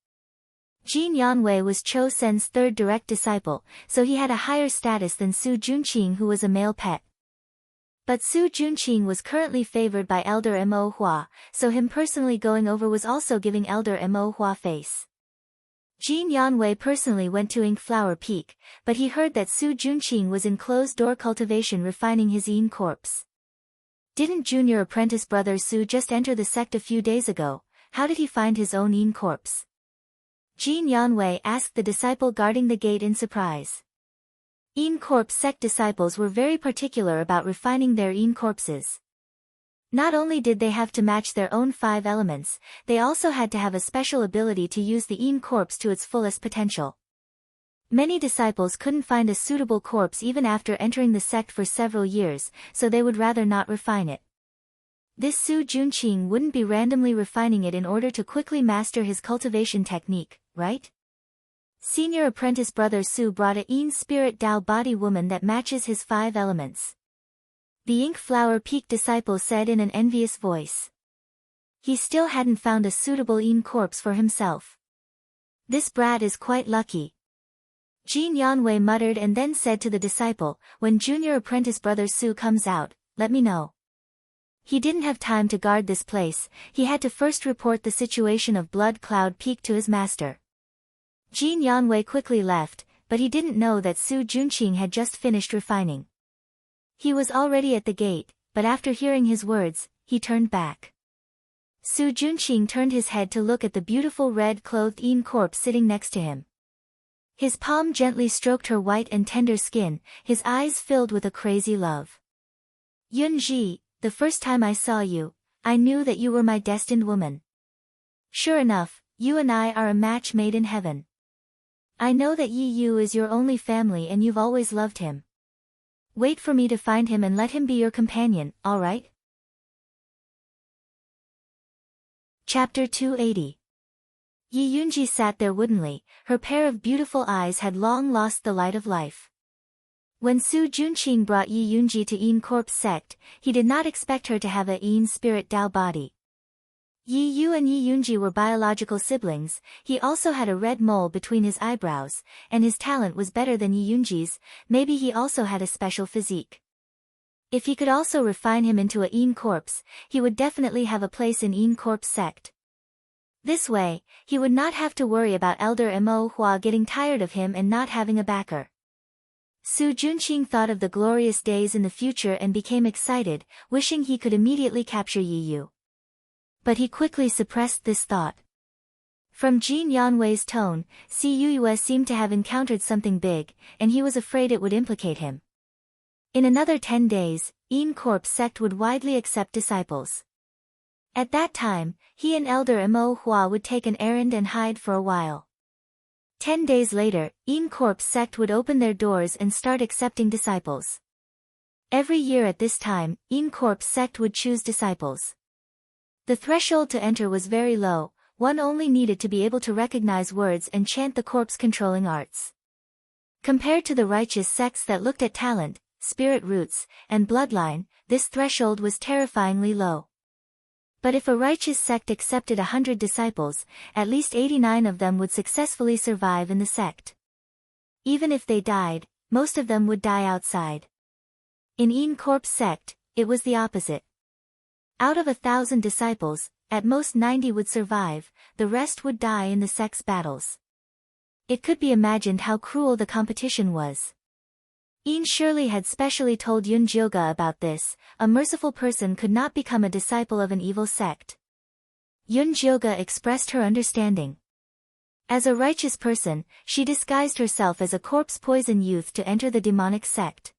Jin Yanwei was Cho Sen's third direct disciple, so he had a higher status than Su Junqing, who was a male pet. But Su Junqing was currently favored by Elder Mo Hua, so him personally going over was also giving Elder Mo Hua face. Jin Yanwei personally went to Ink Flower Peak, but he heard that Su Junqing was in closed-door cultivation refining his Yin corpse. Didn't junior apprentice brother Su just enter the sect a few days ago? How did he find his own Yin corpse? Jin Yanwei asked the disciple guarding the gate in surprise. Yin Corpse sect disciples were very particular about refining their Yin corpses. Not only did they have to match their own 5 elements, they also had to have a special ability to use the Yin corpse to its fullest potential. Many disciples couldn't find a suitable corpse even after entering the sect for several years, so they would rather not refine it. This Su Junqing wouldn't be randomly refining it in order to quickly master his cultivation technique, right? Senior apprentice brother Su brought a Yin spirit Dao body woman that matches his 5 elements. The Ink Flower Peak disciple said in an envious voice. He still hadn't found a suitable Yin corpse for himself. This brat is quite lucky. Jin Yanwei muttered and then said to the disciple, when junior apprentice brother Su comes out, let me know. He didn't have time to guard this place, he had to first report the situation of Blood Cloud Peak to his master. Jin Yanwei quickly left, but he didn't know that Su Junqing had just finished refining. He was already at the gate, but after hearing his words, he turned back. Su Junqing turned his head to look at the beautiful red-clothed Yin corpse sitting next to him. His palm gently stroked her white and tender skin, his eyes filled with a crazy love. Yunji, the first time I saw you, I knew that you were my destined woman. Sure enough, you and I are a match made in heaven. I know that Yi Yu is your only family and you've always loved him. Wait for me to find him and let him be your companion, alright? Chapter 280. Yi Yunji sat there woodenly, her pair of beautiful eyes had long lost the light of life. When Su Junqing brought Yi Yunji to Yin Corp's sect, he did not expect her to have a Yin spirit Dao body. Yi Yu and Yi Yunji were biological siblings, he also had a red mole between his eyebrows, and his talent was better than Yi Yunji's, maybe he also had a special physique. If he could also refine him into a Yin corpse, he would definitely have a place in Yin Corp's sect. This way, he would not have to worry about Elder Mo Hua getting tired of him and not having a backer. Su Junqing thought of the glorious days in the future and became excited, wishing he could immediately capture Yi Yu. But he quickly suppressed this thought. From Jin Yanwei's tone, Cuyue seemed to have encountered something big, and he was afraid it would implicate him. In another 10 days, Yin Corp's sect would widely accept disciples. At that time, he and Elder Mo Hua would take an errand and hide for a while. 10 days later, Yin Corp's sect would open their doors and start accepting disciples. Every year at this time, Yin Corp's sect would choose disciples. The threshold to enter was very low, one only needed to be able to recognize words and chant the corpse-controlling arts. Compared to the righteous sects that looked at talent, spirit roots, and bloodline, this threshold was terrifyingly low. But if a righteous sect accepted 100 disciples, at least 89 of them would successfully survive in the sect. Even if they died, most of them would die outside. In Yin Corp's sect, it was the opposite. Out of 1,000 disciples, at most 90 would survive, the rest would die in the sect's battles. It could be imagined how cruel the competition was. Yin surely had specially told Yun Jioga about this, a merciful person could not become a disciple of an evil sect. Yun Jioga expressed her understanding. As a righteous person, she disguised herself as a corpse-poison youth to enter the demonic sect.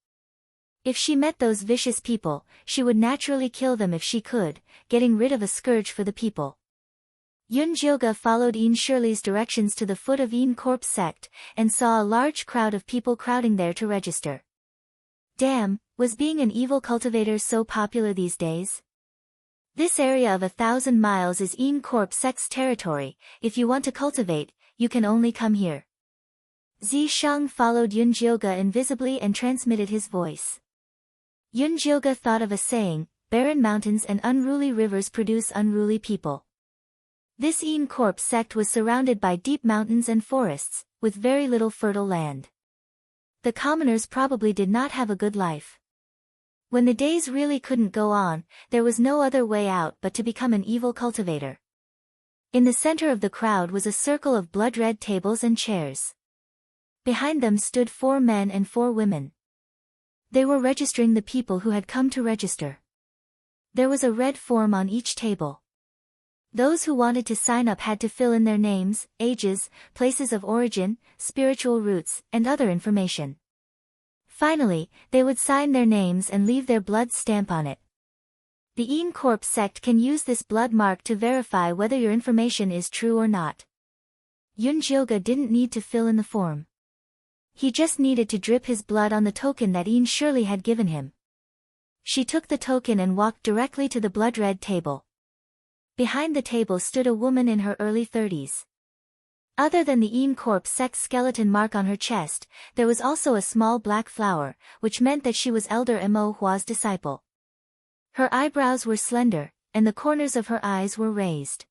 If she met those vicious people, she would naturally kill them if she could, getting rid of a scourge for the people. Yun Jioga followed Yin Shirley's directions to the foot of Yin Corp's sect, and saw a large crowd of people crowding there to register. Damn, was being an evil cultivator so popular these days? This area of 1,000 miles is Yin Corp's sect's territory, if you want to cultivate, you can only come here. Zi Shang followed Yun Jioga invisibly and transmitted his voice. Yun Jioga thought of a saying, barren mountains and unruly rivers produce unruly people. This Yin Corp's sect was surrounded by deep mountains and forests, with very little fertile land. The commoners probably did not have a good life. When the days really couldn't go on, there was no other way out but to become an evil cultivator. In the center of the crowd was a circle of blood-red tables and chairs. Behind them stood 4 men and 4 women. They were registering the people who had come to register. There was a red form on each table. Those who wanted to sign up had to fill in their names, ages, places of origin, spiritual roots, and other information. Finally, they would sign their names and leave their blood stamp on it. The Yin Corp's sect can use this blood mark to verify whether your information is true or not. Yun Jioga didn't need to fill in the form. He just needed to drip his blood on the token that Yin Shirley had given him. She took the token and walked directly to the blood-red table. Behind the table stood a woman in her early 30s. Other than the Yin Corp's sect's skeleton mark on her chest, there was also a small black flower, which meant that she was Elder Mo Hua's disciple. Her eyebrows were slender, and the corners of her eyes were raised.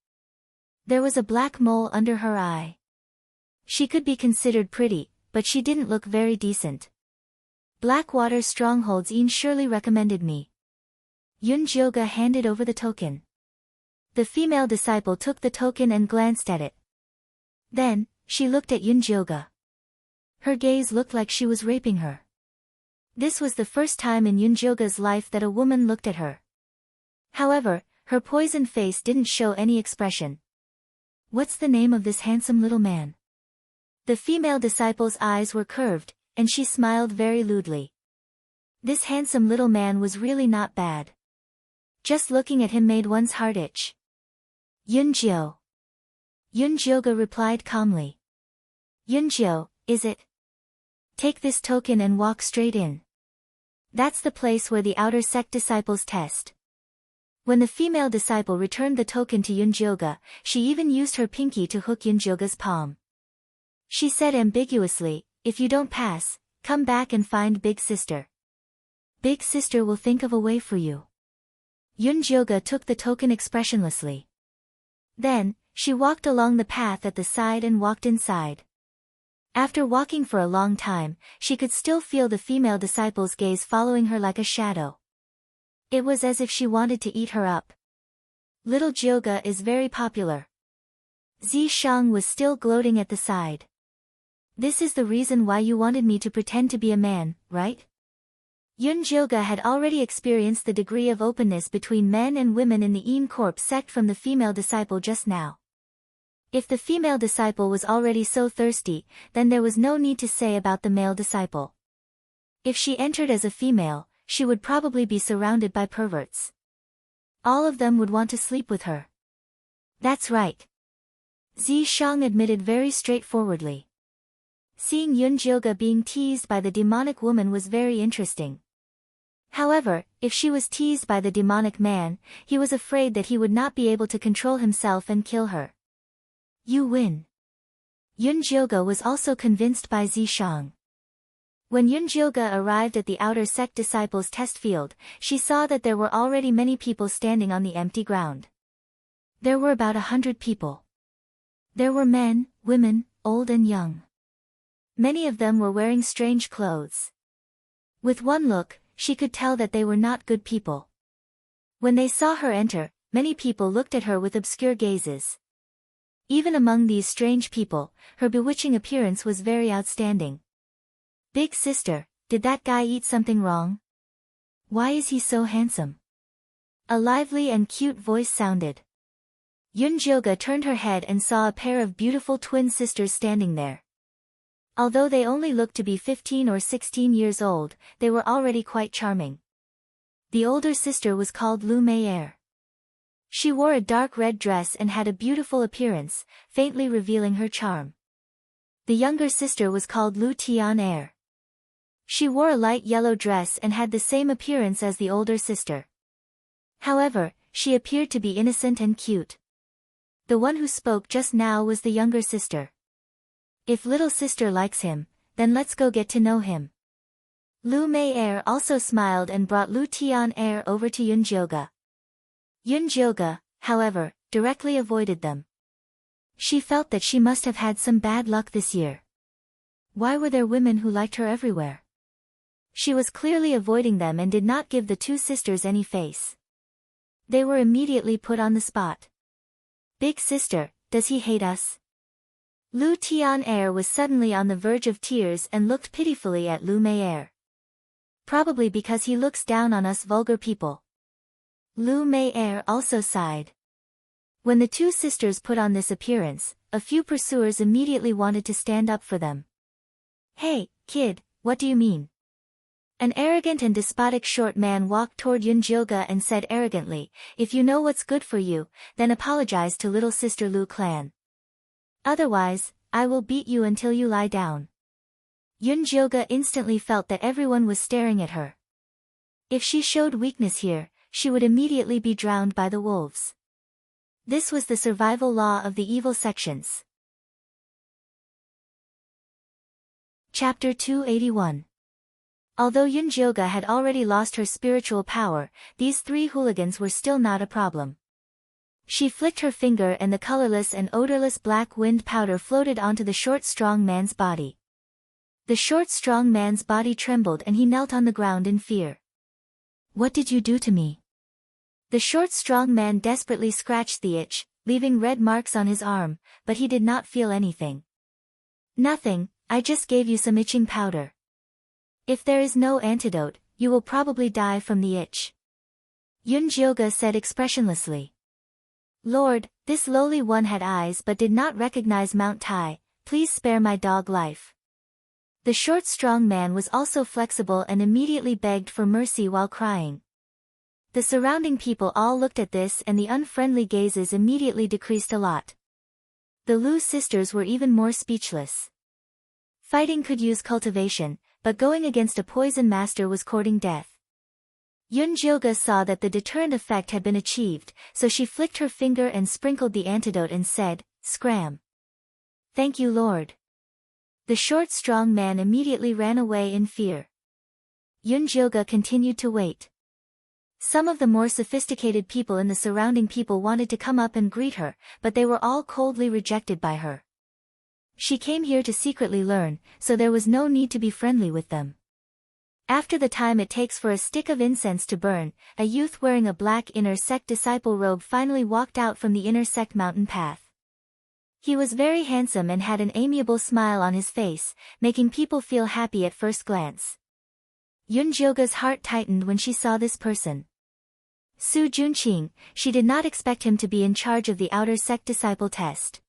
There was a black mole under her eye. She could be considered pretty, but she didn't look very decent. Blackwater Strongholds Yin surely recommended me. Yun Jioga handed over the token. The female disciple took the token and glanced at it. Then, she looked at Yun Jioga. Her gaze looked like she was raping her. This was the first time in Yun Jioga's life that a woman looked at her. However, her poisoned face didn't show any expression. What's the name of this handsome little man? The female disciple's eyes were curved, and she smiled very lewdly. This handsome little man was really not bad. Just looking at him made one's heart itch. Yunjio. Yun Jioga replied calmly. Yunjio, is it? Take this token and walk straight in. That's the place where the outer sect disciples test. When the female disciple returned the token to Yunjioga, she even used her pinky to hook Yunjioga's palm. She said ambiguously, "If you don't pass, come back and find Big Sister. Big Sister will think of a way for you." Yunjioga took the token expressionlessly. Then, she walked along the path at the side and walked inside. After walking for a long time, she could still feel the female disciple's gaze following her like a shadow. It was as if she wanted to eat her up. "Little Jioga is very popular." Zi Shang was still gloating at the side. "This is the reason why you wanted me to pretend to be a man, right?" Yunjioga had already experienced the degree of openness between men and women in the Een Corp sect from the female disciple just now. If the female disciple was already so thirsty, then there was no need to say about the male disciple. If she entered as a female, she would probably be surrounded by perverts. All of them would want to sleep with her. "That's right," Zi Shang admitted very straightforwardly. Seeing Yunjioga being teased by the demonic woman was very interesting. However, if she was teased by the demonic man, he was afraid that he would not be able to control himself and kill her. "You win." Yunjioga was also convinced by Zi Shang. When Yunjioga arrived at the outer sect disciples' test field, she saw that there were already many people standing on the empty ground. There were about 100 people. There were men, women, old and young. Many of them were wearing strange clothes. With one look, she could tell that they were not good people. When they saw her enter, many people looked at her with obscure gazes. Even among these strange people, her bewitching appearance was very outstanding. "Big Sister, did that guy eat something wrong? Why is he so handsome?" A lively and cute voice sounded. Yunjioga turned her head and saw a pair of beautiful twin sisters standing there. Although they only looked to be 15 or 16 years old, they were already quite charming. The older sister was called Lu Mei'er. She wore a dark red dress and had a beautiful appearance, faintly revealing her charm. The younger sister was called Lu Tian-er. She wore a light yellow dress and had the same appearance as the older sister. However, she appeared to be innocent and cute. The one who spoke just now was the younger sister. "If little sister likes him, then let's go get to know him." Lu Mei'er also smiled and brought Lu Tian-er over to Yunjioga. Yunjioga, however, directly avoided them. She felt that she must have had some bad luck this year. Why were there women who liked her everywhere? She was clearly avoiding them and did not give the two sisters any face. They were immediately put on the spot. "Big Sister, does he hate us?" Lu Tian-er was suddenly on the verge of tears and looked pitifully at Lu Mei'er. "Probably because he looks down on us vulgar people." Lu Mei'er also sighed. When the two sisters put on this appearance, a few pursuers immediately wanted to stand up for them. "Hey, kid, what do you mean?" An arrogant and despotic short man walked toward Yunjioga and said arrogantly, "If you know what's good for you, then apologize to little sister Lu Clan. Otherwise, I will beat you until you lie down." Yunjioga instantly felt that everyone was staring at her. If she showed weakness here, she would immediately be drowned by the wolves. This was the survival law of the evil sections. Chapter 281. Although Yunjioga had already lost her spiritual power, these three hooligans were still not a problem. She flicked her finger and the colorless and odorless black wind powder floated onto the short strong man's body. The short strong man's body trembled and he knelt on the ground in fear. "What did you do to me?" The short strong man desperately scratched the itch, leaving red marks on his arm, but he did not feel anything. "Nothing, I just gave you some itching powder. If there is no antidote, you will probably die from the itch." Yunjioga said expressionlessly. "Lord, this lowly one had eyes but did not recognize Mount Tai, please spare my dog life." The short strong man was also flexible and immediately begged for mercy while crying. The surrounding people all looked at this and the unfriendly gazes immediately decreased a lot. The Lu sisters were even more speechless. Fighting could use cultivation, but going against a poison master was courting death. Yunjilga saw that the deterrent effect had been achieved, so she flicked her finger and sprinkled the antidote and said, "Scram." "Thank you, Lord." The short strong man immediately ran away in fear. Yunjilga continued to wait. Some of the more sophisticated people in the surrounding people wanted to come up and greet her, but they were all coldly rejected by her. She came here to secretly learn, so there was no need to be friendly with them. After the time it takes for a stick of incense to burn, a youth wearing a black inner sect disciple robe finally walked out from the inner sect mountain path. He was very handsome and had an amiable smile on his face, making people feel happy at first glance. Yunjilga's heart tightened when she saw this person. Su Junqing, she did not expect him to be in charge of the outer sect disciple test.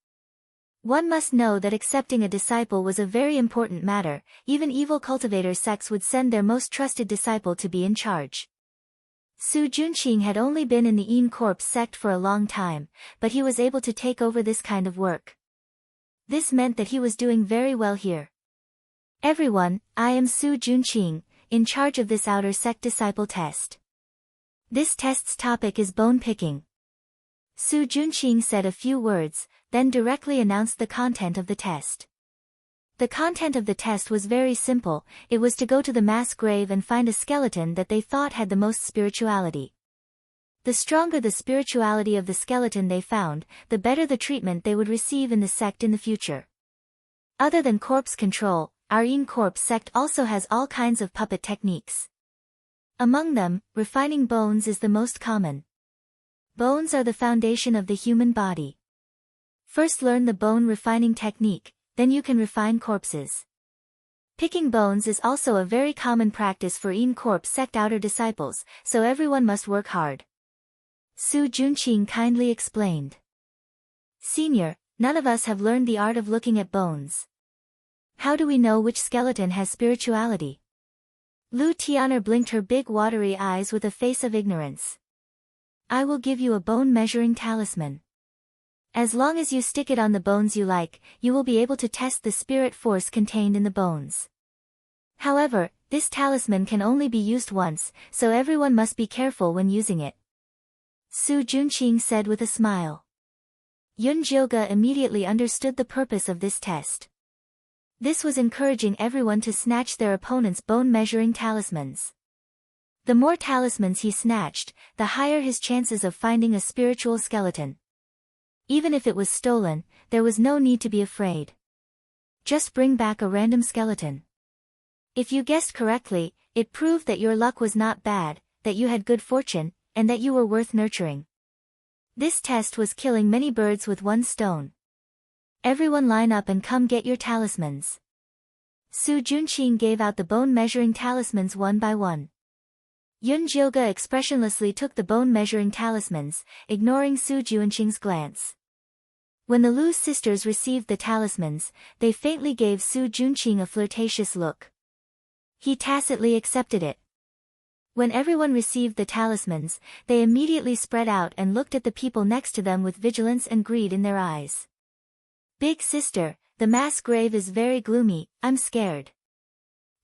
One must know that accepting a disciple was a very important matter. Even evil cultivator sects would send their most trusted disciple to be in charge. Su Junqing had only been in the Yin Corps sect for a long time, but he was able to take over this kind of work. This meant that he was doing very well here. "Everyone, I am Su Junqing, in charge of this outer sect disciple test. This test's topic is bone picking." Su Junqing said a few words, then directly announced the content of the test. The content of the test was very simple. It was to go to the mass grave and find a skeleton that they thought had the most spirituality. The stronger the spirituality of the skeleton they found, the better the treatment they would receive in the sect in the future. Other than corpse control, our Yin Corps sect also has all kinds of puppet techniques. Among them, refining bones is the most common. Bones are the foundation of the human body. First learn the bone refining technique, then you can refine corpses. Picking bones is also a very common practice for Yin Corps sect outer disciples, so everyone must work hard. Su Junqing kindly explained. "Senior, none of us have learned the art of looking at bones. How do we know which skeleton has spirituality?" Lu Tian'er blinked her big watery eyes with a face of ignorance. "I will give you a bone measuring talisman. As long as you stick it on the bones you like, you will be able to test the spirit force contained in the bones. However, this talisman can only be used once, so everyone must be careful when using it," Su Junqing said with a smile. Yunjilga immediately understood the purpose of this test. This was encouraging everyone to snatch their opponent's bone-measuring talismans. The more talismans he snatched, the higher his chances of finding a spiritual skeleton. Even if it was stolen, there was no need to be afraid. Just bring back a random skeleton. If you guessed correctly, it proved that your luck was not bad, that you had good fortune, and that you were worth nurturing. This test was killing many birds with one stone. Everyone line up and come get your talismans. Su Junqing gave out the bone-measuring talismans one by one. Yunjilga expressionlessly took the bone-measuring talismans, ignoring Su Junqing's glance. When the Lu sisters received the talismans, they faintly gave Su Junqing a flirtatious look. He tacitly accepted it. When everyone received the talismans, they immediately spread out and looked at the people next to them with vigilance and greed in their eyes. "Big sister, the mass grave is very gloomy, I'm scared."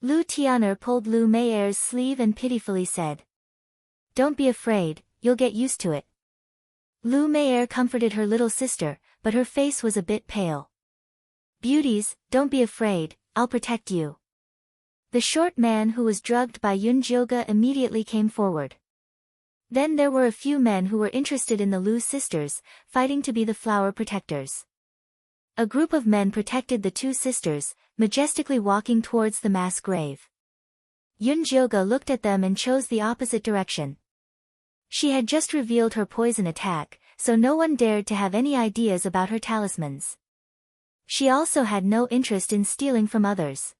Lu Tian'er pulled Lu Meier's sleeve and pitifully said. "Don't be afraid, you'll get used to it." Lu Meier comforted her little sister, but her face was a bit pale. "Beauties, don't be afraid, I'll protect you." The short man who was drugged by Yunjilga immediately came forward. Then there were a few men who were interested in the Lu sisters, fighting to be the flower protectors. A group of men protected the two sisters, majestically walking towards the mass grave. Yunjilga looked at them and chose the opposite direction. She had just revealed her poison attack, so no one dared to have any ideas about her talismans. She also had no interest in stealing from others.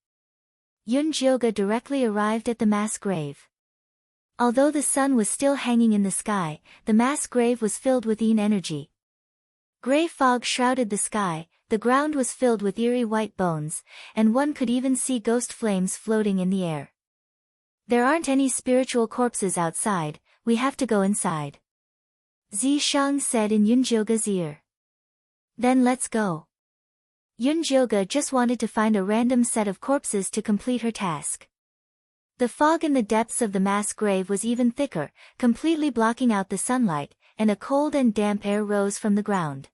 Yunjilga directly arrived at the mass grave. Although the sun was still hanging in the sky, the mass grave was filled with Yin energy. Gray fog shrouded the sky, the ground was filled with eerie white bones, and one could even see ghost flames floating in the air. "There aren't any spiritual corpses outside, we have to go inside," Zishang said in Yunjilga's ear. "Then let's go." Yunjilga just wanted to find a random set of corpses to complete her task. The fog in the depths of the mass grave was even thicker, completely blocking out the sunlight, and a cold and damp air rose from the ground.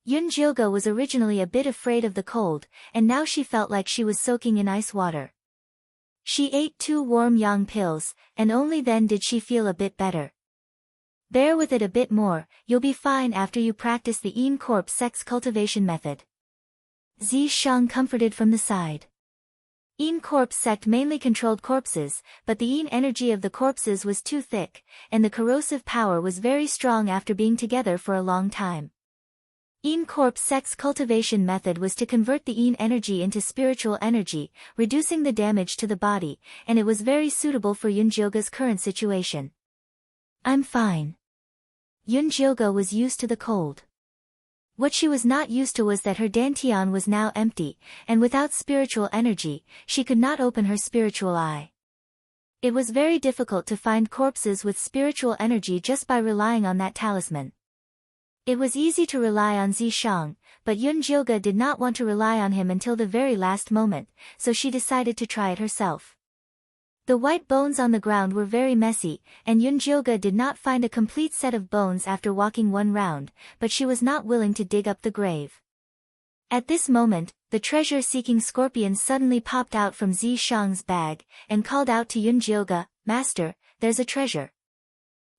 Yunjioga was originally a bit afraid of the cold, and now she felt like she was soaking in ice water. She ate 2 warm yang pills, and only then did she feel a bit better. Bear with it a bit more, you'll be fine after you practice the Yin corpse sex cultivation method. Zi Shang comforted from the side. Yin corpse sect mainly controlled corpses, but the Yin energy of the corpses was too thick, and the corrosive power was very strong after being together for a long time. Yin corpse sex cultivation method was to convert the Yin energy into spiritual energy, reducing the damage to the body, and it was very suitable for Yunjioga's current situation. I'm fine. Yunjioga was used to the cold. What she was not used to was that her dantian was now empty, and without spiritual energy, she could not open her spiritual eye. It was very difficult to find corpses with spiritual energy just by relying on that talisman. It was easy to rely on Zishang, but Yunjioga did not want to rely on him until the very last moment, so she decided to try it herself. The white bones on the ground were very messy, and Yunjioga did not find a complete set of bones after walking 1 round, but she was not willing to dig up the grave. At this moment, the treasure-seeking scorpion suddenly popped out from Zishang's bag, and called out to Yunjioga, "Master, there's a treasure."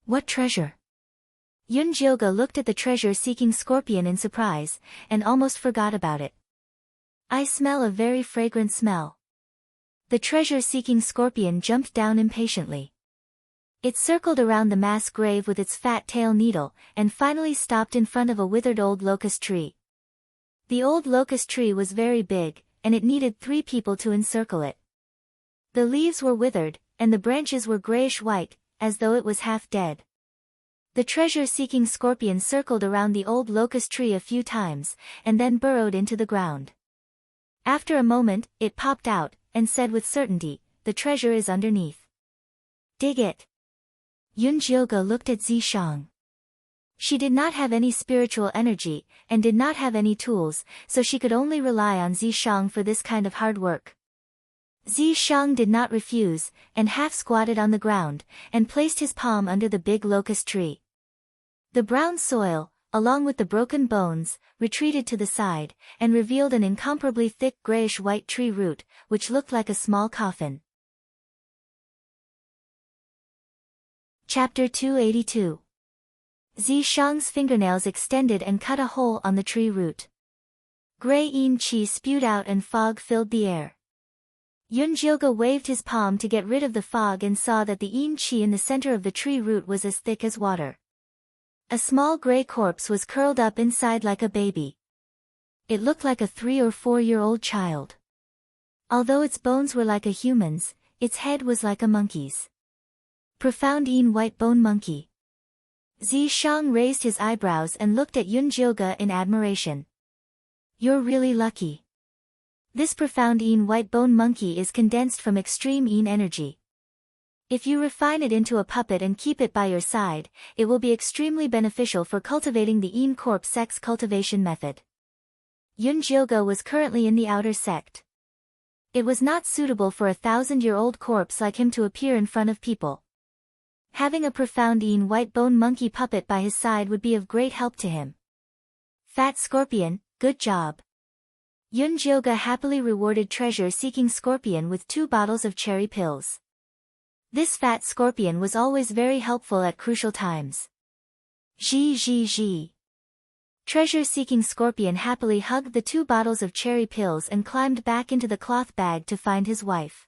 "What treasure?" Yunjioga looked at the treasure-seeking scorpion in surprise, and almost forgot about it. "I smell a very fragrant smell." The treasure-seeking scorpion jumped down impatiently. It circled around the mass grave with its fat tail needle, and finally stopped in front of a withered old locust tree. The old locust tree was very big, and it needed 3 people to encircle it. The leaves were withered, and the branches were grayish-white, as though it was half dead. The treasure-seeking scorpion circled around the old locust tree a few times, and then burrowed into the ground. After a moment, it popped out, and said with certainty, "The treasure is underneath. Dig it." Yunjioga looked at Zishang. She did not have any spiritual energy, and did not have any tools, so she could only rely on Zishang for this kind of hard work. Zishang did not refuse, and half squatted on the ground, and placed his palm under the big locust tree. The brown soil, along with the broken bones, retreated to the side, and revealed an incomparably thick grayish-white tree root, which looked like a small coffin. Chapter 282. Zishang's fingernails extended and cut a hole on the tree root. Gray Yin Qi spewed out and fog filled the air. Yunjioga waved his palm to get rid of the fog and saw that the Yin Qi in the center of the tree root was as thick as water. A small gray corpse was curled up inside like a baby. It looked like a 3- or 4-year-old child. Although its bones were like a human's, its head was like a monkey's. Profound Yin white bone monkey. Zishang raised his eyebrows and looked at Yunjioga in admiration. "You're really lucky. This profound Yin white bone monkey is condensed from extreme Yin energy. If you refine it into a puppet and keep it by your side, it will be extremely beneficial for cultivating the Yin corpse sex cultivation method." Yunjioga was currently in the outer sect. It was not suitable for a 1,000-year-old corpse like him to appear in front of people. Having a profound Yin white bone monkey puppet by his side would be of great help to him. "Fat Scorpion, good job." Yunjioga happily rewarded treasure-seeking Scorpion with 2 bottles of cherry pills. This fat scorpion was always very helpful at crucial times. Zhi. Treasure-seeking Scorpion happily hugged the 2 bottles of cherry pills and climbed back into the cloth bag to find his wife.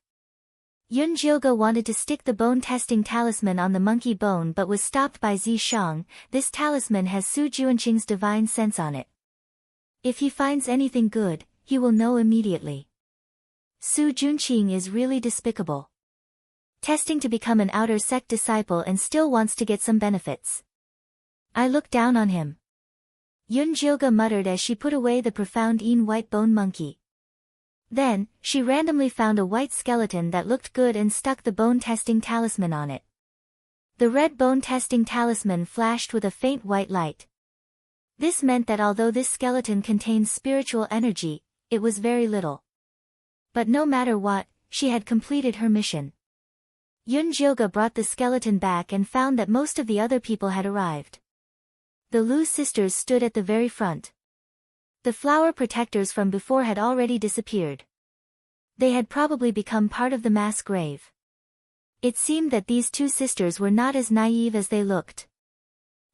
Yunjioga wanted to stick the bone-testing talisman on the monkey bone but was stopped by Zishang. "This talisman has Su Juanqing's divine sense on it. If he finds anything good, he will know immediately. Su Juanqing is really despicable. Testing to become an outer sect disciple and still wants to get some benefits. I look down on him." Yunjioga muttered as she put away the profound Yin white bone monkey. Then, she randomly found a white skeleton that looked good and stuck the bone-testing talisman on it. The red bone-testing talisman flashed with a faint white light. This meant that although this skeleton contained spiritual energy, it was very little. But no matter what, she had completed her mission. Yunjioga brought the skeleton back and found that most of the other people had arrived. The Lu sisters stood at the very front. The flower protectors from before had already disappeared. They had probably become part of the mass grave. It seemed that these two sisters were not as naive as they looked.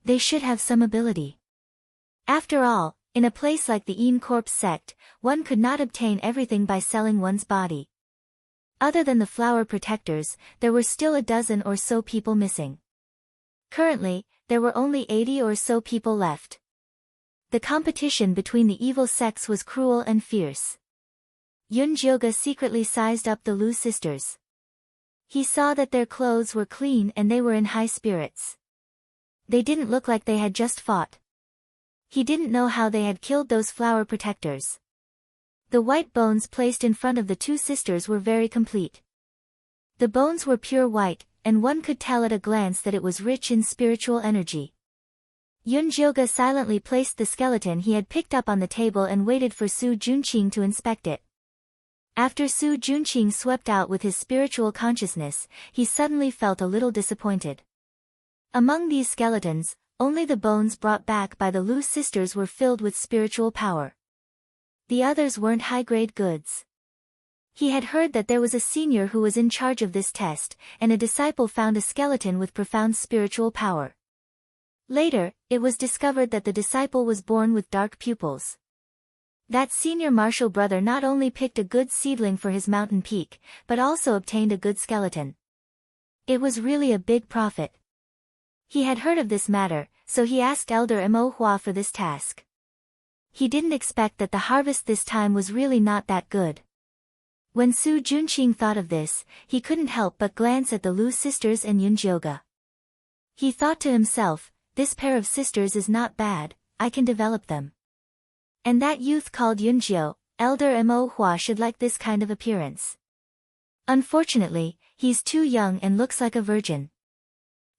They should have some ability. After all, in a place like the Een Corpse sect, one could not obtain everything by selling one's body. Other than the flower protectors, there were still a dozen or so people missing. Currently, there were only 80 or so people left. The competition between the evil sects was cruel and fierce. Yunjioga secretly sized up the Lu sisters. He saw that their clothes were clean and they were in high spirits. They didn't look like they had just fought. He didn't know how they had killed those flower protectors. The white bones placed in front of the two sisters were very complete. The bones were pure white, and one could tell at a glance that it was rich in spiritual energy. Yunjioga silently placed the skeleton he had picked up on the table and waited for Su Junqing to inspect it. After Su Junqing swept out with his spiritual consciousness, he suddenly felt a little disappointed. Among these skeletons, only the bones brought back by the Lu sisters were filled with spiritual power. The others weren't high-grade goods. He had heard that there was a senior who was in charge of this test, and a disciple found a skeleton with profound spiritual power. Later, it was discovered that the disciple was born with dark pupils. That senior martial brother not only picked a good seedling for his mountain peak, but also obtained a good skeleton. It was really a big profit. He had heard of this matter, so he asked Elder Mo Hua for this task. He didn't expect that the harvest this time was really not that good. When Su Junqing thought of this, he couldn't help but glance at the Lu sisters and Yunjioga. He thought to himself, this pair of sisters is not bad, I can develop them. And that youth called Yunjio, Elder Mo Hua should like this kind of appearance. Unfortunately, he's too young and looks like a virgin.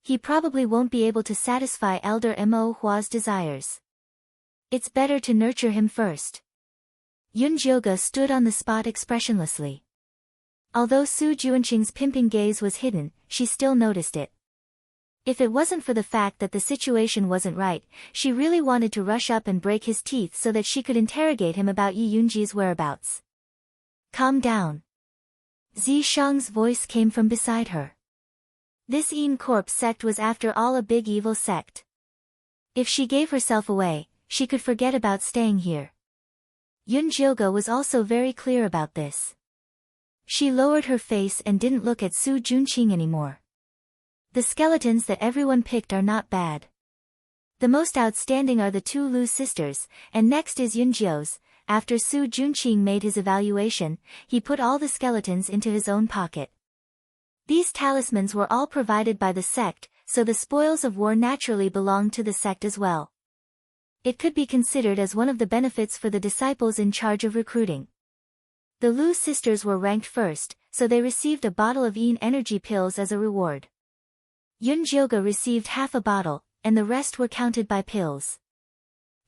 He probably won't be able to satisfy Elder Mo Hua's desires. It's better to nurture him first. Yunjioga stood on the spot expressionlessly. Although Su Junqing's pimping gaze was hidden, she still noticed it. If it wasn't for the fact that the situation wasn't right, she really wanted to rush up and break his teeth so that she could interrogate him about Yi Yunji's whereabouts. Calm down. Zi Shang's voice came from beside her. This Een Corpse sect was after all a big evil sect. If she gave herself away, she could forget about staying here. Yunjioga was also very clear about this. She lowered her face and didn't look at Su Junqing anymore. The skeletons that everyone picked are not bad. The most outstanding are the two Lu sisters, and next is Yunjio's. After Su Junqing made his evaluation, he put all the skeletons into his own pocket. These talismans were all provided by the sect, so the spoils of war naturally belonged to the sect as well. It could be considered as one of the benefits for the disciples in charge of recruiting. The Lu sisters were ranked first, so they received a bottle of Een energy pills as a reward. Yunjioga received half a bottle, and the rest were counted by pills.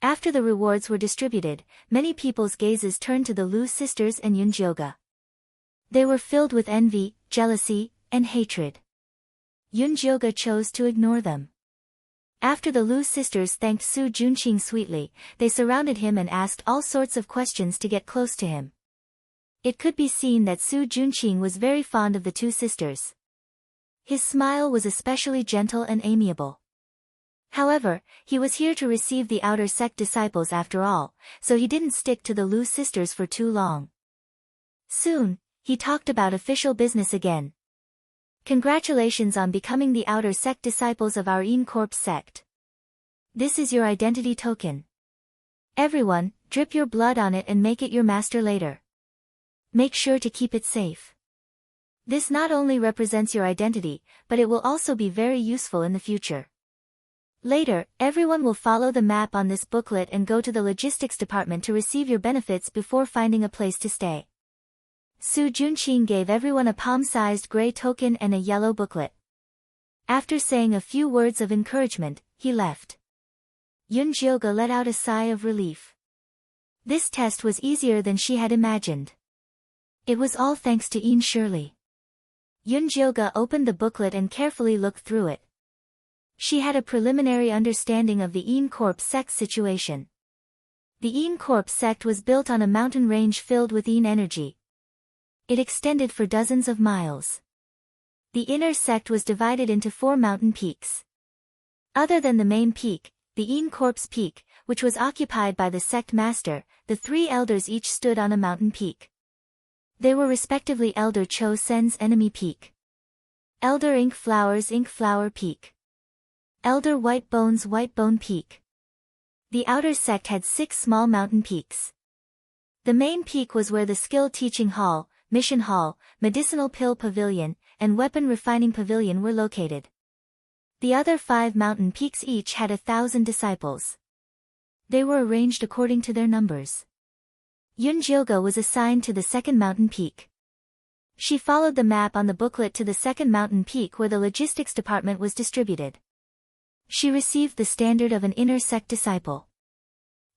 After the rewards were distributed, many people's gazes turned to the Lu sisters and Yunjioga. They were filled with envy, jealousy, and hatred. Yunjioga chose to ignore them. After the Lu sisters thanked Su Junqing sweetly, they surrounded him and asked all sorts of questions to get close to him. It could be seen that Su Junqing was very fond of the two sisters. His smile was especially gentle and amiable. However, he was here to receive the outer sect disciples after all, so he didn't stick to the Lu sisters for too long. Soon, he talked about official business again. Congratulations on becoming the outer sect disciples of our Een Corpse sect. This is your identity token. Everyone, drip your blood on it and make it your master later. Make sure to keep it safe. This not only represents your identity, but it will also be very useful in the future. Later, everyone will follow the map on this booklet and go to the logistics department to receive your benefits before finding a place to stay. Su Junqing gave everyone a palm-sized gray token and a yellow booklet. After saying a few words of encouragement, he left. Yunjioga let out a sigh of relief. This test was easier than she had imagined. It was all thanks to Een Shirley. Yunjioga opened the booklet and carefully looked through it. She had a preliminary understanding of the Een Corp sect situation. The Een Corp sect was built on a mountain range filled with Een energy. It extended for dozens of miles. The inner sect was divided into 4 mountain peaks. Other than the main peak, the Een Corp's peak, which was occupied by the sect master, the 3 elders each stood on a mountain peak. They were respectively Elder Cho Sen's enemy peak, Elder Ink Flower Peak, Elder White Bone Peak. The outer sect had 6 small mountain peaks. The main peak was where the Skill Teaching Hall, Mission Hall, Medicinal Pill Pavilion, and Weapon Refining Pavilion were located. The other 5 mountain peaks each had 1,000 disciples. They were arranged according to their numbers. Yunjioga was assigned to the second mountain peak. She followed the map on the booklet to the second mountain peak where the logistics department was distributed. She received the standard of an inner sect disciple.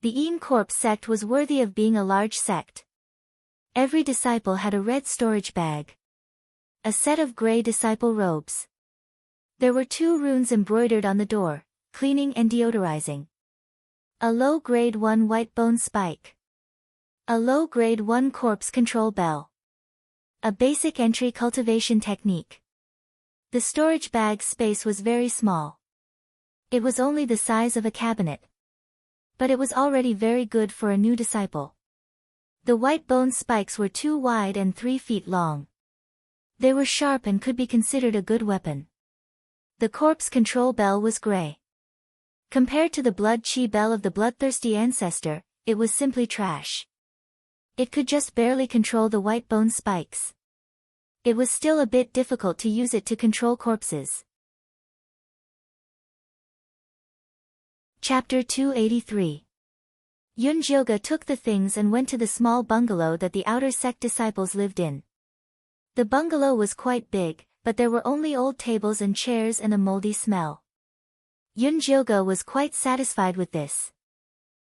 The Een Corp sect was worthy of being a large sect. Every disciple had a red storage bag, a set of gray disciple robes. There were 2 runes embroidered on the door, cleaning and deodorizing. A low grade 1 white bone spike. A low grade 1 corpse control bell. A basic entry cultivation technique. The storage bag's space was very small. It was only the size of a cabinet. But it was already very good for a new disciple. The white bone spikes were 2 wide and 3 feet long. They were sharp and could be considered a good weapon. The corpse control bell was gray. Compared to the blood chi bell of the bloodthirsty ancestor, it was simply trash. It could just barely control the white bone spikes. It was still a bit difficult to use it to control corpses. Chapter 283. Yunjioga took the things and went to the small bungalow that the outer sect disciples lived in. The bungalow was quite big, but there were only old tables and chairs and a moldy smell. Yunjioga was quite satisfied with this.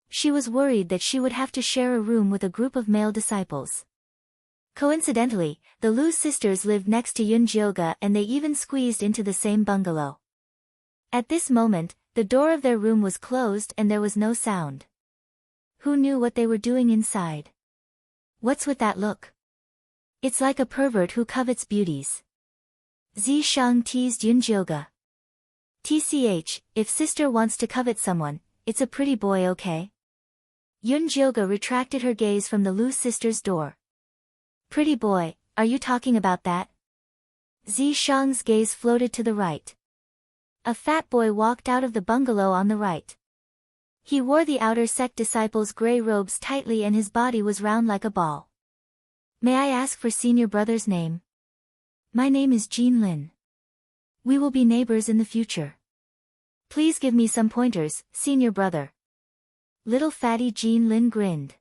She was worried that she would have to share a room with a group of male disciples. Coincidentally, the Lu sisters lived next to Yunjioga and they even squeezed into the same bungalow. At this moment, the door of their room was closed and there was no sound. Who knew what they were doing inside? What's with that look? It's like a pervert who covets beauties. Zishang teased Yunjioga. TCH, if sister wants to covet someone, it's a pretty boy, okay? Yunjioga retracted her gaze from the Lu sisters' door. Pretty boy, are you talking about that? Zishang's gaze floated to the right. A fat boy walked out of the bungalow on the right. He wore the outer sect disciples' gray robes tightly and his body was round like a ball. May I ask for senior brother's name? My name is Jean Lin. We will be neighbors in the future. Please give me some pointers, senior brother. Little fatty Jean Lin grinned.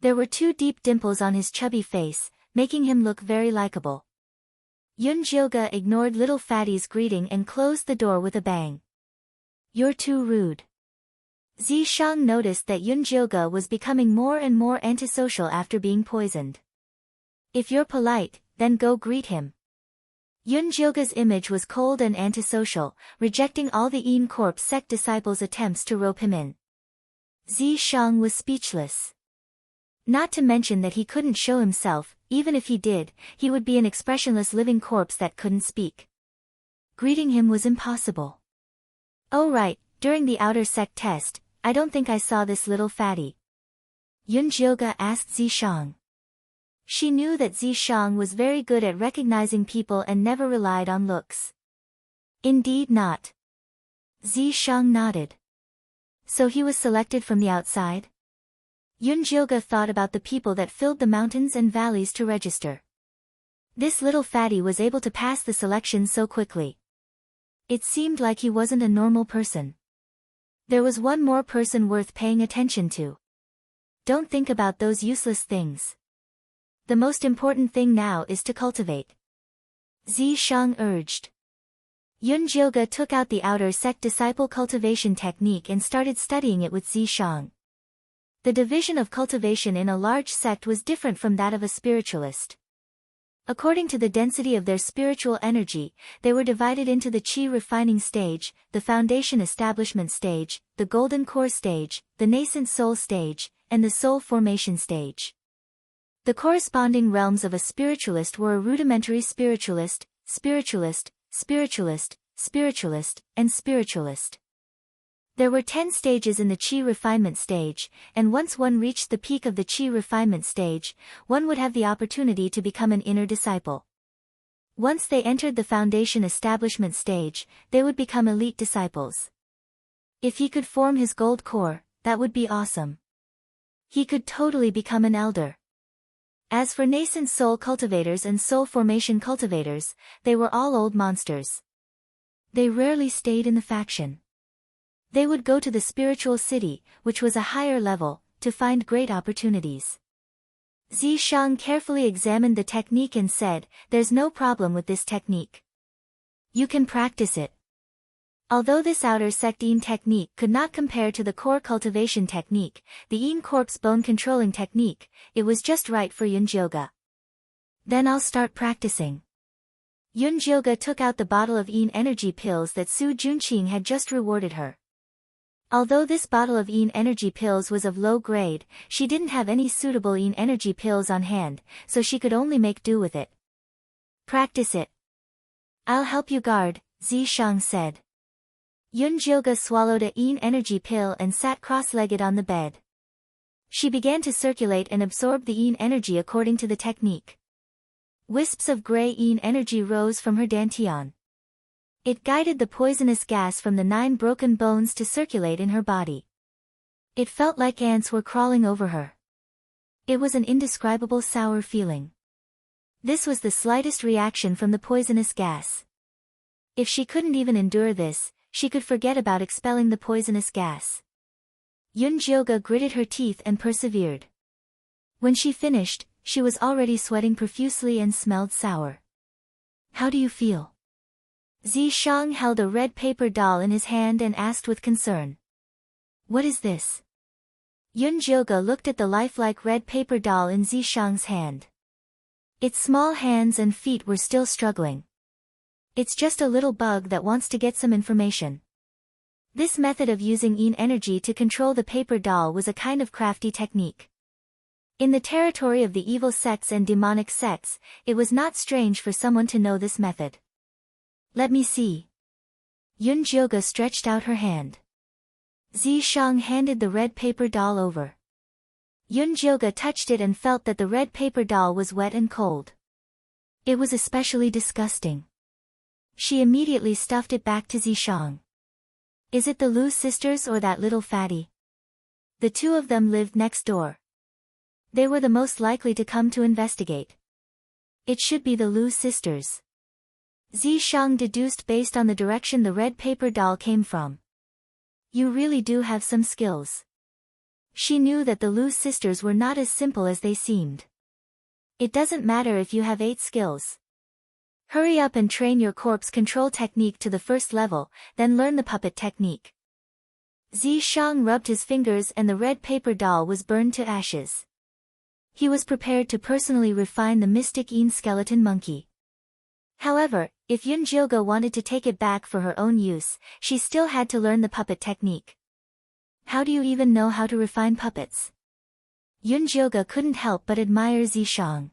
There were 2 deep dimples on his chubby face, making him look very likable. Yunjioga ignored little fatty's greeting and closed the door with a bang. You're too rude. Zishang noticed that Yunjioga was becoming more and more antisocial after being poisoned. If you're polite, then go greet him. Yunjioga's image was cold and antisocial, rejecting all the Een Corp sect disciples' attempts to rope him in. Zishang was speechless. Not to mention that he couldn't show himself, even if he did, he would be an expressionless living corpse that couldn't speak. Greeting him was impossible. Oh right, during the outer sect test, I don't think I saw this little fatty. Yunjioga asked Zishang. She knew that Zishang was very good at recognizing people and never relied on looks. Indeed not. Zishang nodded. So he was selected from the outside? Yunjioga thought about the people that filled the mountains and valleys to register. This little fatty was able to pass the selection so quickly. It seemed like he wasn't a normal person. There was one more person worth paying attention to. Don't think about those useless things. The most important thing now is to cultivate. Zishang urged. Yunjioga took out the outer sect disciple cultivation technique and started studying it with Zishang. The division of cultivation in a large sect was different from that of a spiritualist. According to the density of their spiritual energy, they were divided into the Qi refining stage, the foundation establishment stage, the golden core stage, the nascent soul stage, and the soul formation stage. The corresponding realms of a spiritualist were a rudimentary spiritualist, spiritualist, spiritualist, spiritualist, and spiritualist. There were 10 stages in the Qi refinement stage, and once one reached the peak of the Qi refinement stage, one would have the opportunity to become an inner disciple. Once they entered the foundation establishment stage, they would become elite disciples. If he could form his gold core, that would be awesome. He could totally become an elder. As for nascent soul cultivators and soul formation cultivators, they were all old monsters. They rarely stayed in the faction. They would go to the spiritual city, which was a higher level, to find great opportunities. Zishang carefully examined the technique and said, "There's no problem with this technique. You can practice it." Although this outer sect Yin technique could not compare to the core cultivation technique, the Yin corpse bone controlling technique, it was just right for Yunjioga. "Then I'll start practicing." Yunjioga took out the bottle of Yin energy pills that Su Junqing had just rewarded her. Although this bottle of Yin energy pills was of low grade, she didn't have any suitable Yin energy pills on hand, so she could only make do with it. "Practice it. I'll help you guard," Zishang said. Yunjioga swallowed a Yin energy pill and sat cross-legged on the bed. She began to circulate and absorb the Yin energy according to the technique. Wisps of gray Yin energy rose from her dantian. It guided the poisonous gas from the 9 broken bones to circulate in her body. It felt like ants were crawling over her. It was an indescribable sour feeling. This was the slightest reaction from the poisonous gas. If she couldn't even endure this, she could forget about expelling the poisonous gas. Yunjioga gritted her teeth and persevered. When she finished, she was already sweating profusely and smelled sour. "How do you feel?" Zishang held a red paper doll in his hand and asked with concern. "What is this?" Yunjioga looked at the lifelike red paper doll in Zishang's hand. Its small hands and feet were still struggling. "It's just a little bug that wants to get some information." This method of using Yin energy to control the paper doll was a kind of crafty technique. In the territory of the evil sects and demonic sects, it was not strange for someone to know this method. "Let me see." Yunjioga stretched out her hand. Zishang handed the red paper doll over. Yunjioga touched it and felt that the red paper doll was wet and cold. It was especially disgusting. She immediately stuffed it back to Zishang. "Is it the Lu sisters or that little fatty?" The two of them lived next door. They were the most likely to come to investigate. "It should be the Lu sisters," Zishang deduced based on the direction the red paper doll came from. "You really do have some skills." She knew that the Lu sisters were not as simple as they seemed. "It doesn't matter if you have 8 skills. Hurry up and train your corpse control technique to the first level, then learn the puppet technique." Zishang rubbed his fingers and the red paper doll was burned to ashes. He was prepared to personally refine the mystic Yin skeleton monkey. However, if Yunjioga wanted to take it back for her own use, she still had to learn the puppet technique. "How do you even know how to refine puppets?" Yunjioga couldn't help but admire Zishang.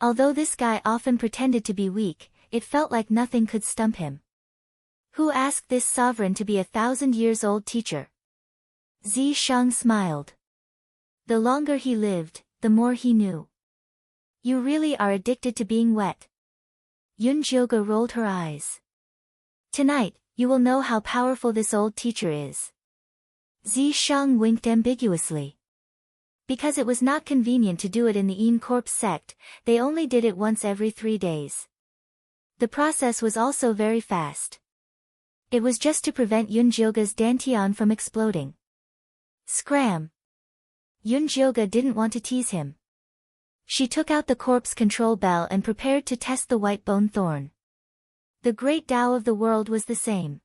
Although this guy often pretended to be weak, it felt like nothing could stump him. Who asked this sovereign to be 1,000 years old teacher? Zishang smiled. The longer he lived, the more he knew. "You really are addicted to being wet." Yunjioga rolled her eyes. "Tonight, you will know how powerful this old teacher is." Zishang winked ambiguously. Because it was not convenient to do it in the Yin Corpse sect, they only did it once every 3 days. The process was also very fast. It was just to prevent Yunjioga's dantian from exploding. Scram! Yunjioga didn't want to tease him. She took out the corpse control bell and prepared to test the white bone thorn. The great Tao of the world was the same.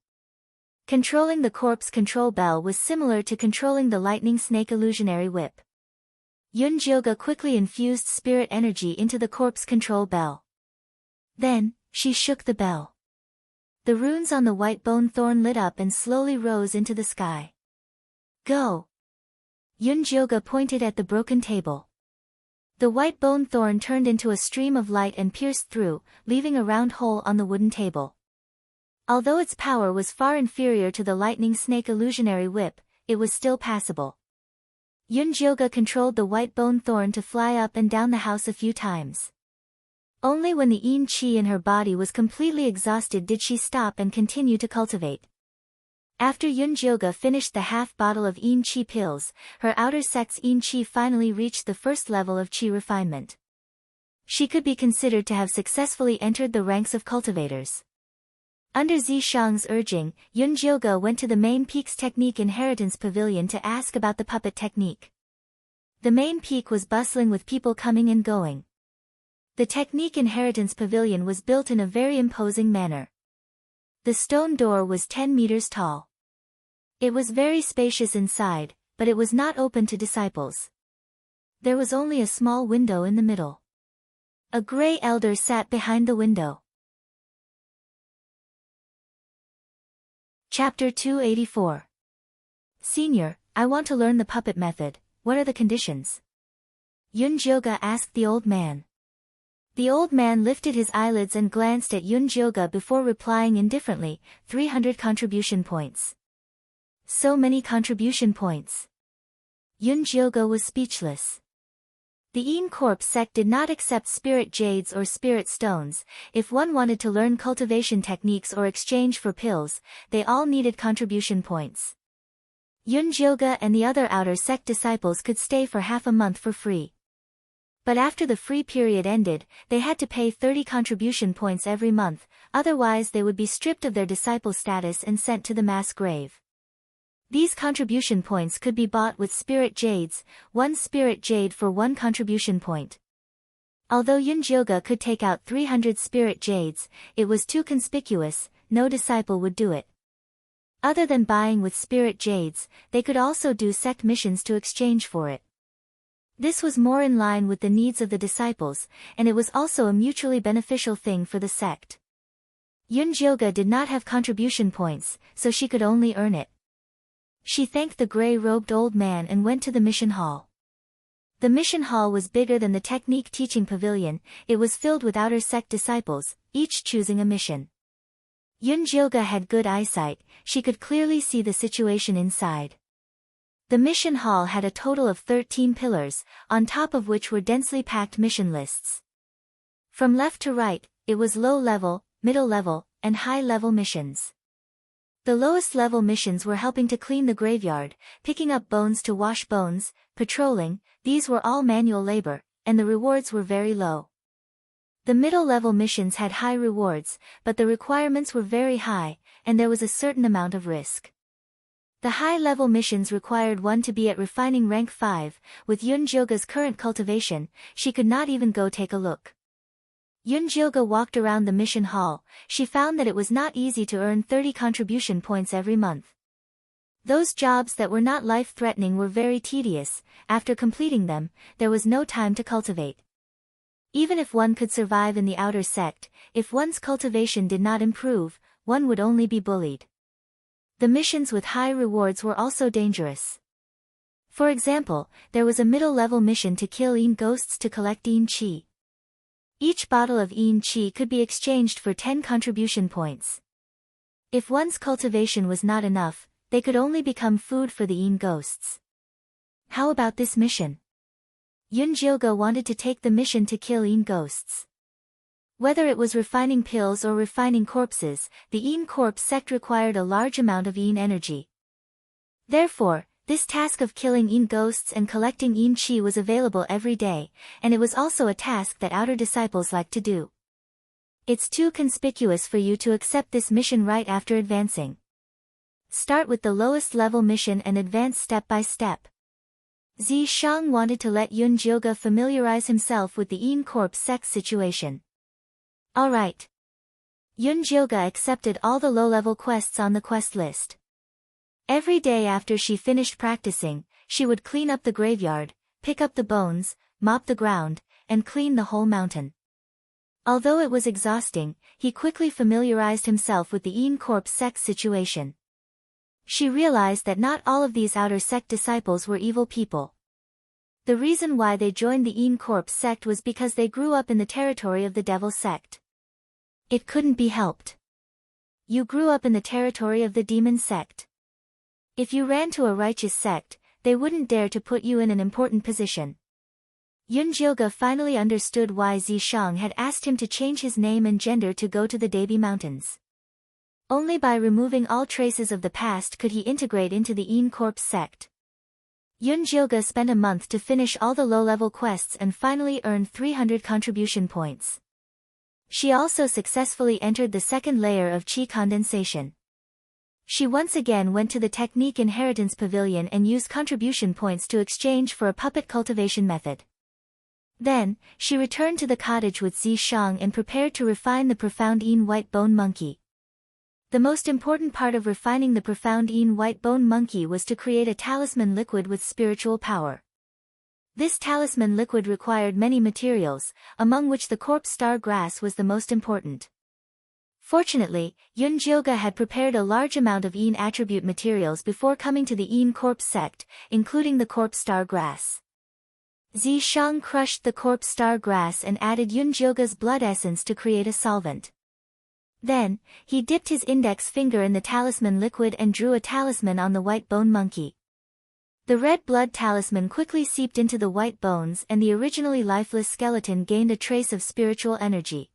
Controlling the corpse control bell was similar to controlling the lightning snake illusionary whip. Yunjoga quickly infused spirit energy into the corpse control bell. Then, she shook the bell. The runes on the white bone thorn lit up and slowly rose into the sky. Go! Yunjoga pointed at the broken table. The white bone thorn turned into a stream of light and pierced through, leaving a round hole on the wooden table. Although its power was far inferior to the lightning snake illusionary whip, it was still passable. Yunjoga controlled the white bone thorn to fly up and down the house a few times. Only when the yin qi in her body was completely exhausted did she stop and continue to cultivate. After Yunjoga finished the half bottle of yin qi pills, her outer sect's yin qi finally reached the first level of qi refinement. She could be considered to have successfully entered the ranks of cultivators. Under Zishang's urging, Yunjoga went to the main peak's technique inheritance pavilion to ask about the puppet technique. The main peak was bustling with people coming and going. The technique inheritance pavilion was built in a very imposing manner. The stone door was 10 meters tall. It was very spacious inside, but it was not open to disciples. There was only a small window in the middle. A gray elder sat behind the window. Chapter 284. Senior, I want to learn the puppet method. What are the conditions? Yunjoga asked the old man. The old man lifted his eyelids and glanced at Yunjoga before replying indifferently, 300 contribution points. So many contribution points. Yunjoga was speechless. The Yin Corp sect did not accept spirit jades or spirit stones. If one wanted to learn cultivation techniques or exchange for pills, they all needed contribution points. Yunjoga and the other outer sect disciples could stay for half a month for free. But after the free period ended, they had to pay 30 contribution points every month, otherwise they would be stripped of their disciple status and sent to the mass grave. These contribution points could be bought with spirit jades, 1 spirit jade for 1 contribution point. Although Yunjoga could take out 300 spirit jades, it was too conspicuous, no disciple would do it. Other than buying with spirit jades, they could also do sect missions to exchange for it. This was more in line with the needs of the disciples, and it was also a mutually beneficial thing for the sect. Yunjoga did not have contribution points, so she could only earn it. She thanked the gray-robed old man and went to the mission hall. The mission hall was bigger than the technique teaching pavilion. It was filled with outer sect disciples, each choosing a mission. Yunjoga had good eyesight, she could clearly see the situation inside. The mission hall had a total of 13 pillars, on top of which were densely packed mission lists. From left to right, it was low-level, middle-level, and high-level missions. The lowest-level missions were helping to clean the graveyard, picking up bones to wash bones, patrolling. These were all manual labor, and the rewards were very low. The middle-level missions had high rewards, but the requirements were very high, and there was a certain amount of risk. The high-level missions required one to be at refining rank 5, with Yunjoga's current cultivation, she could not even go take a look. Yunjoga walked around the mission hall. She found that it was not easy to earn 30 contribution points every month. Those jobs that were not life-threatening were very tedious. After completing them, there was no time to cultivate. Even if one could survive in the outer sect, if one's cultivation did not improve, one would only be bullied. The missions with high rewards were also dangerous. For example, there was a middle-level mission to kill Yin ghosts to collect Yin Qi. Each bottle of Yin Qi could be exchanged for 10 contribution points. If one's cultivation was not enough, they could only become food for the Yin ghosts. How about this mission? Yunjoga wanted to take the mission to kill Yin ghosts. Whether it was refining pills or refining corpses, the Yin Corp sect required a large amount of Yin energy. Therefore, this task of killing Yin ghosts and collecting Yin Qi was available every day, and it was also a task that outer disciples liked to do. It's too conspicuous for you to accept this mission right after advancing. Start with the lowest level mission and advance step by step. Zishang wanted to let Yunjoga familiarize himself with the Yin Corp sect situation. Alright. Yunjoga accepted all the low-level quests on the quest list. Every day after she finished practicing, she would clean up the graveyard, pick up the bones, mop the ground, and clean the whole mountain. Although it was exhausting, he quickly familiarized himself with the Een Corp's sect situation. She realized that not all of these outer sect disciples were evil people. The reason why they joined the Een Corp's sect was because they grew up in the territory of the devil sect. It couldn't be helped. You grew up in the territory of the demon sect. If you ran to a righteous sect, they wouldn't dare to put you in an important position. Yunjilga finally understood why Zishang had asked him to change his name and gender to go to the Debi Mountains. Only by removing all traces of the past could he integrate into the Een Corp's sect. Yunjilga spent a month to finish all the low-level quests and finally earned 300 contribution points. She also successfully entered the second layer of Qi condensation. She once again went to the Technique Inheritance Pavilion and used contribution points to exchange for a puppet cultivation method. Then, she returned to the cottage with Zishang and prepared to refine the profound Een White Bone Monkey. The most important part of refining the profound Een White Bone Monkey was to create a talisman liquid with spiritual power. This talisman liquid required many materials, among which the corpse star grass was the most important. Fortunately, Yunjilga had prepared a large amount of Een attribute materials before coming to the Een Corp's sect, including the corpse star grass. Zishang crushed the corpse star grass and added Yunjilga's blood essence to create a solvent. Then, he dipped his index finger in the talisman liquid and drew a talisman on the white bone monkey. The red blood talisman quickly seeped into the white bones and the originally lifeless skeleton gained a trace of spiritual energy.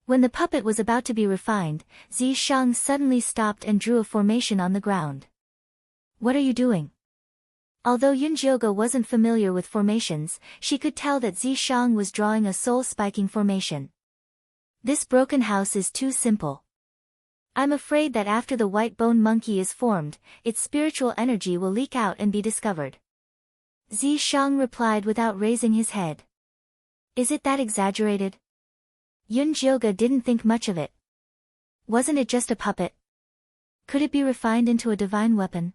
When the puppet was about to be refined, Zishang suddenly stopped and drew a formation on the ground. "What are you doing?" Although Yunjilga wasn't familiar with formations, she could tell that Zishang was drawing a soul-spiking formation. "This broken house is too simple. I'm afraid that after the white bone monkey is formed, its spiritual energy will leak out and be discovered." Zishang replied without raising his head. "Is it that exaggerated?" Yunjilga didn't think much of it. Wasn't it just a puppet? Could it be refined into a divine weapon?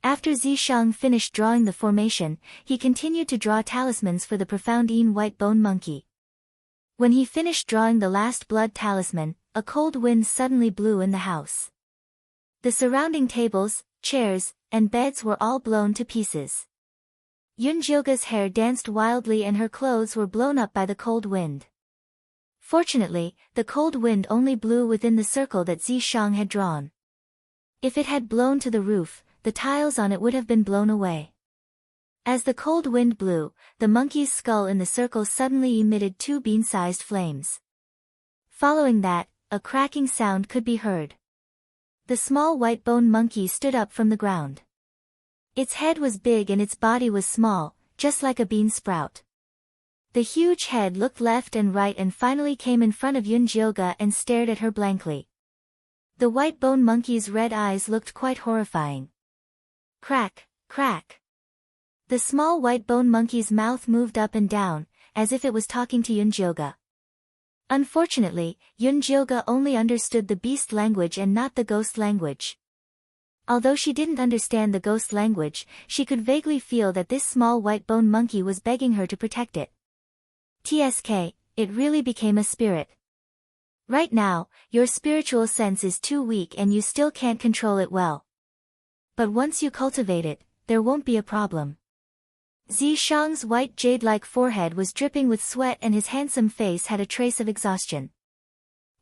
After Zishang finished drawing the formation, he continued to draw talismans for the profound Een White Bone Monkey. When he finished drawing the last blood talisman, a cold wind suddenly blew in the house. The surrounding tables, chairs, and beds were all blown to pieces. Yunjilga's hair danced wildly and her clothes were blown up by the cold wind. Fortunately, the cold wind only blew within the circle that Zishang had drawn. If it had blown to the roof, the tiles on it would have been blown away. As the cold wind blew, the monkey's skull in the circle suddenly emitted 2 bean-sized flames. Following that, a cracking sound could be heard. The small white bone monkey stood up from the ground. Its head was big and its body was small, just like a bean sprout. The huge head looked left and right and finally came in front of Yunjilga and stared at her blankly. The white bone monkey's red eyes looked quite horrifying. Crack, crack. The small white bone monkey's mouth moved up and down, as if it was talking to Yunjilga. Unfortunately, Yunjilga only understood the beast language and not the ghost language. Although she didn't understand the ghost language, she could vaguely feel that this small white bone monkey was begging her to protect it. TSK, it really became a spirit. Right now, your spiritual sense is too weak and you still can't control it well. But once you cultivate it, there won't be a problem. Zishang's white jade-like forehead was dripping with sweat and his handsome face had a trace of exhaustion.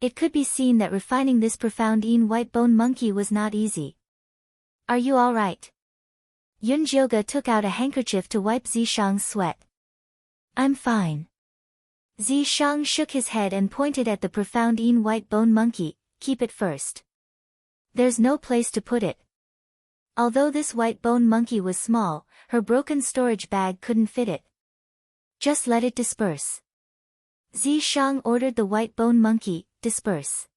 It could be seen that refining this profound Een White Bone Monkey was not easy. "Are you all right?" Yunjilga took out a handkerchief to wipe Zishang's sweat. "I'm fine." Zishang shook his head and pointed at the profound Een White Bone Monkey. "Keep it first. There's no place to put it." Although this white bone monkey was small, her broken storage bag couldn't fit it. "Just let it disperse." Zishang ordered the white bone monkey, "Disperse."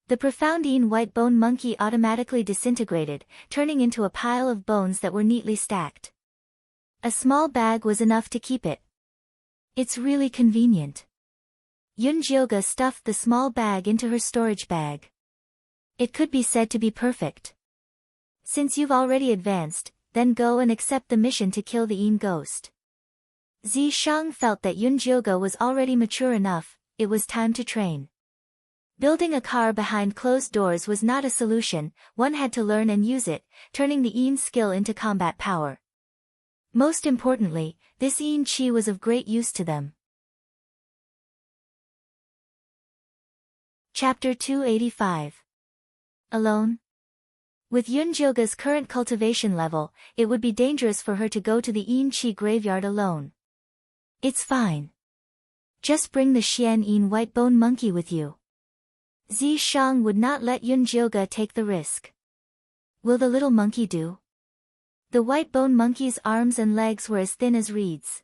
The profound Een White Bone Monkey automatically disintegrated, turning into a pile of bones that were neatly stacked. A small bag was enough to keep it. "It's really convenient." Yunjilga stuffed the small bag into her storage bag. It could be said to be perfect. "Since you've already advanced, then go and accept the mission to kill the Yin ghost. Zishang felt that Yunjioge was already mature enough, it was time to train. Building a car behind closed doors was not a solution, one had to learn and use it, turning the Yin skill into combat power. Most importantly, this Yin Qi was of great use to them. Chapter 285. Alone? With Yunjioge's current cultivation level, it would be dangerous for her to go to the Yin Qi graveyard alone. It's fine. Just bring the Xian Yin white bone monkey with you. Zishang would not let Yunjioge take the risk. Will the little monkey do? The white bone monkey's arms and legs were as thin as reeds.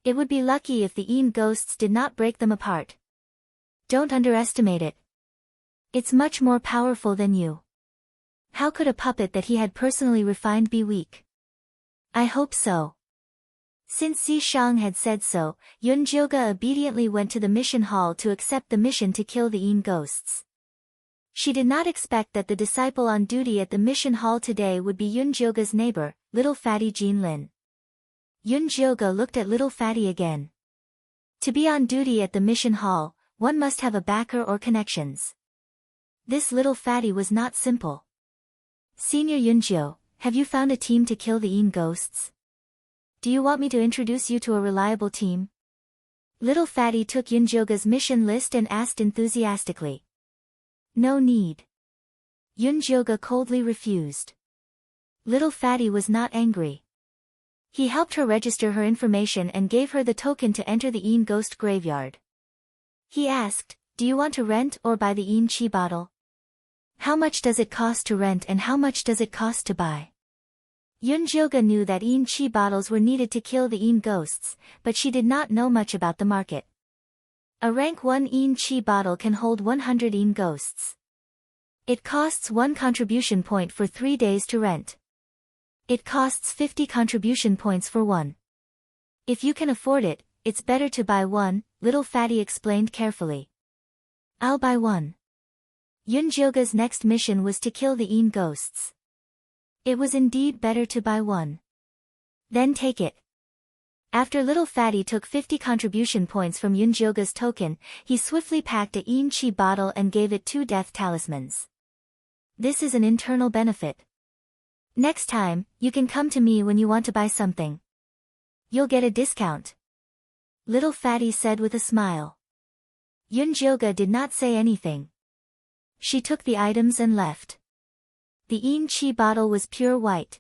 It would be lucky if the Yin ghosts did not break them apart. Don't underestimate it. It's much more powerful than you. How could a puppet that he had personally refined be weak? I hope so. Since Zishang had said so, Yunjioge obediently went to the mission hall to accept the mission to kill the Yin ghosts. She did not expect that the disciple on duty at the mission hall today would be Yunjioge's neighbor, little fatty Jinlin. Yunjioge looked at little fatty again. To be on duty at the mission hall, one must have a backer or connections. This little fatty was not simple. Senior Yunjio, have you found a team to kill the Yin ghosts? Do you want me to introduce you to a reliable team? Little fatty took Yunjioge's mission list and asked enthusiastically. No need. Yunjioge coldly refused. Little fatty was not angry. He helped her register her information and gave her the token to enter the Yin ghost graveyard. He asked, do you want to rent or buy the Yin Qi bottle? How much does it cost to rent and how much does it cost to buy? Yunjioge knew that Yin Qi bottles were needed to kill the Yin ghosts, but she did not know much about the market. A rank 1 Yin Qi bottle can hold 100 Yin ghosts. It costs 1 contribution point for 3 days to rent. It costs 50 contribution points for one. If you can afford it, it's better to buy one, little fatty explained carefully. I'll buy one. Yunjioge's next mission was to kill the Yin ghosts. It was indeed better to buy one. Then take it. After little fatty took 50 contribution points from Yunjioge's token, he swiftly packed a Yin Qi bottle and gave it 2 death talismans. This is an internal benefit. Next time, you can come to me when you want to buy something. You'll get a discount. Little fatty said with a smile. Yunjioge did not say anything. She took the items and left. The Yin Qi bottle was pure white.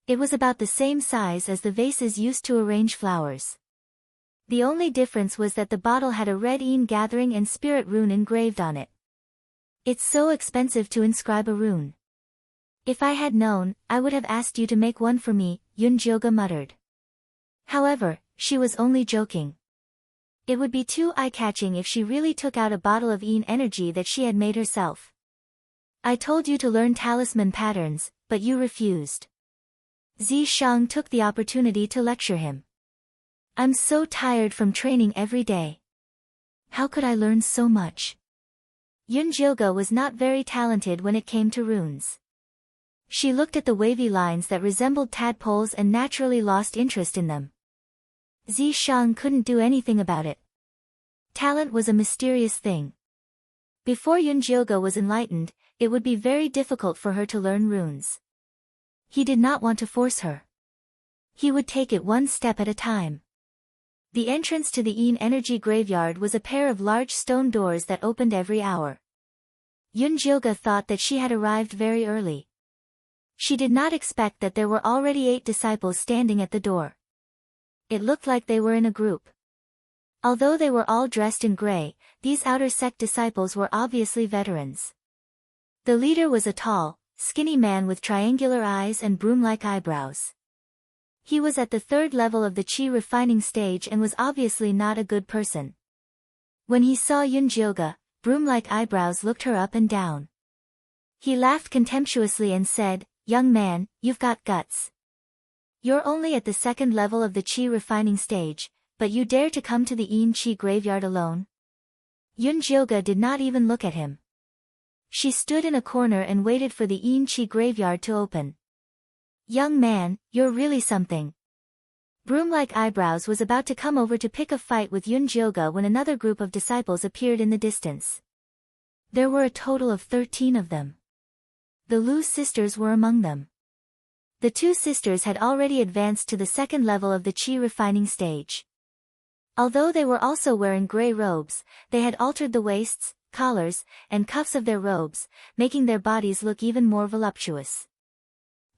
It was about the same size as the vases used to arrange flowers. The only difference was that the bottle had a red Yin gathering and spirit rune engraved on it. It's so expensive to inscribe a rune. If I had known, I would have asked you to make one for me, Yunjioge muttered. However, she was only joking. It would be too eye-catching if she really took out a bottle of Yin energy that she had made herself. I told you to learn talisman patterns, but you refused. Zishang took the opportunity to lecture him. I'm so tired from training every day. How could I learn so much? Yunjioge was not very talented when it came to runes. She looked at the wavy lines that resembled tadpoles and naturally lost interest in them. Zishang couldn't do anything about it. Talent was a mysterious thing. Before Yunjioge was enlightened, it would be very difficult for her to learn runes. He did not want to force her. He would take it one step at a time. The entrance to the Yin energy graveyard was a pair of large stone doors that opened every hour. Yunjioge thought that she had arrived very early. She did not expect that there were already 8 disciples standing at the door. It looked like they were in a group. Although they were all dressed in gray, these outer sect disciples were obviously veterans. The leader was a tall, skinny man with triangular eyes and broom-like eyebrows. He was at the 3rd level of the Qi refining stage and was obviously not a good person. When he saw Yunjioge, broom-like eyebrows looked her up and down. He laughed contemptuously and said, "Young man, you've got guts. You're only at the 2nd level of the Qi refining stage, but you dare to come to the Yin Qi graveyard alone?" Yunjioge did not even look at him. She stood in a corner and waited for the Yin Qi graveyard to open. Young man, you're really something. Broom-like Eyebrows was about to come over to pick a fight with Yun-jyoga when another group of disciples appeared in the distance. There were a total of 13 of them. The Lu sisters were among them. The two sisters had already advanced to the second level of the qi refining stage. Although they were also wearing gray robes, they had altered the waists, collars, and cuffs of their robes, making their bodies look even more voluptuous.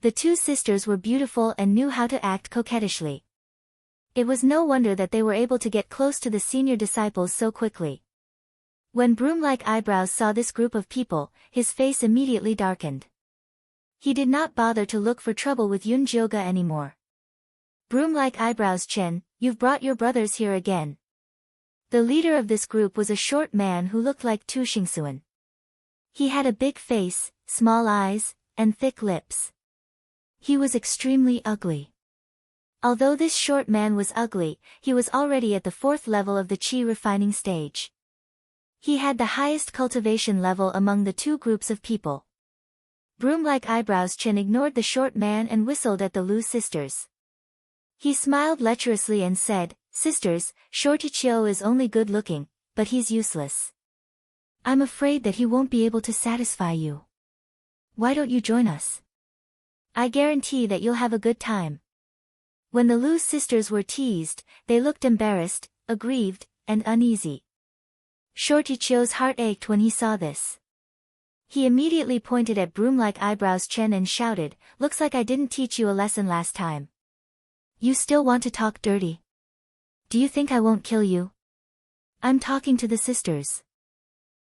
The two sisters were beautiful and knew how to act coquettishly. It was no wonder that they were able to get close to the senior disciples so quickly. When Broom-like Eyebrows saw this group of people, his face immediately darkened. He did not bother to look for trouble with Yun-jyoga anymore. Broom-like Eyebrows Chen, you've brought your brothers here again. The leader of this group was a short man who looked like Tu Xingsuan. He had a big face, small eyes, and thick lips. He was extremely ugly. Although this short man was ugly, he was already at the fourth level of the qi refining stage. He had the highest cultivation level among the two groups of people. Broom-like Eyebrows Chen ignored the short man and whistled at the Lu sisters. He smiled lecherously and said, Sisters, Shorty Chiu is only good-looking, but he's useless. I'm afraid that he won't be able to satisfy you. Why don't you join us? I guarantee that you'll have a good time. When the Lu sisters were teased, they looked embarrassed, aggrieved, and uneasy. Shorty Chiu's heart ached when he saw this. He immediately pointed at Broom-like Eyebrows Chen and shouted, Looks like I didn't teach you a lesson last time. You still want to talk dirty? Do you think I won't kill you? I'm talking to the sisters.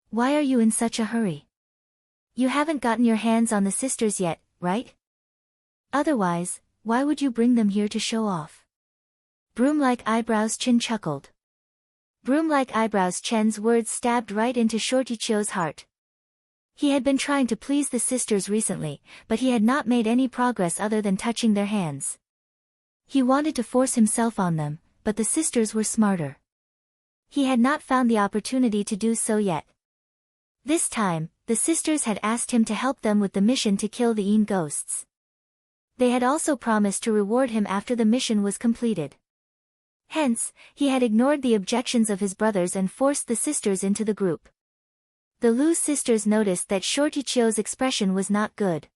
Why are you in such a hurry? You haven't gotten your hands on the sisters yet, right? Otherwise, why would you bring them here to show off? Broom-like Eyebrows Chen chuckled. Broom-like Eyebrows Chen's words stabbed right into Shorty Chiu's heart. He had been trying to please the sisters recently, but he had not made any progress other than touching their hands. He wanted to force himself on them, but the sisters were smarter. He had not found the opportunity to do so yet. This time, the sisters had asked him to help them with the mission to kill the Yin ghosts. They had also promised to reward him after the mission was completed. Hence, he had ignored the objections of his brothers and forced the sisters into the group. The Lu sisters noticed that Shorty Chiu's expression was not good.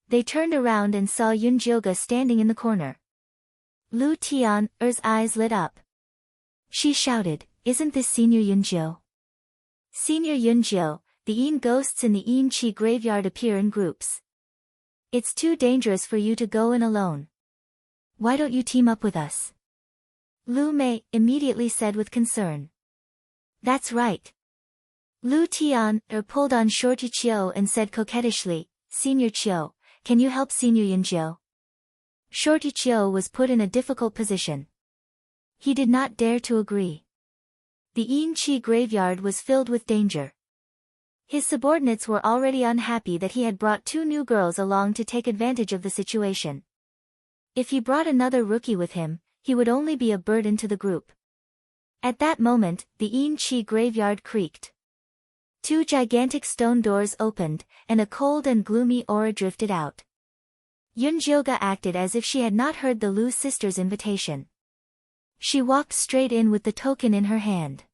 They turned around and saw Yun-jyoga standing in the corner. Lu Tian's eyes lit up. She shouted, Isn't this Senior Yun-jyo? Senior Yun-jyo, the Yin ghosts in the Yin Qi graveyard appear in groups. It's too dangerous for you to go in alone. Why don't you team up with us? Lu Mei immediately said with concern. That's right. Lu Tian pulled on Shorty Chiu and said coquettishly, Senior Chiu, can you help Senior Yun-jyo? Shorty Chiu was put in a difficult position. He did not dare to agree. The Yin Qi graveyard was filled with danger. His subordinates were already unhappy that he had brought two new girls along to take advantage of the situation. If he brought another rookie with him, he would only be a burden to the group. At that moment, the Yin Qi graveyard creaked. Two gigantic stone doors opened, and a cold and gloomy aura drifted out. Yun-jyoga acted as if she had not heard the Lu sisters' invitation. She walked straight in with the token in her hand.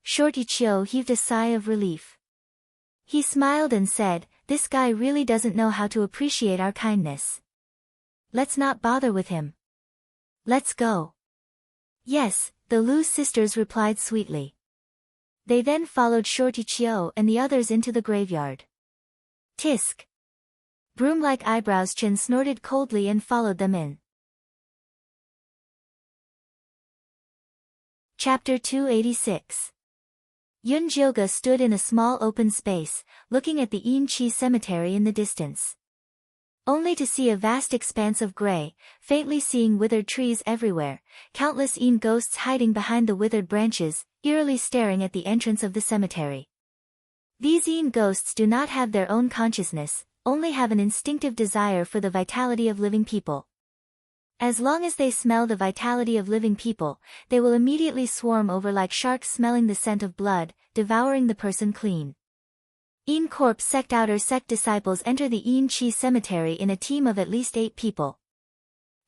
Shorty Chiu heaved a sigh of relief. He smiled and said, This guy really doesn't know how to appreciate our kindness. Let's not bother with him. Let's go. Yes, the Lu sisters replied sweetly. They then followed Shorty Chiu and the others into the graveyard. Tisk. Broom-like Eyebrows Chen snorted coldly and followed them in. Chapter 286. Yun-jyoga stood in a small open space, looking at the Yin Qi cemetery in the distance. Only to see a vast expanse of gray, faintly seeing withered trees everywhere, countless Yin ghosts hiding behind the withered branches, eerily staring at the entrance of the cemetery. These Yin ghosts do not have their own consciousness, only have an instinctive desire for the vitality of living people. As long as they smell the vitality of living people, they will immediately swarm over like sharks smelling the scent of blood, devouring the person clean. Een Corp's sect outer sect disciples enter the Een Chi cemetery in a team of at least 8 people.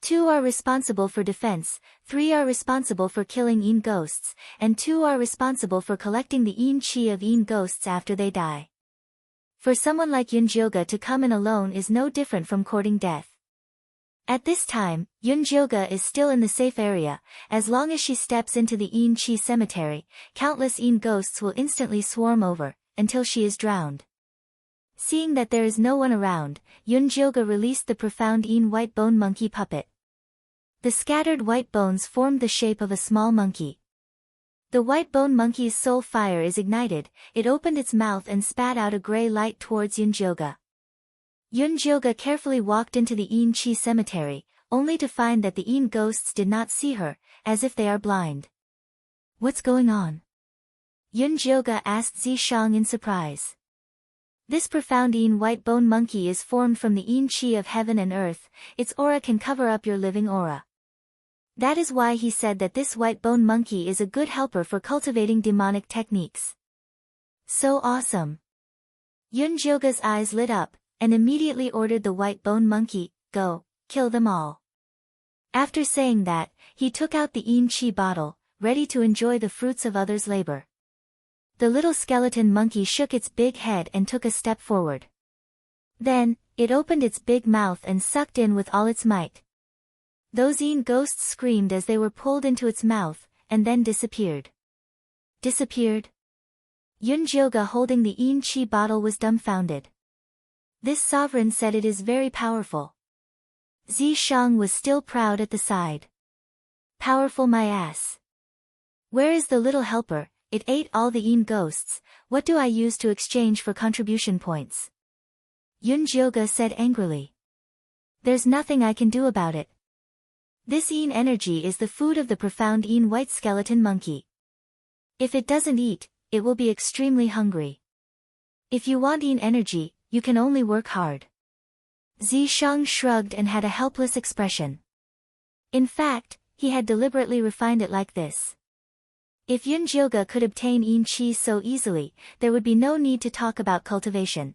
2 are responsible for defense, 3 are responsible for killing Een ghosts, and 2 are responsible for collecting the Een Chi of Een ghosts after they die. For someone like Yunjioga to come in alone is no different from courting death. At this time, Yunjioga is still in the safe area. As long as she steps into the Een Chi cemetery, countless Een ghosts will instantly swarm over, until she is drowned. Seeing that there is no one around, Yunjioga released the profound Een white bone monkey puppet. The scattered white bones formed the shape of a small monkey. The white bone monkey's soul fire is ignited, it opened its mouth and spat out a grey light towards Yunjioga. Yunjioga carefully walked into the Een Chi cemetery, only to find that the Een ghosts did not see her, as if they are blind. What's going on? Yunjioga asked Zishang in surprise. This profound Een white bone monkey is formed from the Een Chi of heaven and earth, its aura can cover up your living aura. That is why he said that this white bone monkey is a good helper for cultivating demonic techniques. So awesome! Yunjioga's eyes lit up, and immediately ordered the white bone monkey, go, kill them all. After saying that, he took out the Een Chi bottle, ready to enjoy the fruits of others' labor. The little skeleton monkey shook its big head and took a step forward. Then, it opened its big mouth and sucked in with all its might. Those Een ghosts screamed as they were pulled into its mouth, and then disappeared. Disappeared? Yunjioga holding the Een Chi bottle was dumbfounded. This sovereign said it is very powerful. Zishang was still proud at the side. Powerful my ass. Where is the little helper? It ate all the Een ghosts, what do I use to exchange for contribution points? Yunjioga said angrily. There's nothing I can do about it. This Een energy is the food of the profound Een white skeleton monkey. If it doesn't eat, it will be extremely hungry. If you want Een energy, you can only work hard. Zishang shrugged and had a helpless expression. In fact, he had deliberately refined it like this. If Yunjioga could obtain Een Chi so easily, there would be no need to talk about cultivation.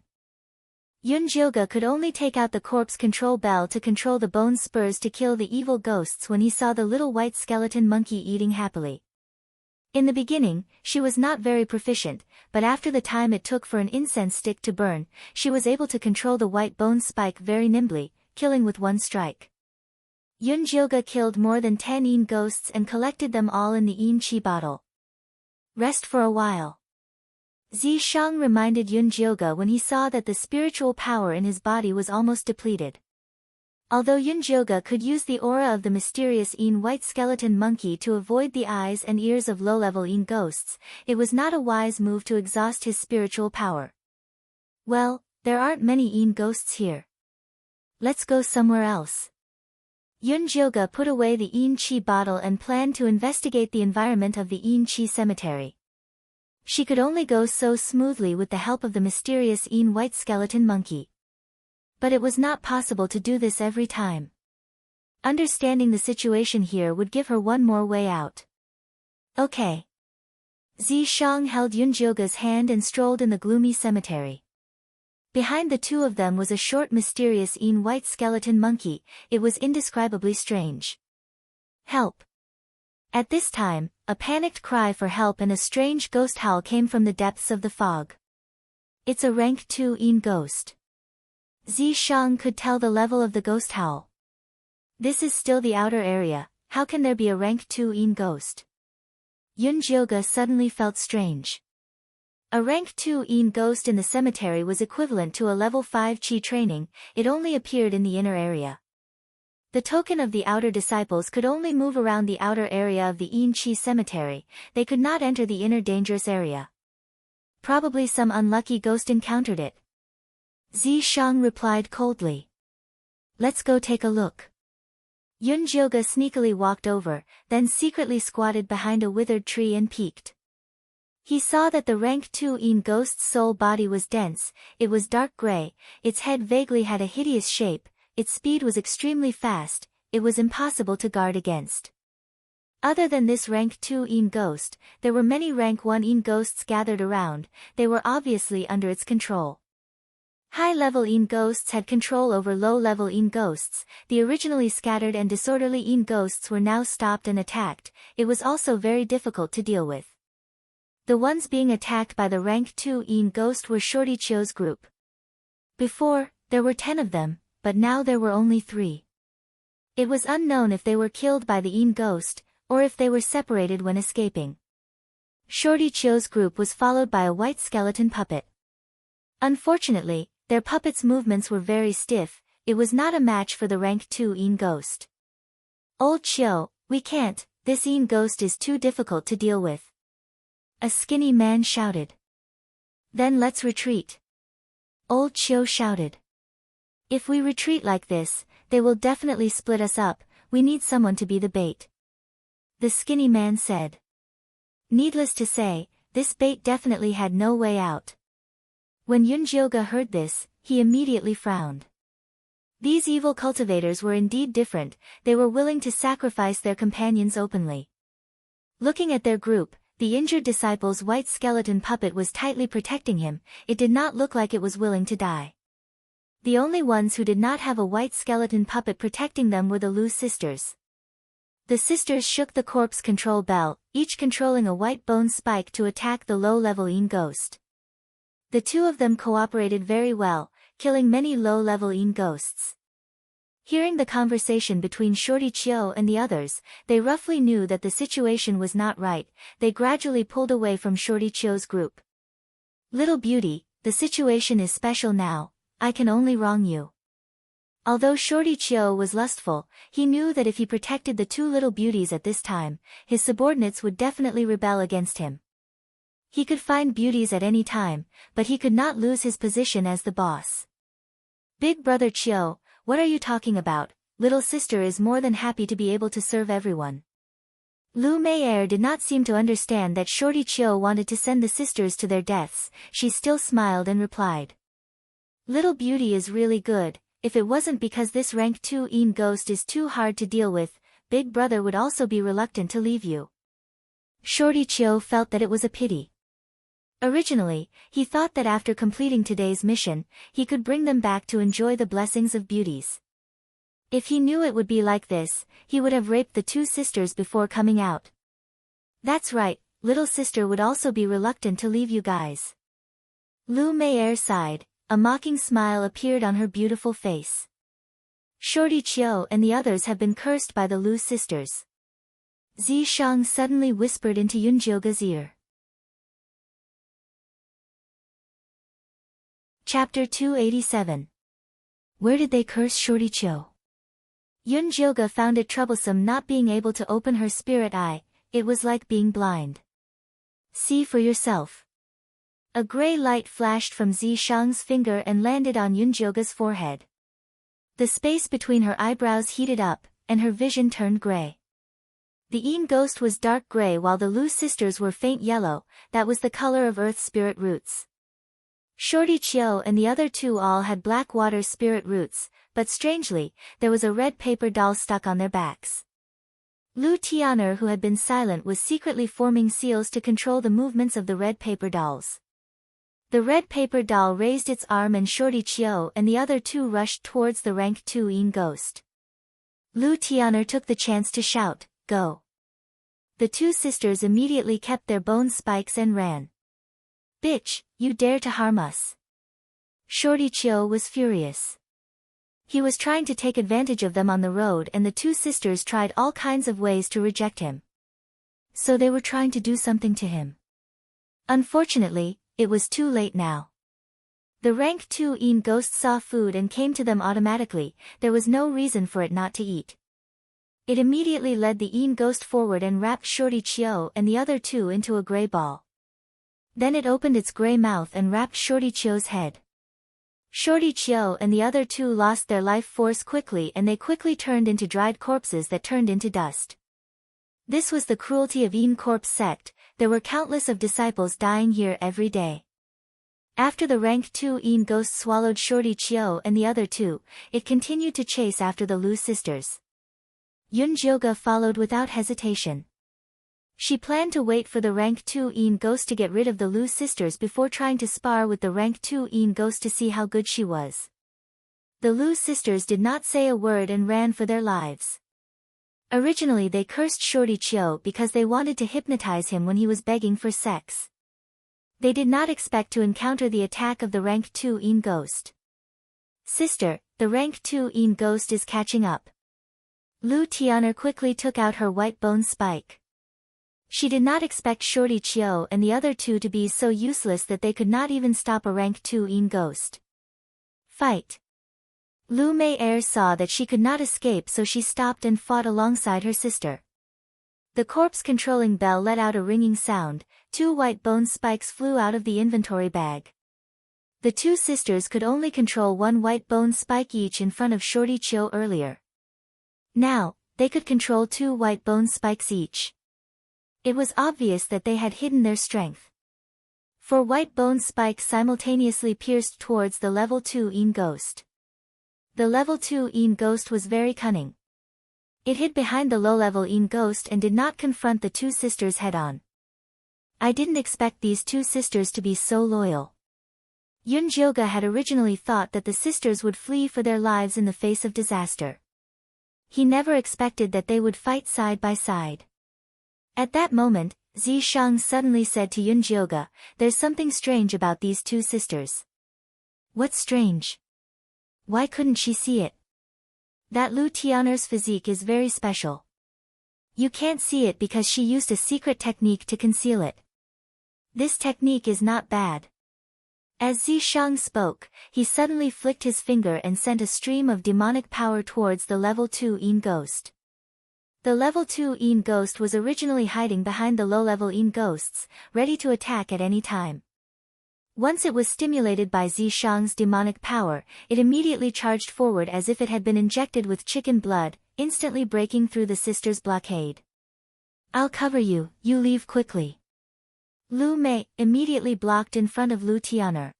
Yunjioga could only take out the corpse control bell to control the bone spurs to kill the evil ghosts when he saw the little white skeleton monkey eating happily. In the beginning, she was not very proficient, but after the time it took for an incense stick to burn, she was able to control the white bone spike very nimbly, killing with one strike. Yunjioga killed more than 10 Een ghosts and collected them all in the Een Chi bottle. Rest for a while. Zishang reminded Yunjioga when he saw that the spiritual power in his body was almost depleted. Although Yunjioga could use the aura of the mysterious Een white skeleton monkey to avoid the eyes and ears of low-level Een ghosts, it was not a wise move to exhaust his spiritual power. Well, there aren't many Een ghosts here. Let's go somewhere else. Yunjioga put away the Een Chi bottle and planned to investigate the environment of the Een Chi cemetery. She could only go so smoothly with the help of the mysterious Een white skeleton monkey. But it was not possible to do this every time. Understanding the situation here would give her one more way out. Okay. Zishang held Yunjioga's hand and strolled in the gloomy cemetery. Behind the two of them was a short mysterious Een white skeleton monkey, it was indescribably strange. Help! At this time, a panicked cry for help and a strange ghost howl came from the depths of the fog. It's a rank 2 Een ghost. Zishang could tell the level of the ghost howl. This is still the outer area, how can there be a rank 2 Een ghost? Yunjioga suddenly felt strange. A rank 2 Een ghost in the cemetery was equivalent to a level 5 Qi training, it only appeared in the inner area. The token of the outer disciples could only move around the outer area of the Een Chi cemetery, they could not enter the inner dangerous area. Probably some unlucky ghost encountered it. Zishang replied coldly. Let's go take a look. Yunjioga sneakily walked over, then secretly squatted behind a withered tree and peeked. He saw that the rank 2 Een ghost's soul body was dense, it was dark gray, its head vaguely had a hideous shape, its speed was extremely fast, it was impossible to guard against. Other than this rank 2 Een ghost, there were many rank 1 Een ghosts gathered around. They were obviously under its control. High-level Een ghosts had control over low-level Een ghosts. The originally scattered and disorderly Een ghosts were now stopped and attacked. It was also very difficult to deal with. The ones being attacked by the rank 2 Een ghost were Shorty Chio's group. Before, there were 10 of them, but now there were only 3. It was unknown if they were killed by the Een ghost, or if they were separated when escaping. Shorty Chio's group was followed by a white skeleton puppet. Unfortunately, their puppet's movements were very stiff. It was not a match for the rank 2 Een ghost. Old Chio, we can't, this Een ghost is too difficult to deal with. A skinny man shouted. Then let's retreat. Old Chio shouted. If we retreat like this, they will definitely split us up. We need someone to be the bait. The skinny man said. Needless to say, this bait definitely had no way out. When Yunjioga heard this, he immediately frowned. These evil cultivators were indeed different. They were willing to sacrifice their companions openly. Looking at their group, the injured disciple's white skeleton puppet was tightly protecting him. It did not look like it was willing to die. The only ones who did not have a white skeleton puppet protecting them were the Lu sisters. The sisters shook the corpse control bell, each controlling a white bone spike to attack the low-level Een ghost. The two of them cooperated very well, killing many low-level Een ghosts. Hearing the conversation between Shorty Chio and the others, they roughly knew that the situation was not right. They gradually pulled away from Shorty Chio's group. Little beauty, the situation is special now. I can only wrong you. Although Shorty Chio was lustful, he knew that if he protected the two little beauties at this time, his subordinates would definitely rebel against him. He could find beauties at any time, but he could not lose his position as the boss. Big brother Chio, what are you talking about? Little sister is more than happy to be able to serve everyone. Lu Mei'er did not seem to understand that Shorty Chio wanted to send the sisters to their deaths. She still smiled and replied. Little beauty is really good. If it wasn't because this rank 2 Een ghost is too hard to deal with, Big brother would also be reluctant to leave you. Shorty Chio felt that it was a pity. Originally, he thought that after completing today's mission, he could bring them back to enjoy the blessings of beauties. If he knew it would be like this, he would have raped the two sisters before coming out. That's right, little sister would also be reluctant to leave you guys. Lu Mei'er sighed, a mocking smile appeared on her beautiful face. Shorty Chio and the others have been cursed by the Lu sisters. Zi Shang suddenly whispered into Yunjioga's ear. Chapter 287. Where did they curse Shorty Chio? Yunjioga found it troublesome not being able to open her spirit eye. It was like being blind. See for yourself. A gray light flashed from Zi Shang's finger and landed on Yunjioga's forehead. The space between her eyebrows heated up, and her vision turned gray. The Een ghost was dark gray while the Lu sisters were faint yellow. That was the color of earth spirit roots. Shorty Chio and the other two all had black water spirit roots, but strangely, there was a red paper doll stuck on their backs. Lu Tian'er, who had been silent, was secretly forming seals to control the movements of the red paper dolls. The red paper doll raised its arm and Shorty Chio and the other two rushed towards the rank 2 Een ghost. Lu Tian'er took the chance to shout, "Go!" The two sisters immediately kept their bone spikes and ran. Bitch, you dare to harm us. Shorty Chio was furious. He was trying to take advantage of them on the road and the two sisters tried all kinds of ways to reject him. So they were trying to do something to him. Unfortunately, it was too late now. The rank 2 Een ghost saw food and came to them automatically. There was no reason for it not to eat. It immediately led the Een ghost forward and wrapped Shorty Chio and the other two into a gray ball. Then it opened its gray mouth and wrapped Shorty Chio's head. Shorty Chio and the other two lost their life force quickly and they quickly turned into dried corpses that turned into dust. This was the cruelty of Een corpse sect. There were countless of disciples dying here every day. After the rank 2 Een ghost swallowed Shorty Chio and the other two, it continued to chase after the Lu sisters. Yunjioga followed without hesitation. She planned to wait for the rank 2 Een ghost to get rid of the Lu sisters before trying to spar with the rank 2 Een ghost to see how good she was. The Lu sisters did not say a word and ran for their lives. Originally they cursed Shorty Chio because they wanted to hypnotize him when he was begging for sex. They did not expect to encounter the attack of the rank 2 Een ghost. Sister, the rank 2 Een ghost is catching up. Lu Tian'er quickly took out her white bone spike. She did not expect Shorty Chio and the other two to be so useless that they could not even stop a rank 2 Een ghost. Fight. Lu Mei saw that she could not escape, so she stopped and fought alongside her sister. The corpse-controlling bell let out a ringing sound. 2 white bone spikes flew out of the inventory bag. The two sisters could only control 1 white bone spike each in front of Shorty Chio earlier. Now, they could control 2 white bone spikes each. It was obvious that they had hidden their strength. 4 white bone spikes simultaneously pierced towards the level 2 Een ghost. The level 2 Een ghost was very cunning. It hid behind the low-level Een ghost and did not confront the two sisters head-on. I didn't expect these two sisters to be so loyal. Yun Jioga had originally thought that the sisters would flee for their lives in the face of disaster. He never expected that they would fight side by side. At that moment, Zi Shang suddenly said to Yun Jioga, "There's something strange about these two sisters." "What's strange? Why couldn't she see it?" "That Lu Tian'er's physique is very special. You can't see it because she used a secret technique to conceal it. This technique is not bad." As Zi Shang spoke, he suddenly flicked his finger and sent a stream of demonic power towards the level 2 Een ghost. The level 2 Een ghost was originally hiding behind the low-level Een ghosts, ready to attack at any time. Once it was stimulated by Zi Shang's demonic power, it immediately charged forward as if it had been injected with chicken blood, instantly breaking through the sisters' blockade. "I'll cover you, you leave quickly." Lu Mei immediately blocked in front of Lu Tian'er.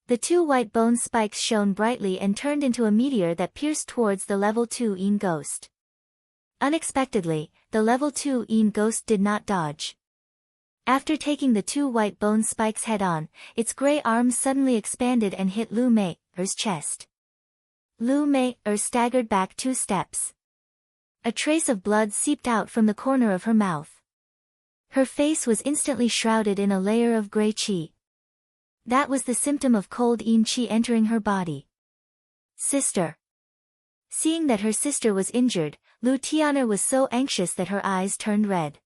The 2 white bone spikes shone brightly and turned into a meteor that pierced towards the level 2 Een ghost. Unexpectedly, the level 2 Een ghost did not dodge. After taking the 2 white bone spikes head-on, its gray arms suddenly expanded and hit Lu Mei's chest. Lu Mei staggered back 2 steps. A trace of blood seeped out from the corner of her mouth. Her face was instantly shrouded in a layer of gray qi. That was the symptom of cold Een qi entering her body. "Sister." Seeing that her sister was injured, Lu Tian'er was so anxious that her eyes turned red.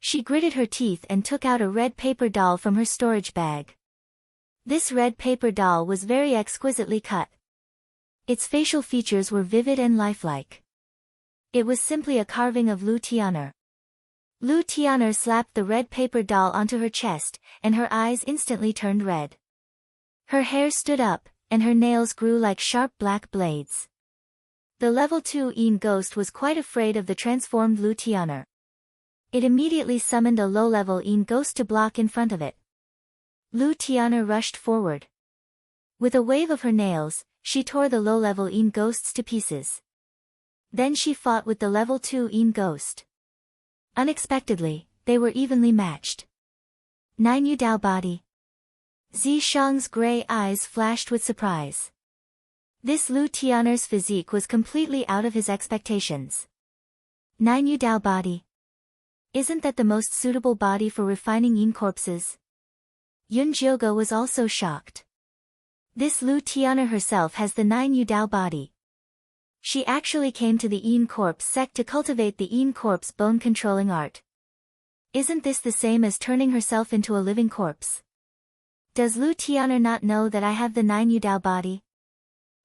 She gritted her teeth and took out a red paper doll from her storage bag. This red paper doll was very exquisitely cut. Its facial features were vivid and lifelike. It was simply a carving of Lu Tian'er. Lu Tian'er slapped the red paper doll onto her chest, and her eyes instantly turned red. Her hair stood up, and her nails grew like sharp black blades. The level 2 Een ghost was quite afraid of the transformed Lu Tian'er. It immediately summoned a low-level Een ghost to block in front of it. Lu Tian'er rushed forward. With a wave of her nails, she tore the low-level Een ghosts to pieces. Then she fought with the level 2 Een ghost. Unexpectedly, they were evenly matched. "Nine Yu Dao body." Zi Shang's gray eyes flashed with surprise. This Lu Tian'er's physique was completely out of his expectations. "Nine Yu Dao body. Isn't that the most suitable body for refining Een corpses?" Yun Jioga was also shocked. This Lu Tian'er herself has the 9 Yu Dao body. She actually came to the Een corpse sect to cultivate the Een corpse bone-controlling art. Isn't this the same as turning herself into a living corpse? Does Lu Tian'er not know that I have the 9 Yu Dao body?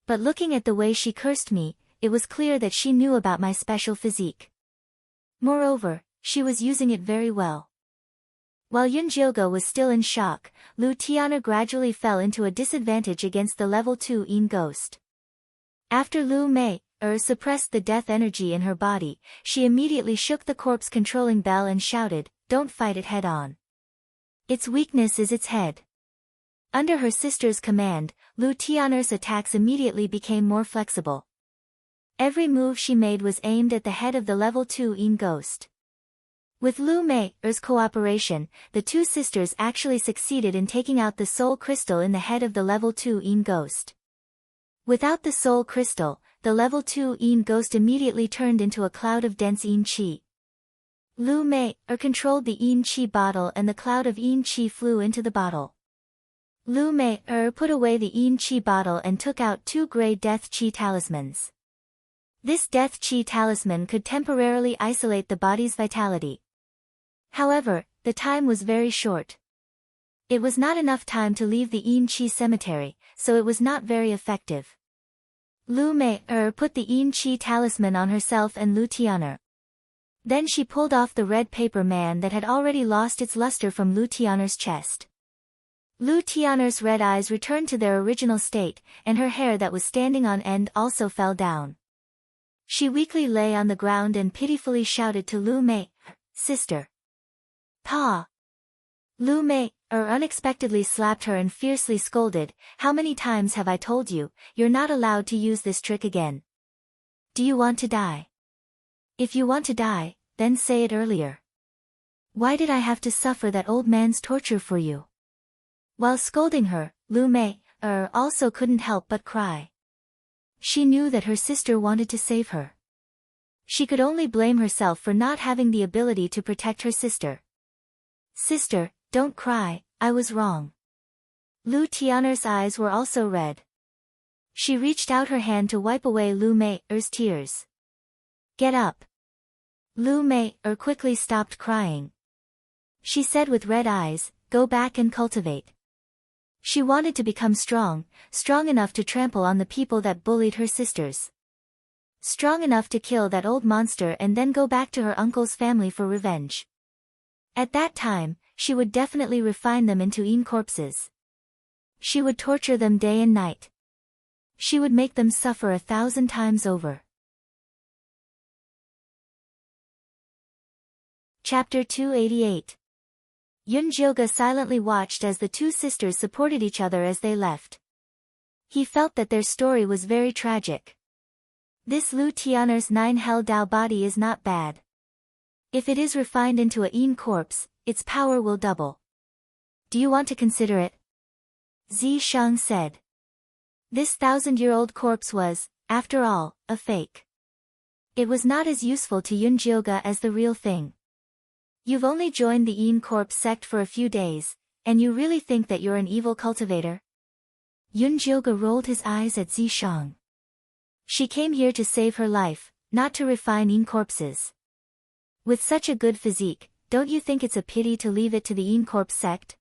But looking at the way she cursed me, it was clear that she knew about my special physique. Moreover, she was using it very well. While Yun Jioga was still in shock, Lu Tian'er gradually fell into a disadvantage against the level 2 Een ghost. After Lu Mei suppressed the death energy in her body, she immediately shook the corpse-controlling bell and shouted, "Don't fight it head-on. Its weakness is its head." Under her sister's command, Lu Tian'er's attacks immediately became more flexible. Every move she made was aimed at the head of the level 2 Een ghost. With Lu Mei's cooperation, the two sisters actually succeeded in taking out the soul crystal in the head of the level 2 Yin ghost. Without the soul crystal, the level 2 Yin ghost immediately turned into a cloud of dense Yin qi. Lu Mei controlled the Yin qi bottle and the cloud of Yin qi flew into the bottle. Lu Mei put away the Yin qi bottle and took out 2 gray death qi talismans. This death qi talisman could temporarily isolate the body's vitality. However, the time was very short. It was not enough time to leave the Yin qi cemetery, so it was not very effective. Lu Mei put the Yin qi talisman on herself and Lu Tian'er. Then she pulled off the red paper man that had already lost its luster from Lu Tian'er's chest. Lu Tian'er's red eyes returned to their original state, and her hair that was standing on end also fell down. She weakly lay on the ground and pitifully shouted to Lu Mei, "Sister! Pa!" Lu Mei unexpectedly slapped her and fiercely scolded, "How many times have I told you, you're not allowed to use this trick again? Do you want to die? If you want to die, then say it earlier. Why did I have to suffer that old man's torture for you?" While scolding her, Lu Mei also couldn't help but cry. She knew that her sister wanted to save her. She could only blame herself for not having the ability to protect her sister. "Sister, don't cry, I was wrong." Lu Tian'er's eyes were also red. She reached out her hand to wipe away Lu Mei's tears. "Get up." Lu Mei quickly stopped crying. She said with red eyes, "Go back and cultivate." She wanted to become strong enough to trample on the people that bullied her sisters. Strong enough to kill that old monster and then go back to her uncle's family for revenge. At that time, she would definitely refine them into Yin corpses. She would torture them day and night. She would make them suffer 1,000 times over. Chapter 288. Yunjioge silently watched as the two sisters supported each other as they left. He felt that their story was very tragic. This Lu Tian'er's 9 Hell Dao body is not bad. If it is refined into a Yin corpse, its power will double. Do you want to consider it? Zi Shang said. This 1,000-year-old corpse was, after all, a fake. It was not as useful to Yunjioge as the real thing. You've only joined the Yin corpse sect for a few days, and you really think that you're an evil cultivator? Yunjioge rolled his eyes at Zi Shang. She came here to save her life, not to refine Yin corpses. With such a good physique, don't you think it's a pity to leave it to the Yin corpse sect?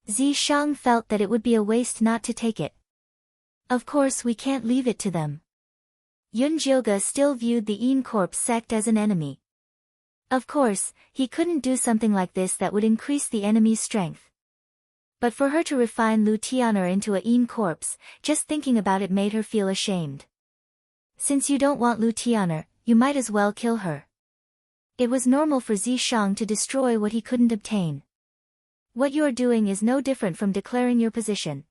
Zi Shang felt that it would be a waste not to take it. Of course we can't leave it to them. Yunjioge still viewed the Yin corpse sect as an enemy. Of course, he couldn't do something like this that would increase the enemy's strength. But for her to refine Lu Tian'er into a Yin corpse, just thinking about it made her feel ashamed. Since you don't want Lu Tian'er, you might as well kill her. It was normal for Zi Shang to destroy what he couldn't obtain. What you're doing is no different from declaring your position.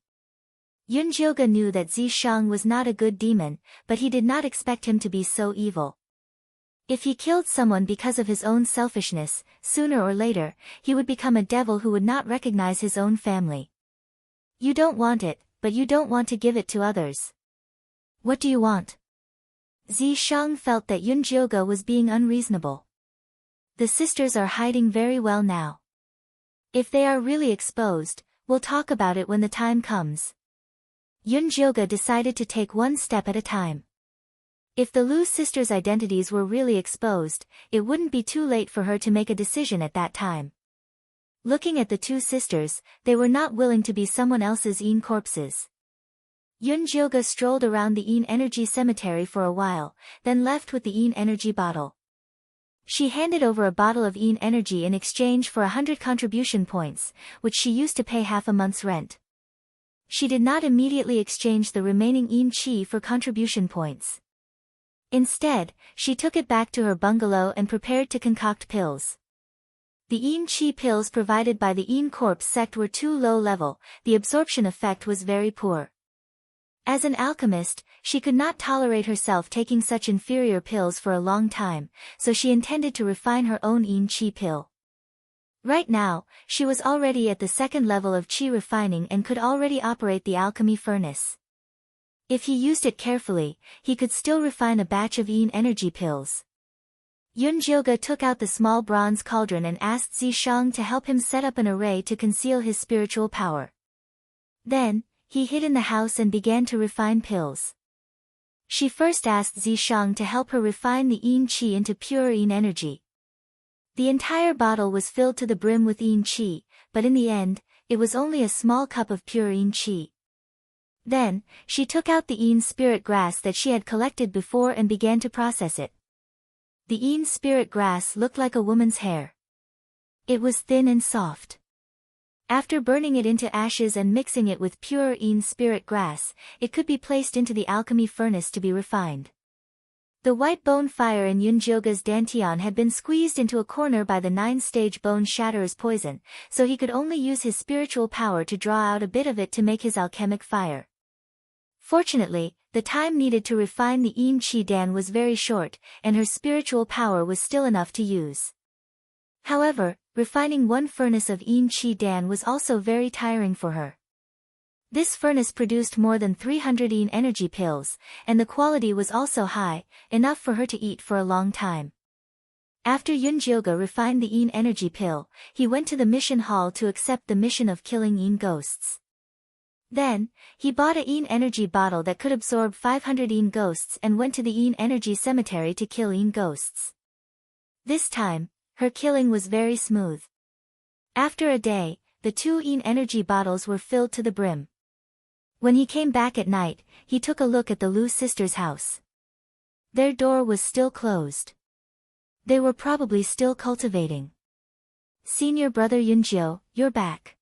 Yunjioge knew that Zi Shang was not a good demon, but he did not expect him to be so evil. If he killed someone because of his own selfishness, sooner or later, he would become a devil who would not recognize his own family. You don't want it, but you don't want to give it to others. What do you want? Zi Shang felt that Yunjioge was being unreasonable. The sisters are hiding very well now. If they are really exposed, we'll talk about it when the time comes. Yunjioge decided to take one step at a time. If the Lu sisters' identities were really exposed, it wouldn't be too late for her to make a decision at that time. Looking at the two sisters, they were not willing to be someone else's Yin corpses. Yunjioge strolled around the Yin energy cemetery for a while, then left with the Yin energy bottle. She handed over a bottle of Yin energy in exchange for 100 contribution points, which she used to pay half a month's rent. She did not immediately exchange the remaining Yin qi for contribution points. Instead, she took it back to her bungalow and prepared to concoct pills. The Yin qi pills provided by the Yin corpse sect were too low level, the absorption effect was very poor. As an alchemist, she could not tolerate herself taking such inferior pills for a long time, so she intended to refine her own yin qi pill. Right now, she was already at the second level of qi refining and could already operate the alchemy furnace. If he used it carefully, he could still refine a batch of yin energy pills. Yunjioge took out the small bronze cauldron and asked Zishang to help him set up an array to conceal his spiritual power. Then, he hid in the house and began to refine pills. She first asked Zishang to help her refine the yin qi into pure yin energy. The entire bottle was filled to the brim with yin qi, but in the end, it was only a small cup of pure yin qi. Then, she took out the yin spirit grass that she had collected before and began to process it. The yin spirit grass looked like a woman's hair. It was thin and soft. After burning it into ashes and mixing it with pure yin spirit grass, it could be placed into the alchemy furnace to be refined. The white bone fire in Yunjioge's dantian had been squeezed into a corner by the 9-stage bone shatterer's poison, so he could only use his spiritual power to draw out a bit of it to make his alchemic fire. Fortunately, the time needed to refine the yin qi dan was very short, and her spiritual power was still enough to use. However, refining one furnace of yin qi dan was also very tiring for her. This furnace produced more than 300 yin energy pills, and the quality was also high, enough for her to eat for a long time. After Yunjioge refined the yin energy pill, he went to the mission hall to accept the mission of killing yin ghosts. Then, he bought a yin energy bottle that could absorb 500 yin ghosts and went to the yin energy cemetery to kill yin ghosts. This time, her killing was very smooth. After a day, the 2 yin energy bottles were filled to the brim. When he came back at night, he took a look at the Lu sisters' house. Their door was still closed. They were probably still cultivating. "Senior brother Yunjio, you're back.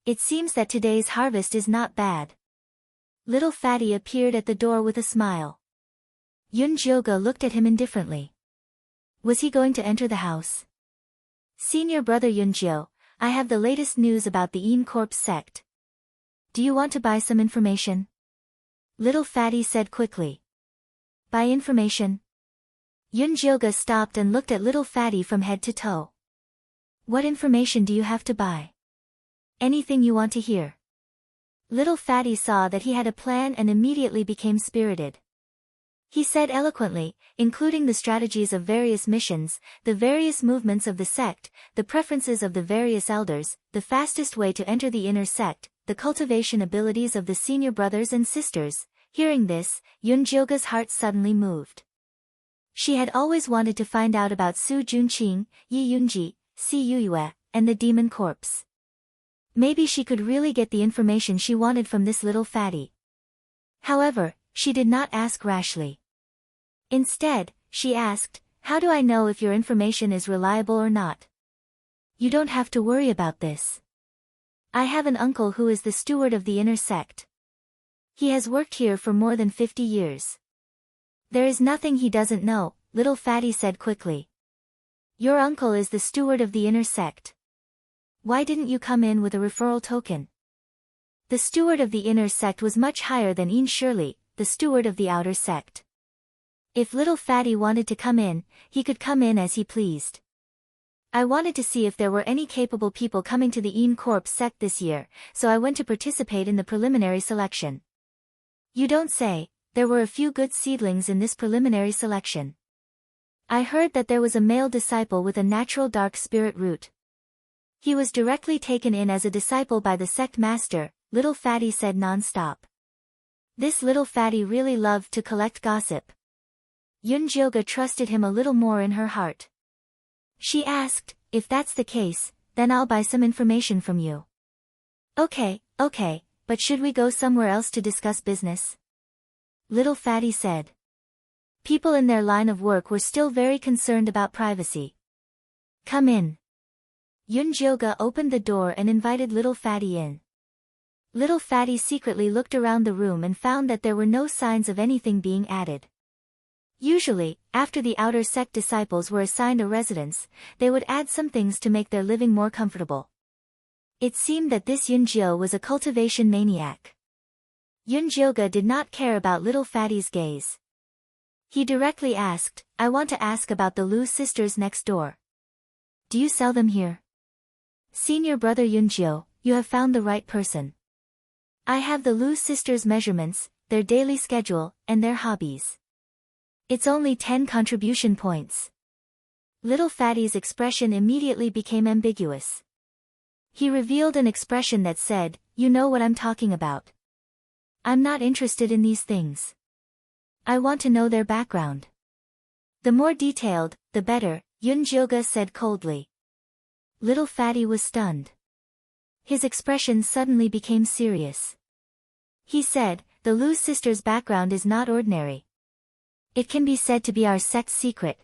It seems that today's harvest is not bad." Little Fatty appeared at the door with a smile. Yunjioge looked at him indifferently. Was he going to enter the house? "Senior brother Yunjio, I have the latest news about the Yin Corpse sect. Do you want to buy some information?" Little Fatty said quickly. "Buy information?" Yunjioge stopped and looked at Little Fatty from head to toe. "What information do you have to buy? Anything you want to hear?" Little Fatty saw that he had a plan and immediately became spirited. He said eloquently, including the strategies of various missions, the various movements of the sect, the preferences of the various elders, the fastest way to enter the inner sect, the cultivation abilities of the senior brothers and sisters. Hearing this, Yunjioge's heart suddenly moved. She had always wanted to find out about Su Junqing, Yi Yunji, Si Yuyue, and the demon corpse. Maybe she could really get the information she wanted from this Little Fatty. However, she did not ask rashly. Instead, she asked, "How do I know if your information is reliable or not?" "You don't have to worry about this. I have an uncle who is the steward of the inner sect. He has worked here for more than 50 years. There is nothing he doesn't know," Little Fatty said quickly. "Your uncle is the steward of the inner sect. Why didn't you come in with a referral token?" The steward of the inner sect was much higher than Yin Shirley, the steward of the outer sect. If Little Fatty wanted to come in, he could come in as he pleased. "I wanted to see if there were any capable people coming to the Yin Corpse sect this year, so I went to participate in the preliminary selection." "You don't say, there were a few good seedlings in this preliminary selection." "I heard that there was a male disciple with a natural dark spirit root. He was directly taken in as a disciple by the sect master," Little Fatty said non-stop. This Little Fatty really loved to collect gossip. Yunjioge trusted him a little more in her heart. She asked, "If that's the case, then I'll buy some information from you." Okay, but should we go somewhere else to discuss business?" Little Fatty said. People in their line of work were still very concerned about privacy. "Come in." Yunjioge opened the door and invited Little Fatty in. Little Fatty secretly looked around the room and found that there were no signs of anything being added. Usually, after the outer sect disciples were assigned a residence, they would add some things to make their living more comfortable. It seemed that this Yunjio was a cultivation maniac. Yunjioga did not care about little Fatty's gaze. He directly asked, I want to ask about the Lu sisters next door. Do you sell them here? Senior brother Yunjio, you have found the right person. I have the Lu sisters' measurements, their daily schedule, and their hobbies. It's only 10 contribution points. Little Fatty's expression immediately became ambiguous. He revealed an expression that said, you know what I'm talking about. I'm not interested in these things. I want to know their background. The more detailed, the better, Yunjioga said coldly. Little Fatty was stunned. His expression suddenly became serious. He said, the Lu sisters' background is not ordinary. It can be said to be our sect's secret.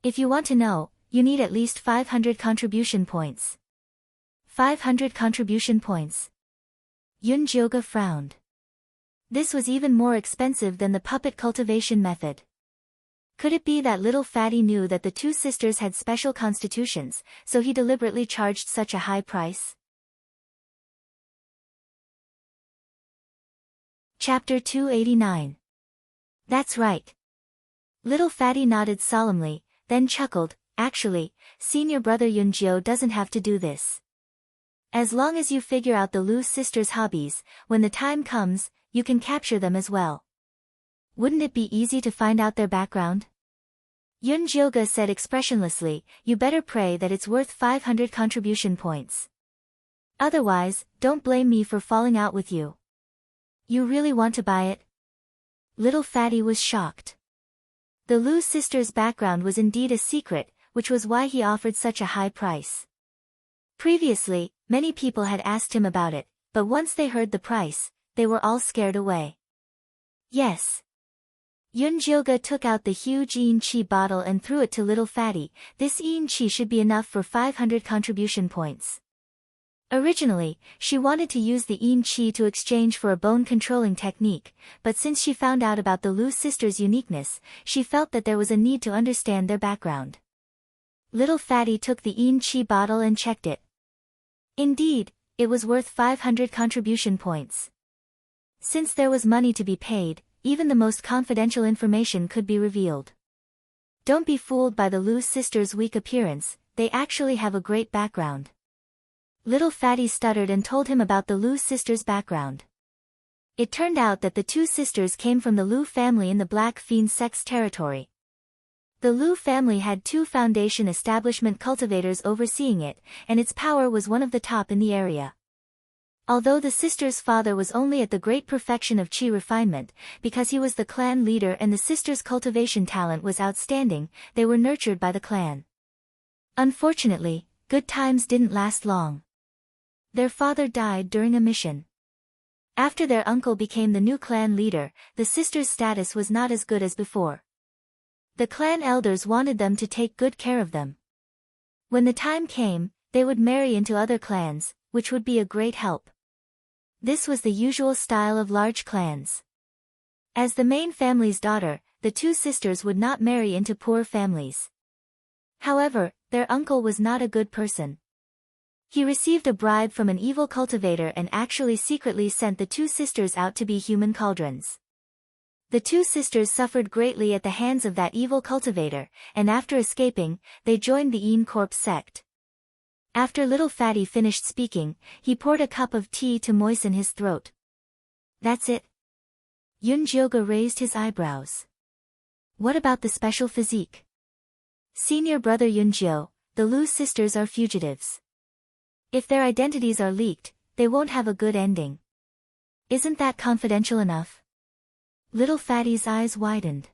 If you want to know, you need at least 500 contribution points. 500 contribution points. Yunjioga frowned. This was even more expensive than the puppet cultivation method. Could it be that little Fatty knew that the two sisters had special constitutions, so he deliberately charged such a high price? Chapter 289. That's right. Little Fatty nodded solemnly, then chuckled, actually, senior brother Yunjio doesn't have to do this. As long as you figure out the Lu sisters' hobbies, when the time comes, you can capture them as well. Wouldn't it be easy to find out their background? Yunjioga said expressionlessly, you better pray that it's worth 500 contribution points. Otherwise, don't blame me for falling out with you. You really want to buy it? Little Fatty was shocked. The Lu sisters' background was indeed a secret, which was why he offered such a high price. Previously, many people had asked him about it, but once they heard the price, they were all scared away. Yes. Yunjioga took out the huge Yin Chi bottle and threw it to little Fatty. This Yin Chi should be enough for 500 contribution points. Originally, she wanted to use the Yin Chi to exchange for a bone-controlling technique, but since she found out about the Lu sisters' uniqueness, she felt that there was a need to understand their background. Little Fatty took the Yin Chi bottle and checked it. Indeed, it was worth 500 contribution points. Since there was money to be paid, even the most confidential information could be revealed. Don't be fooled by the Lu sisters' weak appearance, they actually have a great background. Little Fatty stuttered and told him about the Lu sisters' background. It turned out that the two sisters came from the Lu family in the Black Fiend sect's territory. The Lu family had 2 foundation establishment cultivators overseeing it, and its power was one of the top in the area. Although the sisters' father was only at the great perfection of chi refinement, because he was the clan leader and the sisters' cultivation talent was outstanding, they were nurtured by the clan. Unfortunately, good times didn't last long. Their father died during a mission. After their uncle became the new clan leader, the sisters' status was not as good as before. The clan elders wanted them to take good care of them. When the time came, they would marry into other clans, which would be a great help. This was the usual style of large clans. As the main family's daughter, the two sisters would not marry into poor families. However, their uncle was not a good person. He received a bribe from an evil cultivator and actually secretly sent the two sisters out to be human cauldrons. The two sisters suffered greatly at the hands of that evil cultivator, and after escaping, they joined the Een Corp sect. After Little Fatty finished speaking, he poured a cup of tea to moisten his throat. That's it? Yunjioga raised his eyebrows. What about the special physique? Senior brother Yunjio, the Lu sisters are fugitives. If their identities are leaked, they won't have a good ending. Isn't that confidential enough? Little Fatty's eyes widened.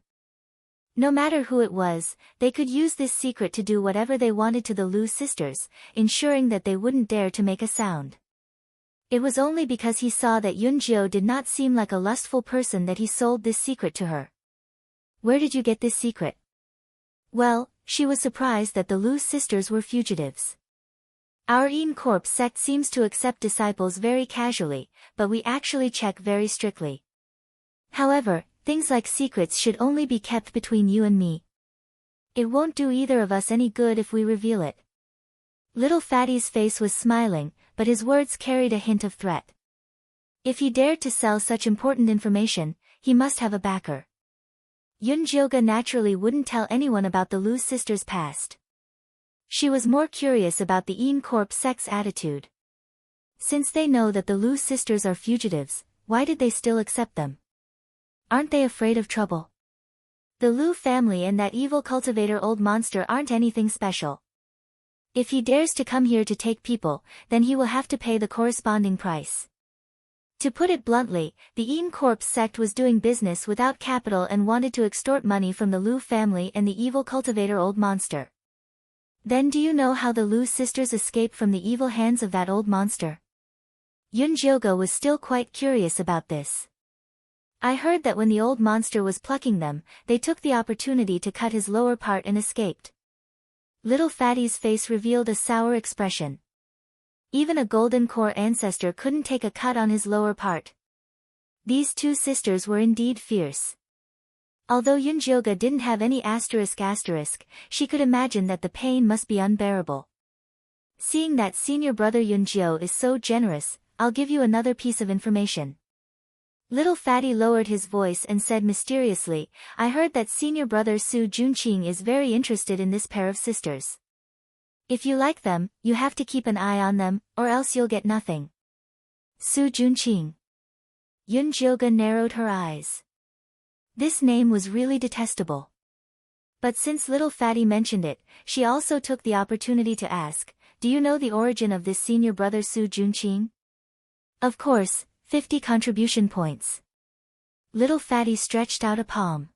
No matter who it was, they could use this secret to do whatever they wanted to the Lu sisters, ensuring that they wouldn't dare to make a sound. It was only because he saw that Yunjio did not seem like a lustful person that he sold this secret to her. Where did you get this secret? Well, she was surprised that the Lu sisters were fugitives. Our Een Corp sect seems to accept disciples very casually, but we actually check very strictly. However, things like secrets should only be kept between you and me. It won't do either of us any good if we reveal it. Little Fatty's face was smiling, but his words carried a hint of threat. If he dared to sell such important information, he must have a backer. Yunjioga naturally wouldn't tell anyone about the Lu sisters' past. She was more curious about the Een Corp sect's attitude. Since they know that the Lu sisters are fugitives, why did they still accept them? Aren't they afraid of trouble? The Lu family and that evil cultivator old monster aren't anything special. If he dares to come here to take people, then he will have to pay the corresponding price. To put it bluntly, the Een Corp sect was doing business without capital and wanted to extort money from the Lu family and the evil cultivator old monster. Then do you know how the Lu sisters escaped from the evil hands of that old monster? Yunjioga was still quite curious about this. I heard that when the old monster was plucking them, they took the opportunity to cut his lower part and escaped. Little Fatty's face revealed a sour expression. Even a golden core ancestor couldn't take a cut on his lower part. These two sisters were indeed fierce. Although Yunjioga didn't have any asterisk, she could imagine that the pain must be unbearable. Seeing that senior brother Yunjio is so generous, I'll give you another piece of information. Little Fatty lowered his voice and said mysteriously, I heard that senior brother Su Junqing is very interested in this pair of sisters. If you like them, you have to keep an eye on them, or else you'll get nothing. Su Junqing. Yunjioga narrowed her eyes. This name was really detestable. But since Little Fatty mentioned it, she also took the opportunity to ask, do you know the origin of this senior brother Su Junqing? Of course, 50 contribution points. Little Fatty stretched out a palm.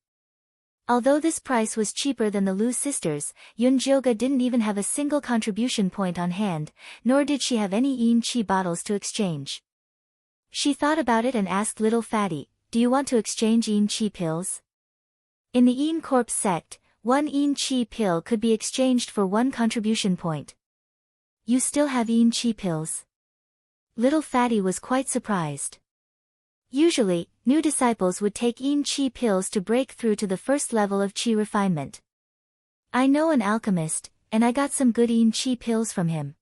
Although this price was cheaper than the Lu sisters, Yunjioga didn't even have a single contribution point on hand, nor did she have any Een Chi bottles to exchange. She thought about it and asked Little Fatty, do you want to exchange Een Chi pills? In the Een Corp sect, one Een Chi pill could be exchanged for 1 contribution point. You still have Een Chi pills? Little Fatty was quite surprised. Usually, new disciples would take Een Chi pills to break through to the first level of Chi refinement. I know an alchemist, and I got some good Een Chi pills from him.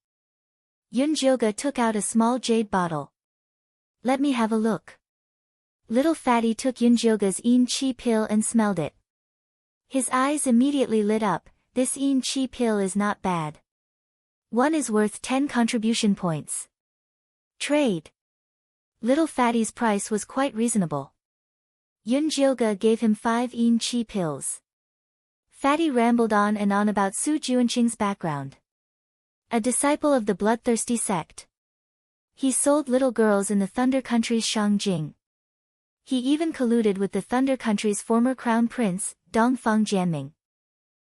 Yunjioga took out a small jade bottle. Let me have a look. Little Fatty took Yunjioga's Een Chi pill and smelled it. His eyes immediately lit up, this Een Chi pill is not bad. One is worth 10 contribution points. Trade. Little Fatty's price was quite reasonable. Yunjioga gave him 5 Een Chi pills. Fatty rambled on and on about Su Junqing's background. A disciple of the bloodthirsty sect. He sold little girls in the Thunder Country's Shangjing. He even colluded with the Thunder Country's former crown prince, Dongfang Jianming.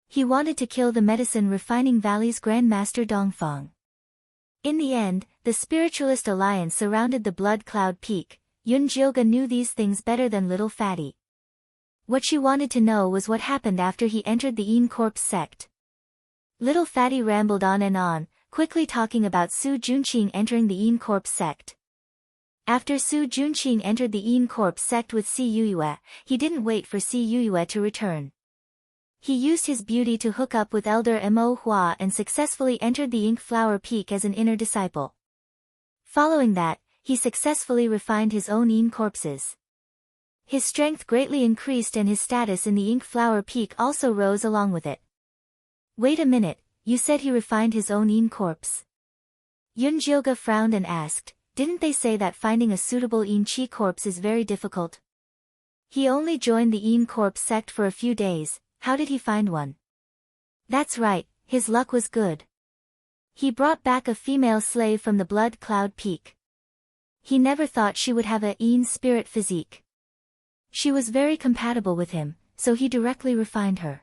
He wanted to kill the Medicine Refining Valley's Grand Master Dongfang. In the end, the Spiritualist Alliance surrounded the Blood Cloud Peak. Yunjioga knew these things better than Little Fatty. What she wanted to know was what happened after he entered the Een Corp sect. Little Fatty rambled on and on, quickly talking about Su Junqing entering the Een Corp sect. After Su Junqing entered the Een Corp sect with Si Yuyue, he didn't wait for Si Yuyue to return. He used his beauty to hook up with Elder Mo Hua and successfully entered the Ink Flower Peak as an inner disciple. Following that, he successfully refined his own Een Corpses. His strength greatly increased and his status in the Ink Flower Peak also rose along with it. Wait a minute, you said he refined his own Een Corpse. Yunjioga frowned and asked, didn't they say that finding a suitable Een Chi corpse is very difficult? He only joined the Een Corp sect for a few days. How did he find one? That's right, his luck was good. He brought back a female slave from the Blood Cloud Peak. He never thought she would have a Een spirit physique. She was very compatible with him, so he directly refined her.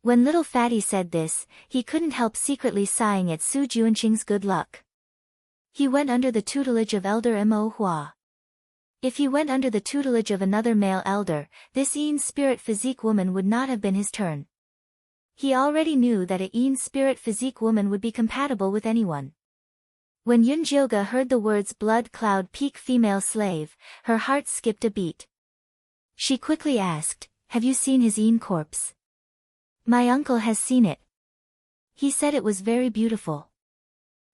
When Little Fatty said this, he couldn't help secretly sighing at Su Junqing's good luck. He went under the tutelage of Elder Mo Hua. If he went under the tutelage of another male elder, this Een spirit physique woman would not have been his turn. He already knew that a Een spirit physique woman would be compatible with anyone. When Yunjioga heard the words Blood Cloud Peak female slave, her heart skipped a beat. She quickly asked, have you seen his Een corpse? My uncle has seen it. He said it was very beautiful.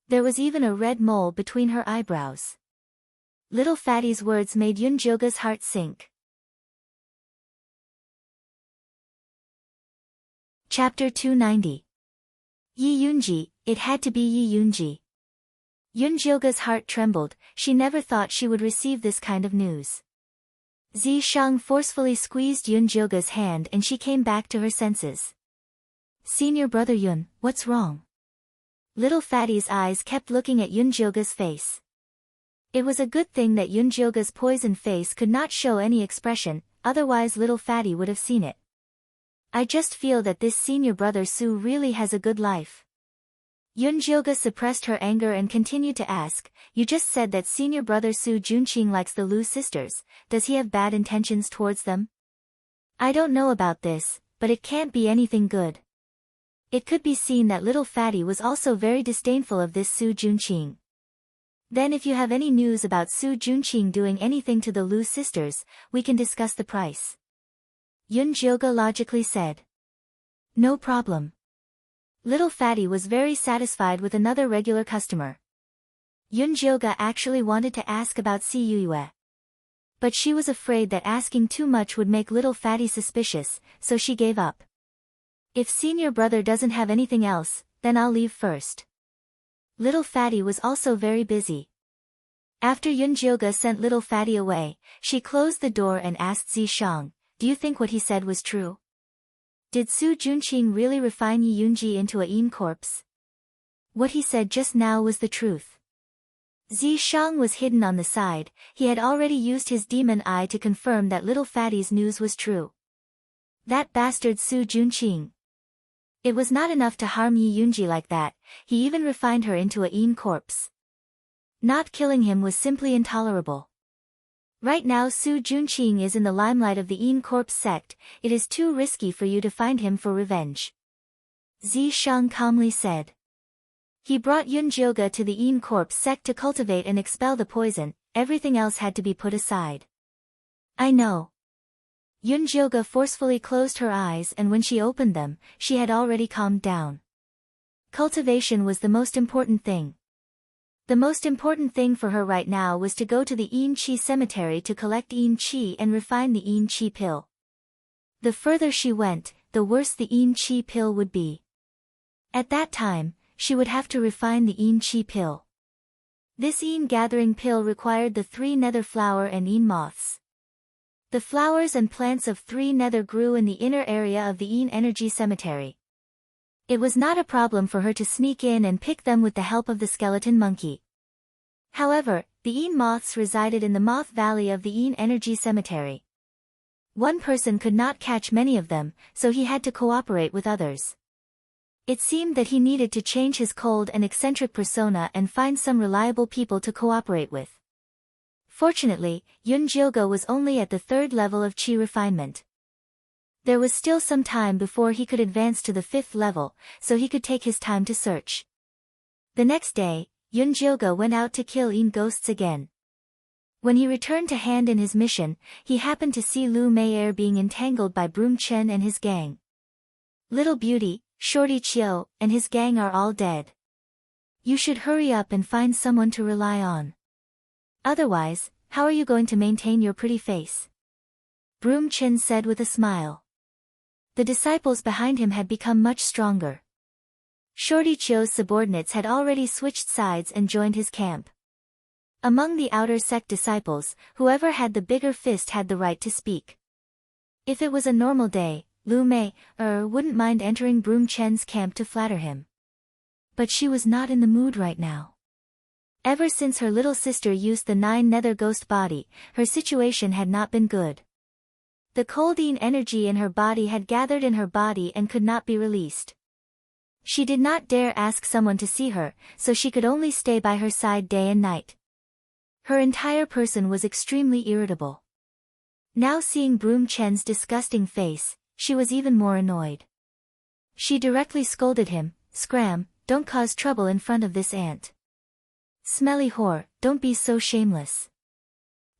There was even a red mole between her eyebrows. Little Fatty's words made Yunjoga's heart sink. Chapter 290. Yi Yunji, it had to be Yi Yunji. Yunjoga's heart trembled, she never thought she would receive this kind of news. Zi Shang forcefully squeezed Yunjoga's hand and she came back to her senses. Senior brother Yun, what's wrong? Little Fatty's eyes kept looking at Yunjoga's face. It was a good thing that Yunjoga's poisoned face could not show any expression, otherwise little Fatty would have seen it. I just feel that this senior brother Su really has a good life. Yunjoga suppressed her anger and continued to ask, you just said that senior brother Su Junqing likes the Lu sisters, does he have bad intentions towards them? I don't know about this, but it can't be anything good. It could be seen that little Fatty was also very disdainful of this Su Junqing. Then if you have any news about Su Junqing doing anything to the Lu sisters, we can discuss the price. Yunjoga logically said. No problem. Little Fatty was very satisfied with another regular customer. Yunjoga actually wanted to ask about Si Yue. But she was afraid that asking too much would make little Fatty suspicious, so she gave up. If senior brother doesn't have anything else, then I'll leave first. Little Fatty was also very busy. After Yunjoga sent little Fatty away, she closed the door and asked Zi Shang, do you think what he said was true? Did Su Junqing really refine Yi Yunji into a Yin corpse? What he said just now was the truth. Zi Shang was hidden on the side, he had already used his demon eye to confirm that little Fatty's news was true. That bastard Su Junqing. It was not enough to harm Yi Yunji like that, he even refined her into a Yin corpse. Not killing him was simply intolerable. Right now Su Junqing is in the limelight of the Yin Corpse sect, it is too risky for you to find him for revenge. Zi Shang calmly said. He brought Yunjoga to the Yin Corpse sect to cultivate and expel the poison, everything else had to be put aside. I know. Yunjoga forcefully closed her eyes and when she opened them, she had already calmed down. Cultivation was the most important thing. The most important thing for her right now was to go to the Yin Qi cemetery to collect Yin Qi and refine the Yin Qi pill. The further she went, the worse the Yin Qi pill would be. At that time, she would have to refine the Yin Qi pill. This Yin gathering pill required the 3 nether flower and Yin moths. The flowers and plants of 3 nether grew in the inner area of the Yin energy cemetery. It was not a problem for her to sneak in and pick them with the help of the skeleton monkey. However, the Yin moths resided in the Moth Valley of the Yin Energy Cemetery. One person could not catch many of them, so he had to cooperate with others. It seemed that he needed to change his cold and eccentric persona and find some reliable people to cooperate with. Fortunately, Yunjoga was only at the 3rd level of Qi refinement. There was still some time before he could advance to the 5th level, so he could take his time to search. The next day, Yunjoga went out to kill Yin ghosts again. When he returned to hand in his mission, he happened to see Lu Mei'er being entangled by Broom Chen and his gang. Little Beauty, Shorty Chiu, and his gang are all dead. You should hurry up and find someone to rely on. Otherwise, how are you going to maintain your pretty face? Broom Chen said with a smile. The disciples behind him had become much stronger. Shorty Chiu's subordinates had already switched sides and joined his camp. Among the outer sect disciples, whoever had the bigger fist had the right to speak. If it was a normal day, Lu Mei'er wouldn't mind entering Broom Chen's camp to flatter him. But she was not in the mood right now. Ever since her little sister used the 9 nether ghost body, her situation had not been good. The coldine energy in her body had gathered in her body and could not be released. She did not dare ask someone to see her, so she could only stay by her side day and night. Her entire person was extremely irritable. Now seeing Broom Chen's disgusting face, she was even more annoyed. She directly scolded him, "Scram, don't cause trouble in front of this ant. Smelly whore, don't be so shameless.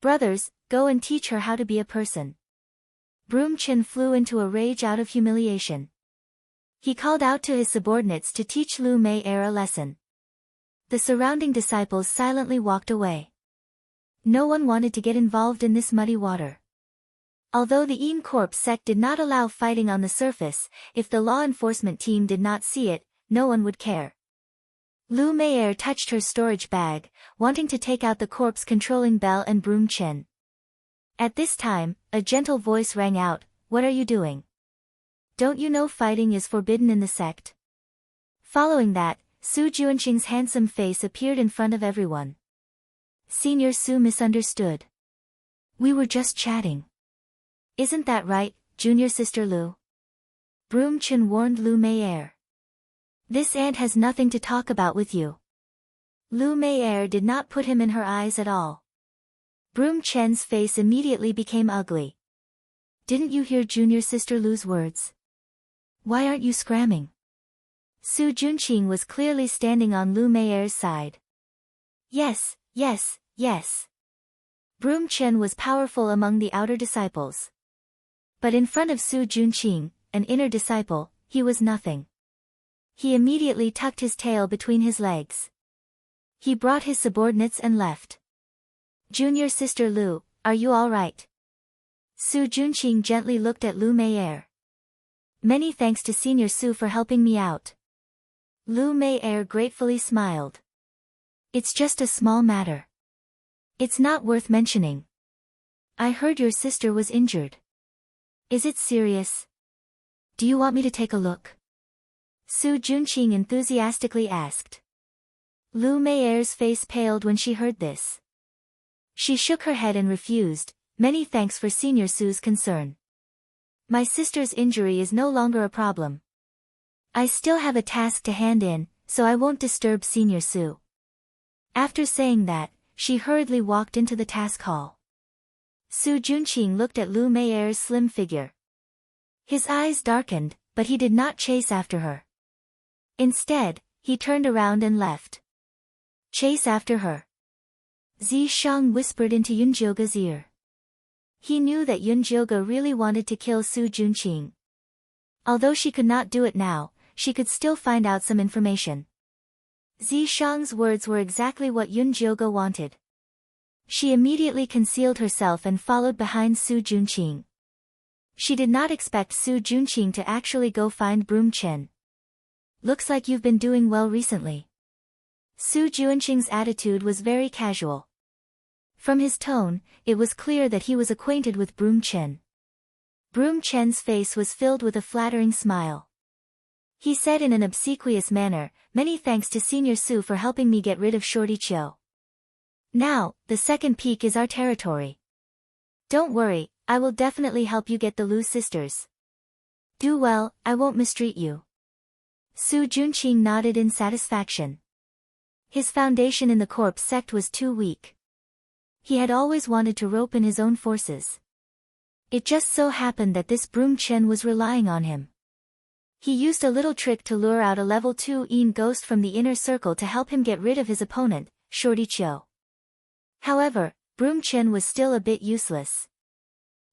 Brothers, go and teach her how to be a person." Broom Chen flew into a rage out of humiliation. He called out to his subordinates to teach Lu Mei'er a lesson. The surrounding disciples silently walked away. No one wanted to get involved in this muddy water. Although the Een Corps sect did not allow fighting on the surface, if the law enforcement team did not see it, no one would care. Lu Meier touched her storage bag, wanting to take out the corpse controlling Belle and Broom Chen. At this time, a gentle voice rang out, "What are you doing? Don't you know fighting is forbidden in the sect?" Following that, Su Juanqing's handsome face appeared in front of everyone. Senior Su misunderstood. "We were just chatting." "Isn't that right, junior sister Lu?" Broom Chen warned Lu Meier. "This aunt has nothing to talk about with you." Lu Meier did not put him in her eyes at all. Broom Chen's face immediately became ugly. "Didn't you hear junior sister Lu's words? Why aren't you scramming?" Su Junqing was clearly standing on Lu Meier's side. Yes, yes, yes. Broom Chen was powerful among the outer disciples. But in front of Su Junqing, an inner disciple, he was nothing. He immediately tucked his tail between his legs. He brought his subordinates and left. "Junior sister Lu, are you all right?" Su Junqing gently looked at Lu Meier. "Many thanks to Senior Su for helping me out." Lu Meier gratefully smiled. "It's just a small matter. It's not worth mentioning. I heard your sister was injured. Is it serious? Do you want me to take a look?" Su Junqing enthusiastically asked. Lu Meier's face paled when she heard this. She shook her head and refused. "Many thanks for Senior Su's concern. My sister's injury is no longer a problem. I still have a task to hand in, so I won't disturb Senior Su." After saying that, she hurriedly walked into the task hall. Su Junqing looked at Lu Meier's slim figure. His eyes darkened, but he did not chase after her. Instead, he turned around and left. "Chase after her?" Zi Shang whispered into Yunjioga's ear. He knew that Yunjioga really wanted to kill Su Junqing. Although she could not do it now, she could still find out some information. Zi Shang's words were exactly what Yunjioga wanted. She immediately concealed herself and followed behind Su Junqing. She did not expect Su Junqing to actually go find Broom Chen. "Looks like you've been doing well recently." Su Juanqing's attitude was very casual. From his tone, it was clear that he was acquainted with Broom Chen. Broom Chen's face was filled with a flattering smile. He said in an obsequious manner, "Many thanks to Senior Su for helping me get rid of Shorty Chiu. Now, the second peak is our territory. Don't worry, I will definitely help you get the Lu sisters. Do well, I won't mistreat you." Su Junqing nodded in satisfaction. His foundation in the corpse sect was too weak. He had always wanted to rope in his own forces. It just so happened that this Broom Chen was relying on him. He used a little trick to lure out a level 2 Een ghost from the inner circle to help him get rid of his opponent, Shorty Chiu. However, Broom Chen was still a bit useless.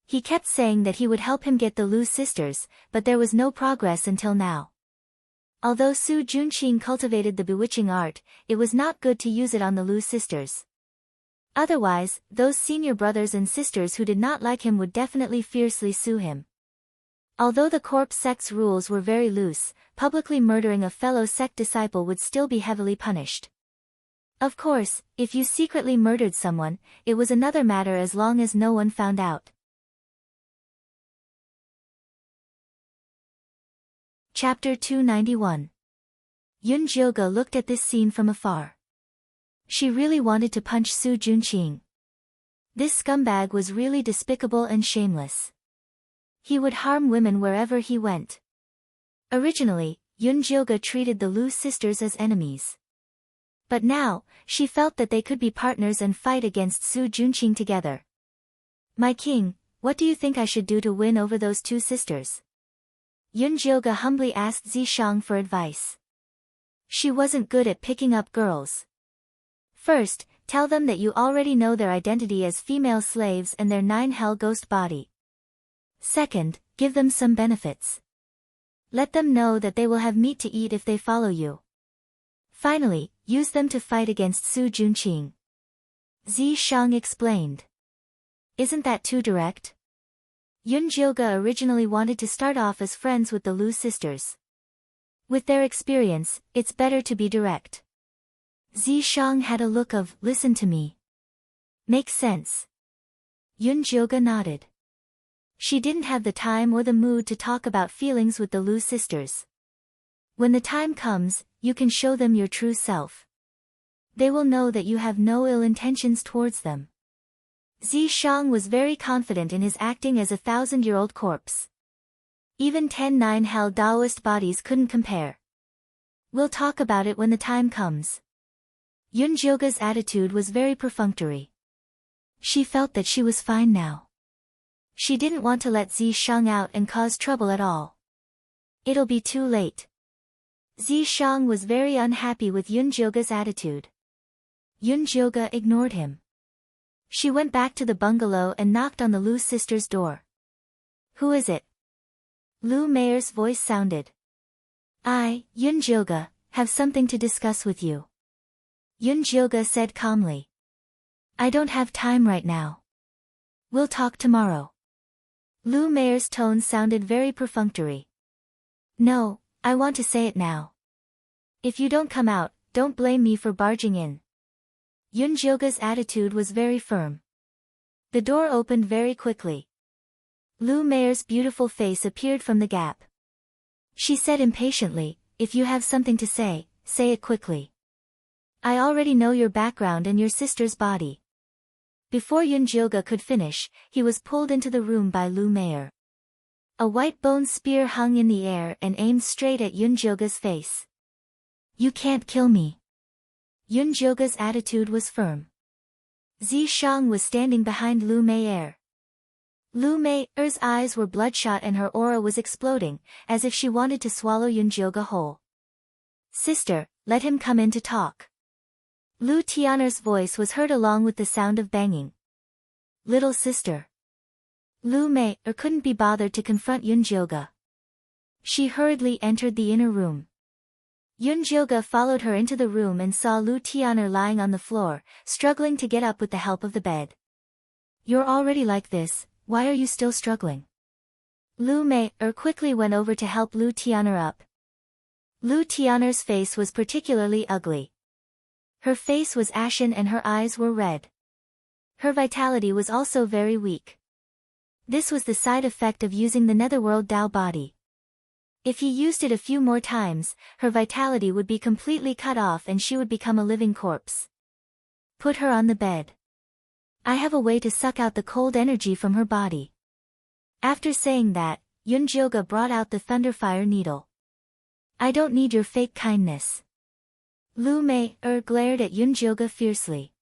He kept saying that he would help him get the Lu sisters, but there was no progress until now. Although Su Junqing cultivated the bewitching art, it was not good to use it on the Lu sisters. Otherwise, those senior brothers and sisters who did not like him would definitely fiercely sue him. Although the corpse sect's rules were very loose, publicly murdering a fellow sect disciple would still be heavily punished. Of course, if you secretly murdered someone, it was another matter as long as no one found out. Chapter 291. Yunjioga looked at this scene from afar. She really wanted to punch Su Junqing. This scumbag was really despicable and shameless. He would harm women wherever he went. Originally, Yunjioga treated the Lu sisters as enemies. But now, she felt that they could be partners and fight against Su Junqing together. "My king, what do you think I should do to win over those two sisters?" Yunjioga humbly asked Zi Shang for advice. She wasn't good at picking up girls. First, tell them that you already know their identity as female slaves and their 9 hell ghost body. Second, give them some benefits. Let them know that they will have meat to eat if they follow you. Finally, use them to fight against Su Junqing. Shang explained. Isn't that too direct? Jilga originally wanted to start off as friends with the Lu sisters. With their experience, it's better to be direct. Shang had a look of, listen to me. Makes sense. Jilga nodded. She didn't have the time or the mood to talk about feelings with the Lu sisters. When the time comes, you can show them your true self. They will know that you have no ill intentions towards them. Shang was very confident in his acting as a 1,000-year-old corpse. Even 10-9 Hell Taoist bodies couldn't compare. We'll talk about it when the time comes. Jilga's attitude was very perfunctory. She felt that she was fine now. She didn't want to let Shang out and cause trouble at all. It'll be too late. Shang was very unhappy with Jilga's attitude. Jilga ignored him. She went back to the bungalow and knocked on the Lu sisters' door. Who is it? Lu Meier's voice sounded. I, Jilga, have something to discuss with you. Jilga said calmly. I don't have time right now. We'll talk tomorrow. Lu Meier's tone sounded very perfunctory. No, I want to say it now. If you don't come out, don't blame me for barging in. Jilga's attitude was very firm. The door opened very quickly. Lu Meier's beautiful face appeared from the gap. She said impatiently, if you have something to say, say it quickly. I already know your background and your sister's body. Before Jilga could finish, he was pulled into the room by Lu Meier. A white bone spear hung in the air and aimed straight at Jilga's face. You can't kill me. Jilga's attitude was firm. Shang was standing behind Lu Meier. Lu Meier's eyes were bloodshot and her aura was exploding, as if she wanted to swallow Jilga whole. Sister, let him come in to talk. Lu Tianer's voice was heard along with the sound of banging. Little sister. Lu Meier couldn't be bothered to confront Jilga. She hurriedly entered the inner room. Jilga followed her into the room and saw Lu Tianer lying on the floor, struggling to get up with the help of the bed. You're already like this, why are you still struggling? Lu Meier quickly went over to help Lu Tianer up. Lu Tianer's face was particularly ugly. Her face was ashen and her eyes were red. Her vitality was also very weak. This was the side effect of using the Netherworld Tao body. If he used it a few more times, her vitality would be completely cut off and she would become a living corpse. Put her on the bed. I have a way to suck out the cold energy from her body. After saying that, Jilga brought out the thunderfire needle. I don't need your fake kindness. Lu Meier glared at Jilga fiercely.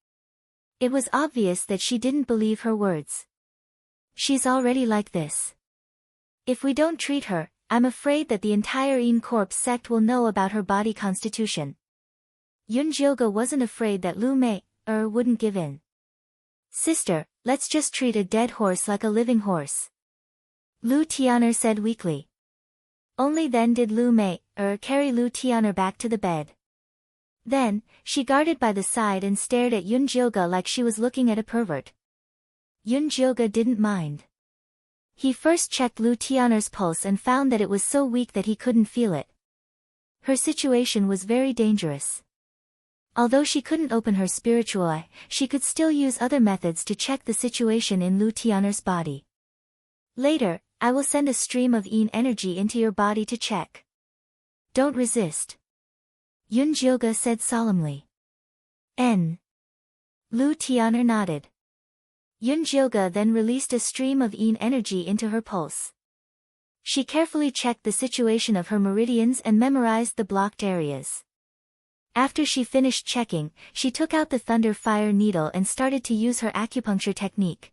It was obvious that she didn't believe her words. She's already like this. If we don't treat her, I'm afraid that the entire Een Corpse sect will know about her body constitution. Jilga wasn't afraid that Lu Meier wouldn't give in. Sister, let's just treat a dead horse like a living horse. Lu Tianer said weakly. Only then did Lu Meier carry Lu Tianer back to the bed. Then, she guarded by the side and stared at Jilga like she was looking at a pervert. Jilga didn't mind. He first checked Lu Tianer's pulse and found that it was so weak that he couldn't feel it. Her situation was very dangerous. Although she couldn't open her spiritual eye, she could still use other methods to check the situation in Lu Tianer's body. Later, I will send a stream of Een energy into your body to check. Don't resist. Jilga said solemnly. N. Lu Tianer nodded. Jilga then released a stream of Een energy into her pulse. She carefully checked the situation of her meridians and memorized the blocked areas. After she finished checking, she took out the thunder fire needle and started to use her acupuncture technique.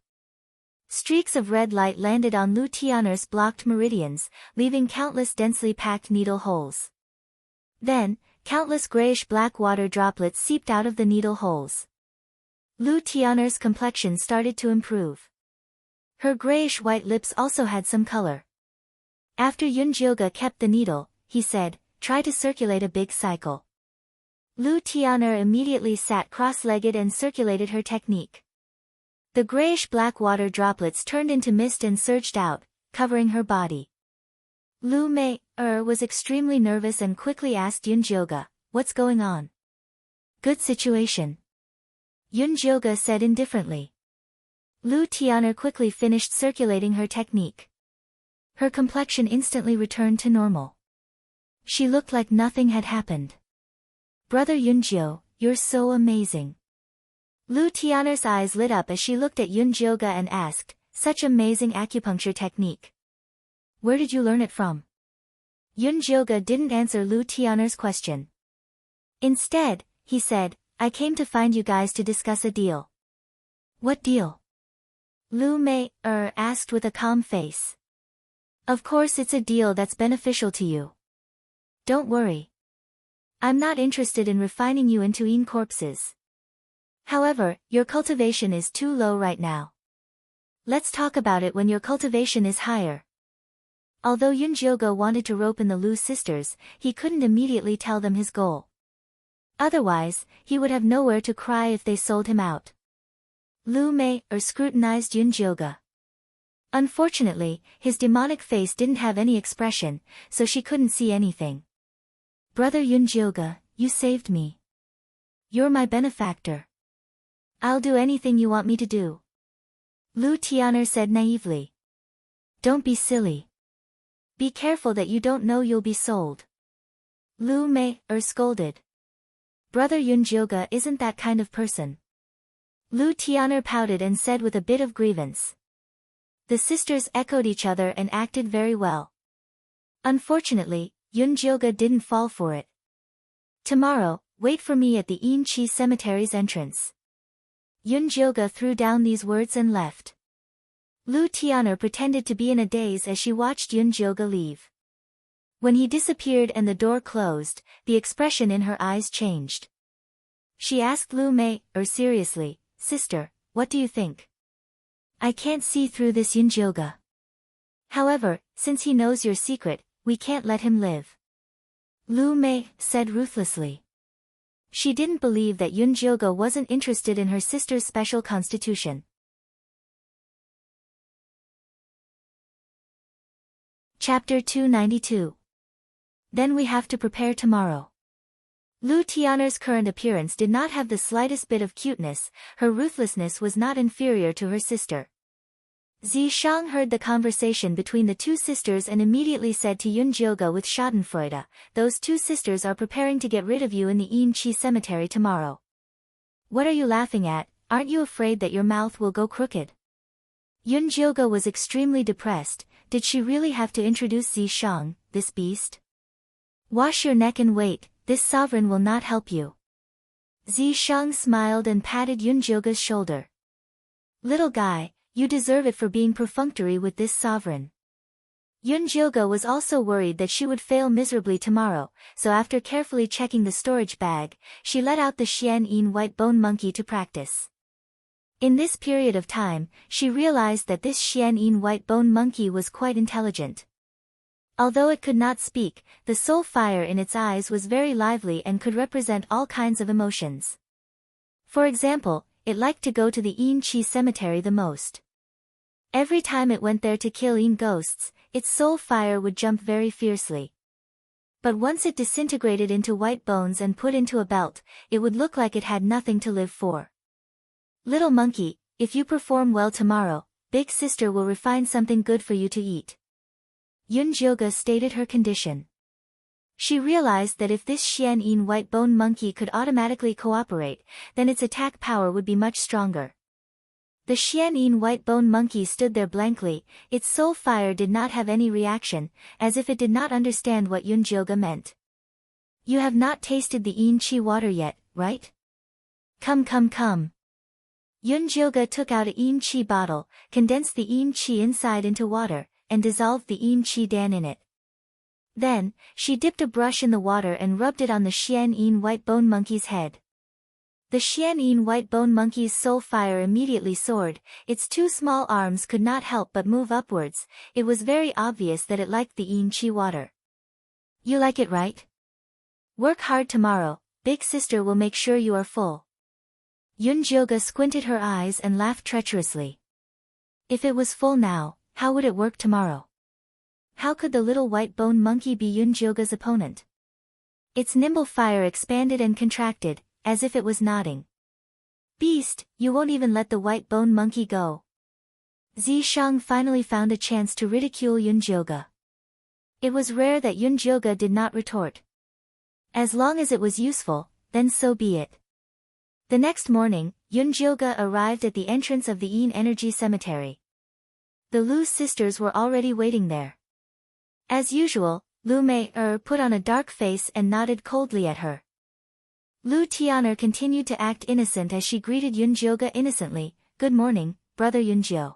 Streaks of red light landed on Lu Tianer's blocked meridians, leaving countless densely packed needle holes. Then, countless grayish-black water droplets seeped out of the needle holes. Lu Tianer's complexion started to improve. Her grayish-white lips also had some color. After Jilga kept the needle, he said, try to circulate a big cycle. Lu Tian'er immediately sat cross-legged and circulated her technique. The grayish-black water droplets turned into mist and surged out, covering her body. Lu Mei-er was extremely nervous and quickly asked Yunjioge, "What's going on?" "Good situation," Yunjioge said indifferently. Lu Tian'er quickly finished circulating her technique. Her complexion instantly returned to normal. She looked like nothing had happened. "Brother Yunjio, you're so amazing." Lu Tian'er's eyes lit up as she looked at Yunjioge and asked, "Such amazing acupuncture technique. Where did you learn it from?" Yunjioge didn't answer Lu Tian'er's question. Instead, he said, "I came to find you guys to discuss a deal." "What deal?" Lu Mei-er asked with a calm face. "Of course it's a deal that's beneficial to you. Don't worry. I'm not interested in refining you into corpses. However, your cultivation is too low right now. Let's talk about it when your cultivation is higher." Although Yunjioge wanted to rope in the Lu sisters, he couldn't immediately tell them his goal. Otherwise, he would have nowhere to cry if they sold him out. Lu Mei-er scrutinized Yunjioge. Unfortunately, his demonic face didn't have any expression, so she couldn't see anything. "Brother Yunjioge, you saved me. You're my benefactor. I'll do anything you want me to do," Lu Tian'er said naively. "Don't be silly. Be careful that you don't know you'll be sold," Lu Mei-er scolded. "Brother Yunjioge isn't that kind of person." Lu Tian'er pouted and said with a bit of grievance. The sisters echoed each other and acted very well. Unfortunately, Yunjioge didn't fall for it. "Tomorrow, wait for me at the Inchi Cemetery's entrance." Yunjioge threw down these words and left. Lu Tian'er pretended to be in a daze as she watched Yunjioge leave. When he disappeared and the door closed, the expression in her eyes changed. She asked Lu Mei-er seriously, "Sister, what do you think?" "I can't see through this Yunjioge. However, since he knows your secret, we can't let him live," Lu Mei said ruthlessly. She didn't believe that Yunjioge wasn't interested in her sister's special constitution. Chapter 292. Then we have to prepare tomorrow. Lu Tian'er's current appearance did not have the slightest bit of cuteness, her ruthlessness was not inferior to her sister. Zishang heard the conversation between the two sisters and immediately said to Yunjioge with schadenfreude, "Those two sisters are preparing to get rid of you in the Inchi cemetery tomorrow. What are you laughing at? Aren't you afraid that your mouth will go crooked?" Yunjioge was extremely depressed. Did she really have to introduce Zishang, this beast? "Wash your neck and wait, this sovereign will not help you." Zishang smiled and patted Yunjioge's shoulder. "Little guy, you deserve it for being perfunctory with this sovereign." Yunjioge was also worried that she would fail miserably tomorrow, so after carefully checking the storage bag, she let out the Xian-yin white bone monkey to practice. In this period of time, she realized that this Xian-yin white bone monkey was quite intelligent. Although it could not speak, the soul fire in its eyes was very lively and could represent all kinds of emotions. For example, it liked to go to the Inchi cemetery the most. Every time it went there to kill ghosts, its soul fire would jump very fiercely. But once it disintegrated into white bones and put into a belt, it would look like it had nothing to live for. "Little monkey, if you perform well tomorrow, big sister will refine something good for you to eat," Yunjioge stated her condition. She realized that if this Xian-yin white bone monkey could automatically cooperate, then its attack power would be much stronger. The Xian-yin white bone monkey stood there blankly, its soul fire did not have any reaction, as if it did not understand what Yunjioge meant. "You have not tasted the Yin-chi water yet, right? Come. Yunjioge took out a Yin-chi bottle, condensed the Yin-chi inside into water, and dissolved the Yin-chi dan in it. Then, she dipped a brush in the water and rubbed it on the Xian-yin white bone monkey's head. The Xian-yin white bone monkey's soul fire immediately soared, its two small arms could not help but move upwards, it was very obvious that it liked the Yin-chi water. "You like it right? Work hard tomorrow, big sister will make sure you are full. Yunjioga squinted her eyes and laughed treacherously. If it was full now, how would it work tomorrow? How could the little white bone monkey be Yunjioga's opponent? Its nimble fire expanded and contracted, as if it was nodding. Beast, you won't even let the white bone monkey go. Zishang finally found a chance to ridicule Yunjioga. It was rare that Yunjioga did not retort. As long as it was useful, then so be it. The next morning, Yunjioga arrived at the entrance of the Yin Energy Cemetery. The Lu sisters were already waiting there. As usual, Lu Mei put on a dark face and nodded coldly at her. Lu Tian'er continued to act innocent as she greeted Yunjioga innocently. Good morning, brother Yunjio.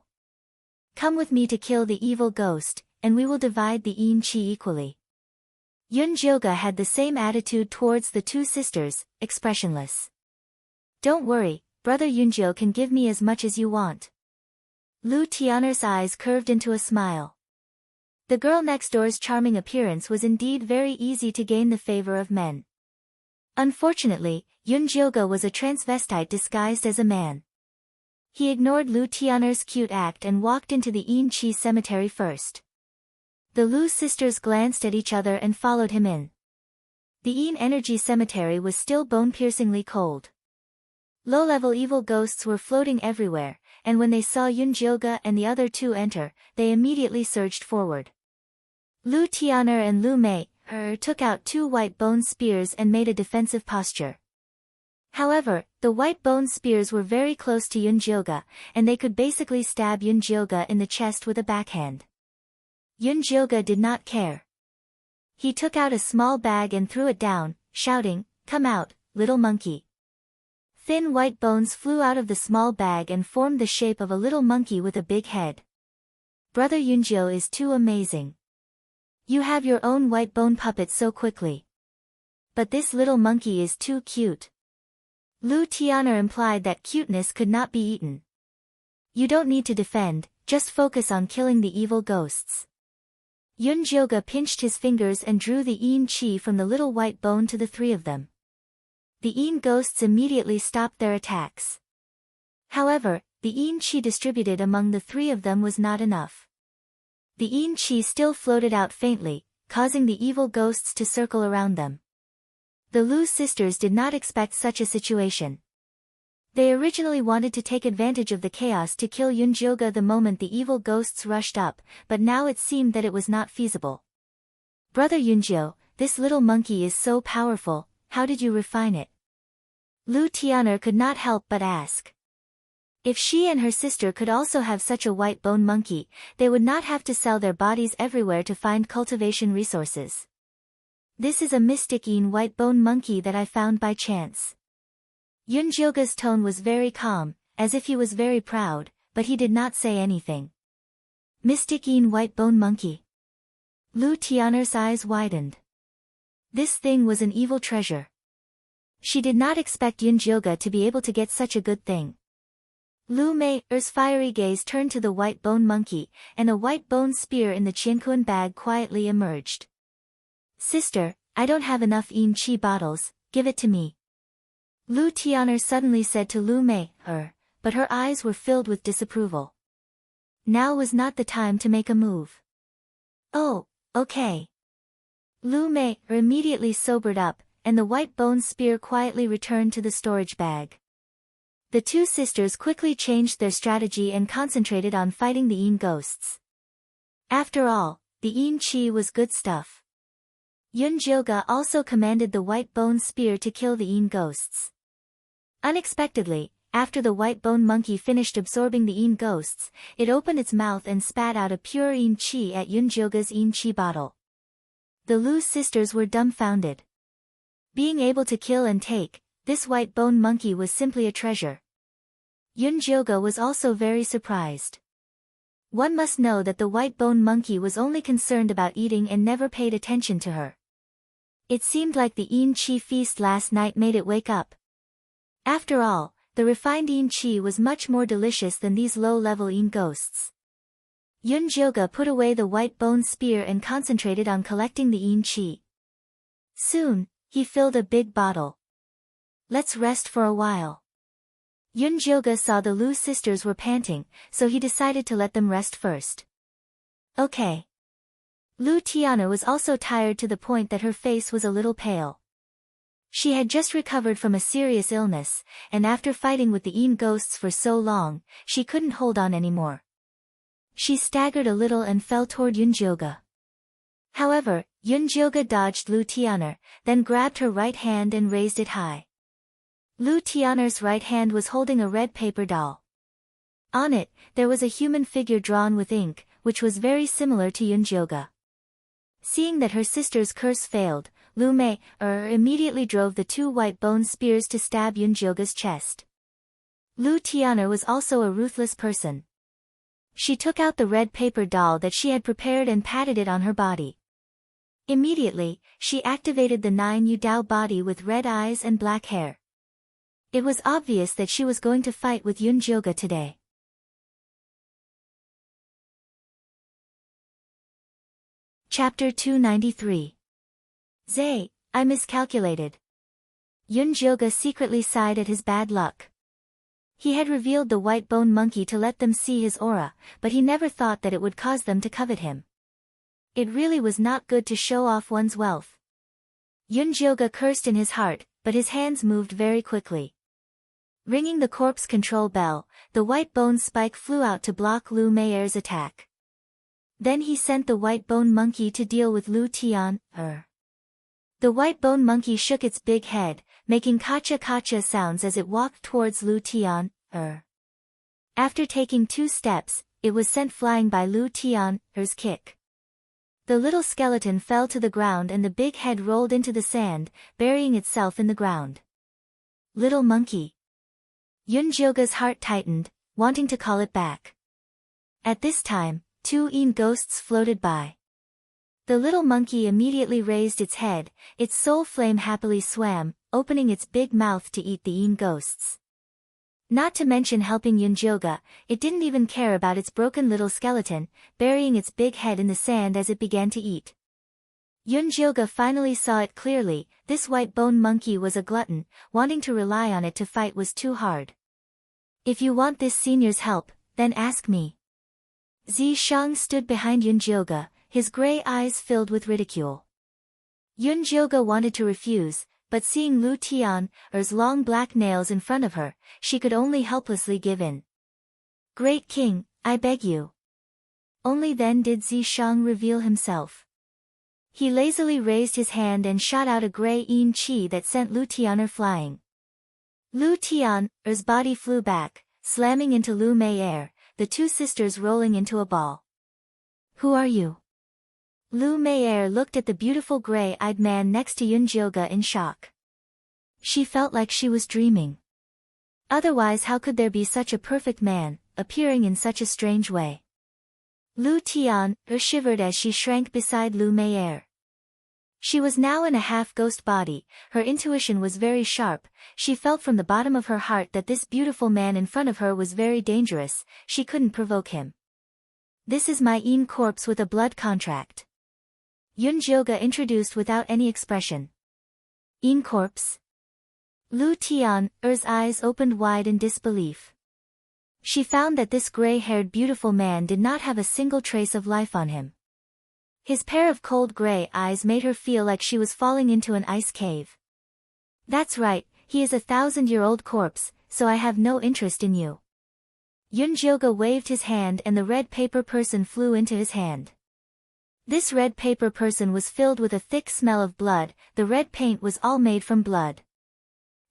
Come with me to kill the evil ghost, and we will divide the Yin Qi equally. Yunjioga had the same attitude towards the two sisters, expressionless. Don't worry, brother Yunjio can give me as much as you want. Lu Tian'er's eyes curved into a smile. The girl next door's charming appearance was indeed very easy to gain the favor of men. Unfortunately, Yunjioga was a transvestite disguised as a man. He ignored Lu Tian'er's cute act and walked into the Yin Qi cemetery first. The Lu sisters glanced at each other and followed him in. The Yin Energy Cemetery was still bone-piercingly cold. Low-level evil ghosts were floating everywhere, and when they saw Yunjioga and the other two enter, they immediately surged forward. Lu Tian'er and Lu Mei took out two white bone spears and made a defensive posture. However, the white bone spears were very close to Yunjioga, and they could basically stab Yunjioga in the chest with a backhand. Yunjioga did not care. He took out a small bag and threw it down, shouting, "Come out, little monkey." Thin white bones flew out of the small bag and formed the shape of a little monkey with a big head. Brother Yunjio is too amazing. You have your own white bone puppet so quickly. But this little monkey is too cute. Lu Tian'er implied that cuteness could not be eaten. You don't need to defend, just focus on killing the evil ghosts. Yunjioga pinched his fingers and drew the Yin Qi from the little white bone to the three of them. The Yin ghosts immediately stopped their attacks. However, the Yin Qi distributed among the three of them was not enough. The Yin Qi still floated out faintly, causing the evil ghosts to circle around them. The Lu sisters did not expect such a situation. They originally wanted to take advantage of the chaos to kill Yunjioga the moment the evil ghosts rushed up, but now it seemed that it was not feasible. Brother Yunjio, this little monkey is so powerful, how did you refine it? Lu Tian'er could not help but ask. If she and her sister could also have such a white bone monkey, they would not have to sell their bodies everywhere to find cultivation resources. This is a mystic Yin white bone monkey that I found by chance. Yunjioga's tone was very calm, as if he was very proud, but he did not say anything. Mystic Yin white bone monkey. Lu Tian'er's eyes widened. This thing was an evil treasure. She did not expect Yunjioga to be able to get such a good thing. Lu Mei's fiery gaze turned to the white bone monkey, and a white bone spear in the Qianquan bag quietly emerged. Sister, I don't have enough Yin Qi bottles, give it to me. Lu Tian'er suddenly said to Lu Mei, but her eyes were filled with disapproval. Now was not the time to make a move. Oh, okay. Lu Mei immediately sobered up, and the white bone spear quietly returned to the storage bag. The two sisters quickly changed their strategy and concentrated on fighting the Yin ghosts. After all, the Yin Qi was good stuff. Yunjioga also commanded the white bone spear to kill the Yin ghosts. Unexpectedly, after the white bone monkey finished absorbing the Yin ghosts, it opened its mouth and spat out a pure Yin Qi at Yunjioga's Yin Qi bottle. The Lu sisters were dumbfounded. Being able to kill and take, this white bone monkey was simply a treasure. Yunjioga was also very surprised. One must know that the white bone monkey was only concerned about eating and never paid attention to her. It seemed like the Yin Qi feast last night made it wake up. After all, the refined Yin Qi was much more delicious than these low-level Yin ghosts. Yunjioga put away the white bone spear and concentrated on collecting the Yin Qi. Soon, he filled a big bottle. Let's rest for a while. Yunjoga saw the Lu sisters were panting, so he decided to let them rest first. Okay. Lu Tiana was also tired to the point that her face was a little pale. She had just recovered from a serious illness, and after fighting with the Een ghosts for so long, she couldn't hold on anymore. She staggered a little and fell toward Yunjoga. However, Yunjoga dodged Lu Tianer, then grabbed her right hand and raised it high. Lu Tianer's right hand was holding a red paper doll. On it, there was a human figure drawn with ink, which was very similar to Yunjoga. Seeing that her sister's curse failed, Lu Mei immediately drove the two white bone spears to stab Yunjoga's chest. Lu Tianer was also a ruthless person. She took out the red paper doll that she had prepared and patted it on her body. Immediately, she activated the 9 Yudao body with red eyes and black hair. It was obvious that she was going to fight with Yunjoga today. Chapter 293. Zay, I miscalculated. Yunjoga secretly sighed at his bad luck. He had revealed the white bone monkey to let them see his aura, but he never thought that it would cause them to covet him. It really was not good to show off one's wealth. Yunjoga cursed in his heart, but his hands moved very quickly. Ringing the corpse control bell, the white bone spike flew out to block Lu Meier's attack. Then he sent the white bone monkey to deal with Lu Tian. The white bone monkey shook its big head, making kacha-kacha sounds as it walked towards Lu Tian. After taking 2 steps, it was sent flying by Lu Tian's kick. The little skeleton fell to the ground and the big head rolled into the sand, burying itself in the ground. Little monkey. Yunjoga's heart tightened, wanting to call it back. At this time, 2 Een ghosts floated by. The little monkey immediately raised its head, its soul flame happily swam, opening its big mouth to eat the Een ghosts. Not to mention helping Yunjoga, it didn't even care about its broken little skeleton, burying its big head in the sand as it began to eat. Yunjoga finally saw it clearly, this white bone monkey was a glutton, wanting to rely on it to fight was too hard. If you want this senior's help, then ask me. Zi Shang stood behind Yunjoga, his gray eyes filled with ridicule. Yunjoga wanted to refuse, but seeing Lu Tian's long black nails in front of her, she could only helplessly give in. Great King, I beg you. Only then did Zi Shang reveal himself. He lazily raised his hand and shot out a gray Een chi that sent Lu Tianer flying. Lu Tian's body flew back, slamming into Lu Meier, the 2 sisters rolling into a ball. Who are you? Lu Meier looked at the beautiful gray-eyed man next to Yunjoga in shock. She felt like she was dreaming. Otherwise how could there be such a perfect man, appearing in such a strange way? Lu Tian shivered as she shrank beside Lu Meier. She was now in a half-ghost body, her intuition was very sharp, she felt from the bottom of her heart that this beautiful man in front of her was very dangerous, she couldn't provoke him. This is my Een corpse with a blood contract. Yunjoga introduced without any expression. Een corpse? Lu Tian's eyes opened wide in disbelief. She found that this gray-haired beautiful man did not have a single trace of life on him. His pair of cold gray eyes made her feel like she was falling into an ice cave. That's right, he is a 1,000-year-old corpse, so I have no interest in you. Yunjoga waved his hand and the red paper person flew into his hand. This red paper person was filled with a thick smell of blood, the red paint was all made from blood.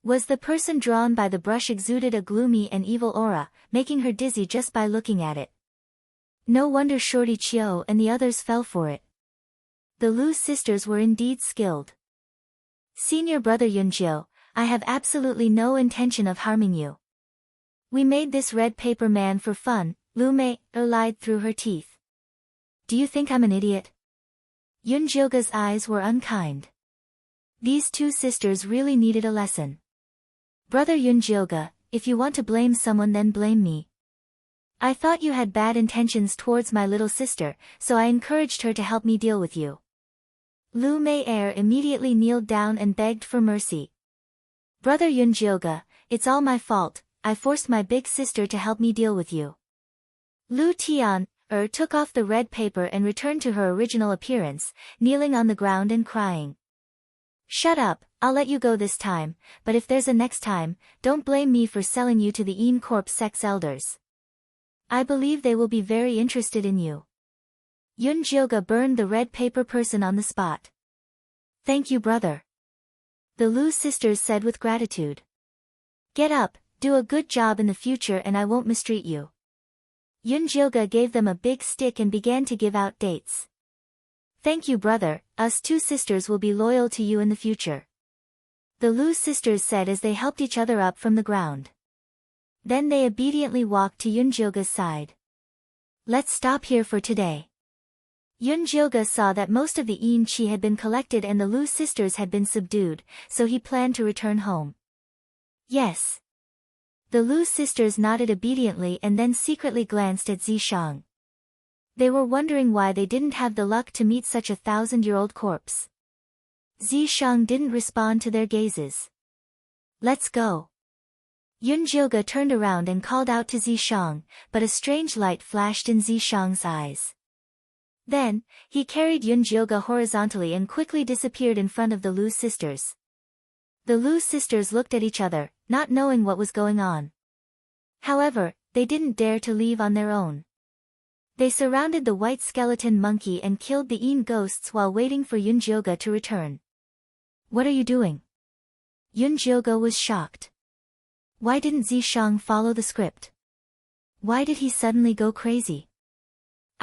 Was the person drawn by the brush exuded a gloomy and evil aura, making her dizzy just by looking at it. No wonder Shorty Chiu and the others fell for it. The Lu sisters were indeed skilled. Senior brother Yunjiu, I have absolutely no intention of harming you. We made this red paper man for fun, Lu Mei lied through her teeth. Do you think I'm an idiot? Yunjoga's eyes were unkind. These 2 sisters really needed a lesson. Brother Yunjoga, if you want to blame someone then blame me. I thought you had bad intentions towards my little sister, so I encouraged her to help me deal with you. Lu Meier immediately kneeled down and begged for mercy. Brother Yunjioga, it's all my fault, I forced my big sister to help me deal with you. Lu Tian took off the red paper and returned to her original appearance, kneeling on the ground and crying. Shut up, I'll let you go this time, but if there's a next time, don't blame me for selling you to the Een Corp's sex elders. I believe they will be very interested in you. Yunjioga burned the red paper person on the spot. Thank you, brother. The Lu sisters said with gratitude. Get up, do a good job in the future and I won't mistreat you. Yunjioga gave them a big stick and began to give out dates. Thank you, brother, us two sisters will be loyal to you in the future. The Lu sisters said as they helped each other up from the ground. Then they obediently walked to Yunjioga's side. Let's stop here for today. Yunjioga saw that most of the Een Chi had been collected and the Lu sisters had been subdued, so he planned to return home. Yes. The Lu sisters nodded obediently and then secretly glanced at Zishang. They were wondering why they didn't have the luck to meet such a 1,000-year-old corpse. Zishang didn't respond to their gazes. Let's go. Yunjioga turned around and called out to Zishang, but a strange light flashed in Zishang's eyes. Then, he carried Yunjioga horizontally and quickly disappeared in front of the Lu sisters. The Lu sisters looked at each other, not knowing what was going on. However, they didn't dare to leave on their own. They surrounded the white skeleton monkey and killed the Een ghosts while waiting for Yunjioga to return. What are you doing? Yunjioga was shocked. Why didn't Zishang follow the script? Why did he suddenly go crazy?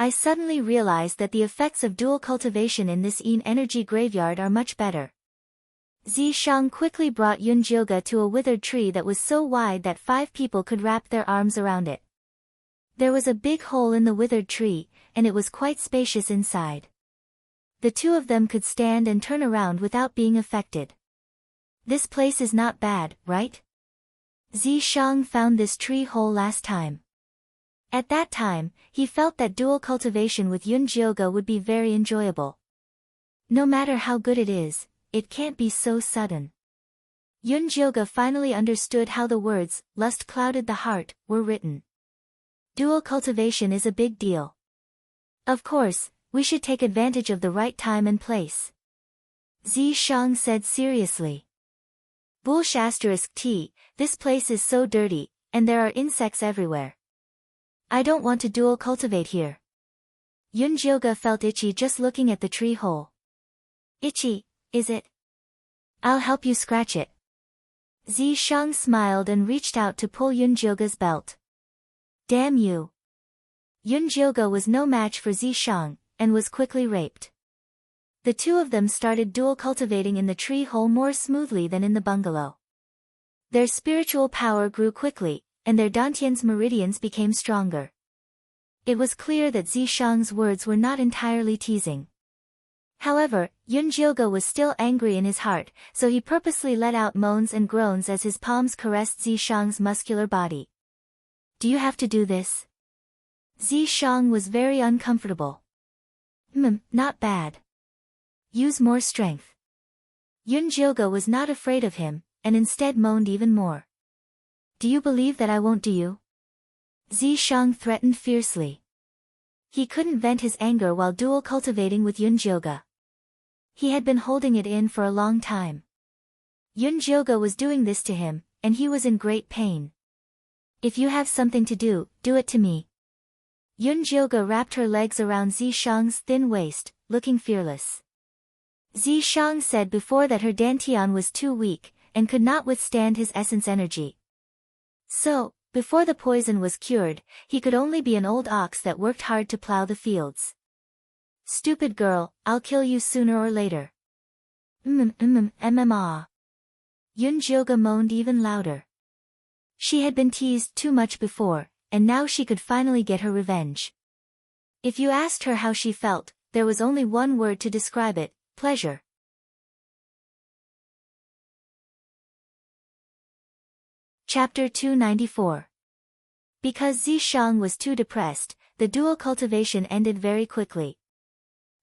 I suddenly realized that the effects of dual cultivation in this Een energy graveyard are much better. Zishang quickly brought Yunjioga to a withered tree that was so wide that 5 people could wrap their arms around it. There was a big hole in the withered tree, and it was quite spacious inside. The two of them could stand and turn around without being affected. This place is not bad, right? Zishang found this tree hole last time. At that time, he felt that dual cultivation with Yunjioga would be very enjoyable. No matter how good it is, it can't be so sudden. Yunjioga finally understood how the words, "lust clouded the heart," were written. Dual cultivation is a big deal. Of course, we should take advantage of the right time and place. Zishang said seriously. Bullsh*T, this place is so dirty, and there are insects everywhere. I don't want to dual cultivate here. Yunjioga felt itchy just looking at the tree hole. Itchy, is it? I'll help you scratch it. Zishang smiled and reached out to pull Yunjioga's belt. Damn you. Yunjioga was no match for Zishang, and was quickly raped. The two of them started dual cultivating in the tree hole more smoothly than in the bungalow. Their spiritual power grew quickly, and their dantian's meridians became stronger. It was clear that Zishang's words were not entirely teasing. However, Yunjioga was still angry in his heart, so he purposely let out moans and groans as his palms caressed Zishang's muscular body. Do you have to do this? Zishang was very uncomfortable. Not bad. Use more strength. Yunjioga was not afraid of him, and instead moaned even more. Do you believe that I won't do you? Zishang threatened fiercely. He couldn't vent his anger while dual cultivating with Yunjioga. He had been holding it in for a long time. Yunjioga was doing this to him, and he was in great pain. If you have something to do, do it to me. Yunjioga wrapped her legs around Zishang's thin waist, looking fearless. Zishang said before that her dantian was too weak, and could not withstand his essence energy. So, before the poison was cured, he could only be an old ox that worked hard to plow the fields. Stupid girl, I'll kill you sooner or later. Yunjioga moaned even louder. She had been teased too much before, and now she could finally get her revenge. If you asked her how she felt, there was only one word to describe it: pleasure. Chapter 294. Because Zishang was too depressed, the dual cultivation ended very quickly.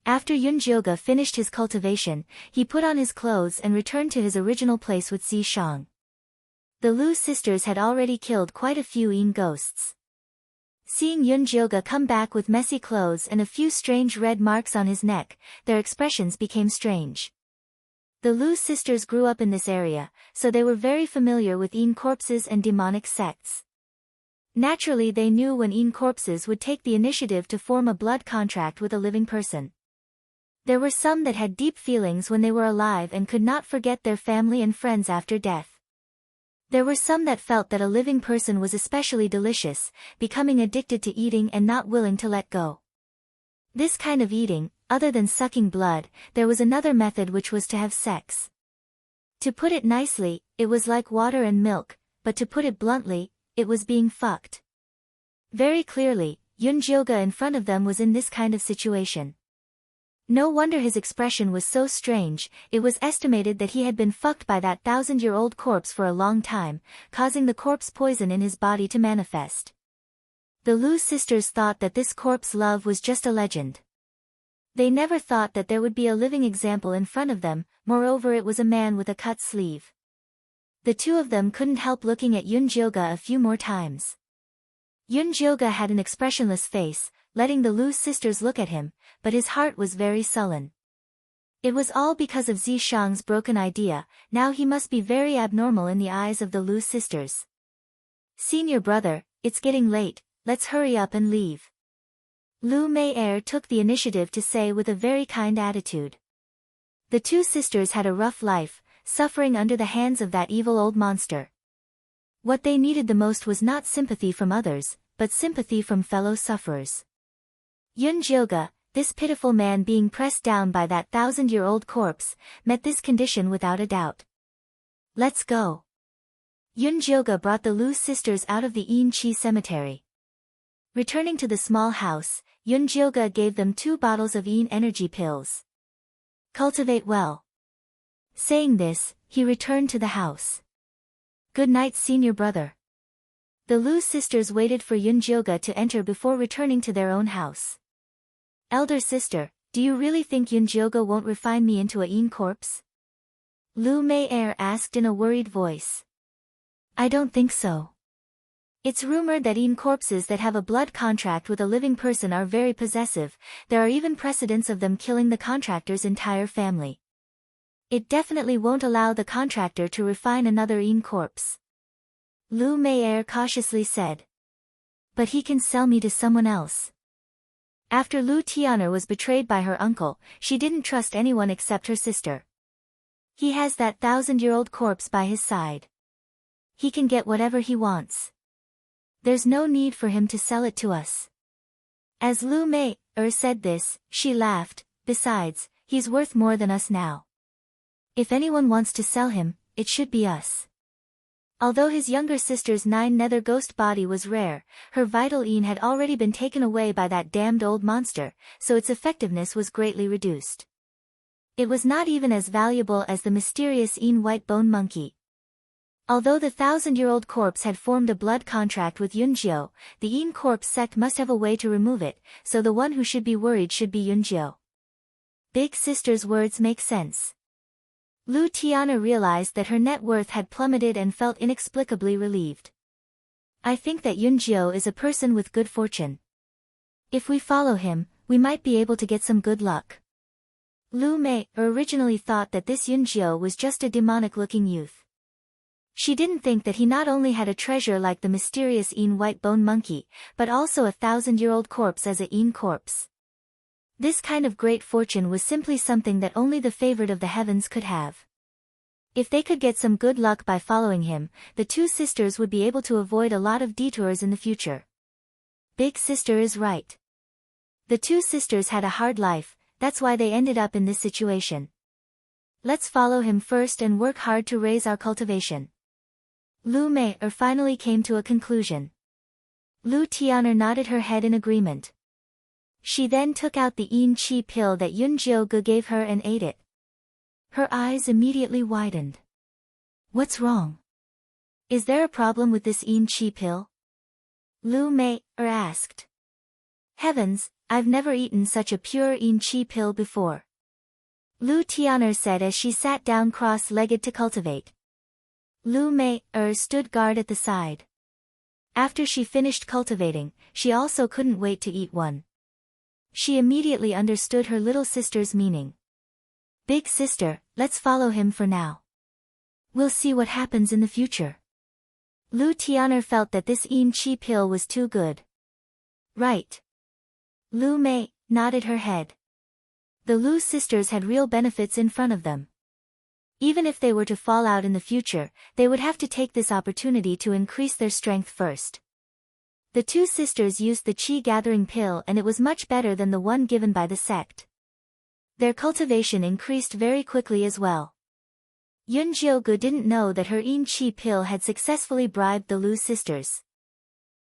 After Yunjioga finished his cultivation, he put on his clothes and returned to his original place with Zishang. The Lu sisters had already killed quite a few Yin ghosts. Seeing Yunjioga come back with messy clothes and a few strange red marks on his neck, their expressions became strange. The Lu sisters grew up in this area, so they were very familiar with Yin corpses and demonic sects. Naturally, they knew when Yin corpses would take the initiative to form a blood contract with a living person. There were some that had deep feelings when they were alive and could not forget their family and friends after death. There were some that felt that a living person was especially delicious, becoming addicted to eating and not willing to let go. This kind of eating, other than sucking blood, there was another method, which was to have sex. To put it nicely, it was like water and milk, but to put it bluntly, it was being fucked. Very clearly, Yunjioga in front of them was in this kind of situation. No wonder his expression was so strange. It was estimated that he had been fucked by that 1,000-year-old corpse for a long time, causing the corpse poison in his body to manifest. The Lu sisters thought that this corpse love was just a legend. They never thought that there would be a living example in front of them, moreover it was a man with a cut sleeve. The two of them couldn't help looking at Yunjioga a few more times. Yunjioga had an expressionless face, letting the Lu sisters look at him, but his heart was very sullen. It was all because of Zishang's broken idea. Now he must be very abnormal in the eyes of the Lu sisters. "Senior brother, it's getting late, let's hurry up and leave," Lu Mei took the initiative to say with a very kind attitude. The two sisters had a rough life, suffering under the hands of that evil old monster. What they needed the most was not sympathy from others, but sympathy from fellow sufferers. Yunjioga, this pitiful man being pressed down by that 1,000-year-old corpse, met this condition without a doubt. "Let's go." Yunjioga brought the Lu sisters out of the Yin Chi cemetery. Returning to the small house, Yunjioga gave them 2 bottles of Yin energy pills. "Cultivate well." Saying this, he returned to the house. "Good night, senior brother." The Lu sisters waited for Yunjioga to enter before returning to their own house. "Elder sister, do you really think Yunjioga won't refine me into a Yin corpse?" Lu Mei asked in a worried voice. "I don't think so. It's rumored that Yin corpses that have a blood contract with a living person are very possessive. There are even precedents of them killing the contractor's entire family. It definitely won't allow the contractor to refine another Yin corpse," Lu Mei cautiously said. "But he can sell me to someone else." After Lu Tian'er was betrayed by her uncle, she didn't trust anyone except her sister. He has that 1,000-year-old corpse by his side. He can get whatever he wants. There's no need for him to sell it to us. As Lu Mei said this, she laughed. "Besides, he's worth more than us now. If anyone wants to sell him, it should be us." Although his younger sister's 9 nether ghost body was rare, her vital Yin had already been taken away by that damned old monster, so its effectiveness was greatly reduced. It was not even as valuable as the mysterious Yin white bone monkey. Although the 1,000-year-old corpse had formed a blood contract with Yunjio, the Yin corpse sect must have a way to remove it, so the one who should be worried should be Yunjio. Big sister's words make sense. Lu Tian'er realized that her net worth had plummeted and felt inexplicably relieved. "I think that Yunjio is a person with good fortune. If we follow him, we might be able to get some good luck." Lu Mei originally thought that this Yunjio was just a demonic-looking youth. She didn't think that he not only had a treasure like the mysterious Yin white bone monkey, but also a 1,000-year-old corpse as a Yin corpse. This kind of great fortune was simply something that only the favored of the heavens could have. If they could get some good luck by following him, the two sisters would be able to avoid a lot of detours in the future. Big sister is right. The two sisters had a hard life, that's why they ended up in this situation. Let's follow him first and work hard to raise our cultivation. Lu Mei finally came to a conclusion. Lu Tian'er nodded her head in agreement. She then took out the Yin Chi pill that Yunjio gave her and ate it. Her eyes immediately widened. "What's wrong? Is there a problem with this Yin Chi pill?" Lu Mei asked. "Heavens, I've never eaten such a pure Yin Chi pill before," Lu Tian'er said as she sat down cross-legged to cultivate. Lu Mei stood guard at the side. After she finished cultivating, she also couldn't wait to eat one. She immediately understood her little sister's meaning. Big sister, let's follow him for now. We'll see what happens in the future. Lu Tian'er felt that this Yin Qi pill was too good. Right. Lu Mei nodded her head. The Lu sisters had real benefits in front of them. Even if they were to fall out in the future, they would have to take this opportunity to increase their strength first. The two sisters used the qi gathering pill and it was much better than the one given by the sect. Their cultivation increased very quickly as well. Yun Jiugu didn't know that her Yin Qi pill had successfully bribed the Lu sisters.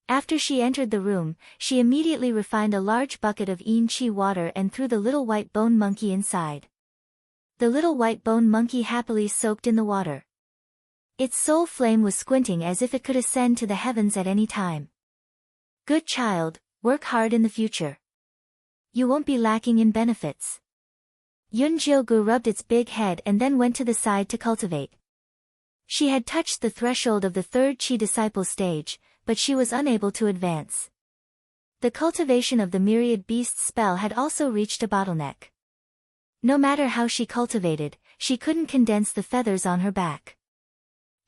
After she entered the room, she immediately refined a large bucket of Yin Qi water and threw the little white bone monkey inside. The little white bone monkey happily soaked in the water. Its soul flame was squinting as if it could ascend to the heavens at any time. Good child, work hard in the future. You won't be lacking in benefits. Yun Jiugu rubbed its big head and then went to the side to cultivate. She had touched the threshold of the third Qi disciple stage, but she was unable to advance. The cultivation of the myriad beasts spell had also reached a bottleneck. No matter how she cultivated, she couldn't condense the feathers on her back.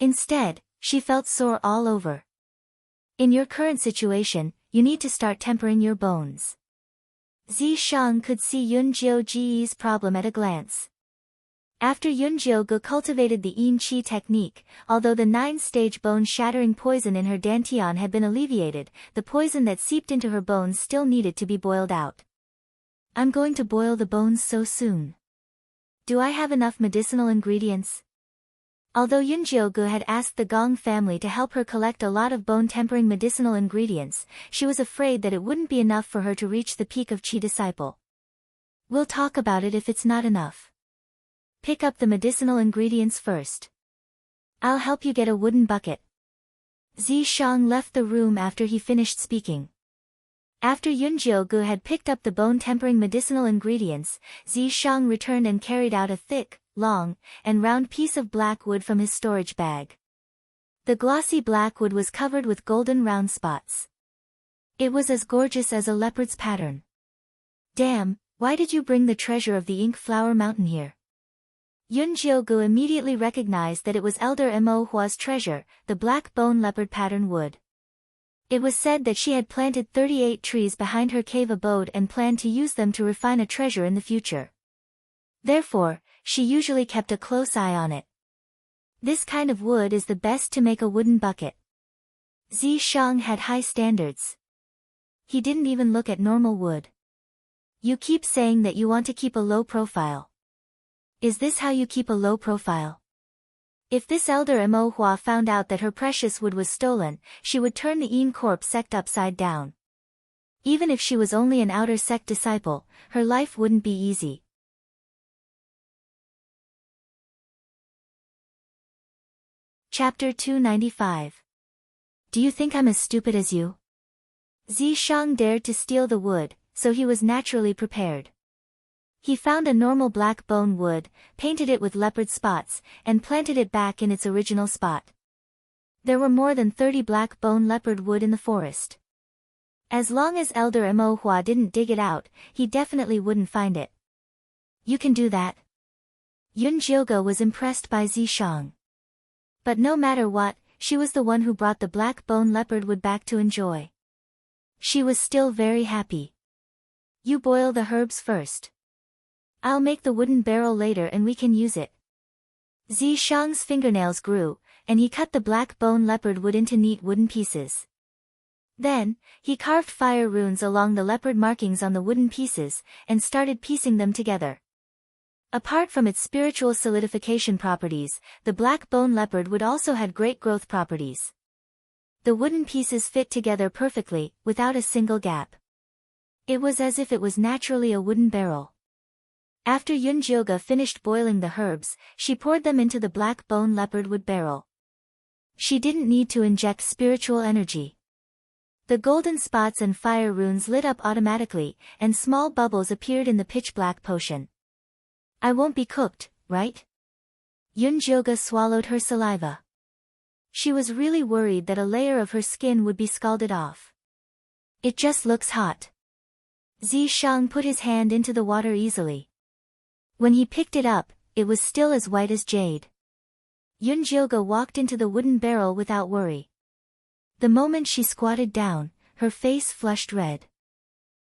Instead, she felt sore all over. In your current situation, you need to start tempering your bones. Zi Shang could see Yun Jiugu's problem at a glance. After Yun Jiugu cultivated the Yin Qi technique, although the 9-stage bone-shattering poison in her dantian had been alleviated, the poison that seeped into her bones still needed to be boiled out. I'm going to boil the bones so soon. Do I have enough medicinal ingredients? Although Yun Jiugu had asked the Gong family to help her collect a lot of bone-tempering medicinal ingredients, she was afraid that it wouldn't be enough for her to reach the peak of Qi disciple. We'll talk about it if it's not enough. Pick up the medicinal ingredients first. I'll help you get a wooden bucket. Zi Shang left the room after he finished speaking. After Yun Jiugu had picked up the bone-tempering medicinal ingredients, Zi Shang returned and carried out a thick, long, and round piece of black wood from his storage bag. The glossy black wood was covered with golden round spots. It was as gorgeous as a leopard's pattern. Damn, why did you bring the treasure of the Ink Flower Mountain here? Yun Jiugu immediately recognized that it was Elder Mo Hua's treasure, the black bone leopard pattern wood. It was said that she had planted 38 trees behind her cave abode and planned to use them to refine a treasure in the future. Therefore, she usually kept a close eye on it. This kind of wood is the best to make a wooden bucket. Zi Shang had high standards. He didn't even look at normal wood. You keep saying that you want to keep a low profile. Is this how you keep a low profile? If this elder Mo Hua found out that her precious wood was stolen, she would turn the Yin Corp sect upside down. Even if she was only an outer sect disciple, her life wouldn't be easy. Chapter 295. Do you think I'm as stupid as you? Zi Shang dared to steal the wood, so he was naturally prepared. He found a normal black bone wood, painted it with leopard spots, and planted it back in its original spot. There were more than 30 black bone leopard wood in the forest. As long as Elder Mo Hua didn't dig it out, he definitely wouldn't find it. You can do that. Yun Jiugu was impressed by Zi Shang. But no matter what, she was the one who brought the black bone leopard wood back to enjoy. She was still very happy. You boil the herbs first. I'll make the wooden barrel later and we can use it. Zi Shang's fingernails grew, and he cut the black bone leopard wood into neat wooden pieces. Then, he carved fire runes along the leopard markings on the wooden pieces, and started piecing them together. Apart from its spiritual solidification properties, the black bone leopard wood also had great growth properties. The wooden pieces fit together perfectly, without a single gap. It was as if it was naturally a wooden barrel. After Yun Jiugu finished boiling the herbs, she poured them into the black bone leopard wood barrel. She didn't need to inject spiritual energy. The golden spots and fire runes lit up automatically, and small bubbles appeared in the pitch-black potion. I won't be cooked, right? Yun Jiugu swallowed her saliva. She was really worried that a layer of her skin would be scalded off. It just looks hot. Zishang put his hand into the water easily. When he picked it up, it was still as white as jade. Yunjioge walked into the wooden barrel without worry. The moment she squatted down, her face flushed red.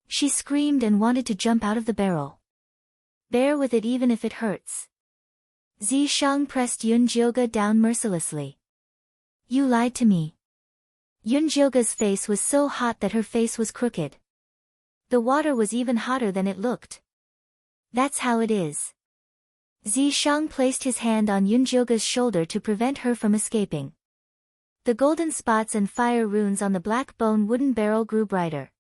She screamed and wanted to jump out of the barrel. Bear with it even if it hurts. Zishang pressed Yunjioge down mercilessly. You lied to me. Yunjioge's face was so hot that her face was crooked. The water was even hotter than it looked. That's how it is. Zishang placed his hand on Yunjioge's shoulder to prevent her from escaping. The golden spots and fire runes on the black bone wooden barrel grew brighter.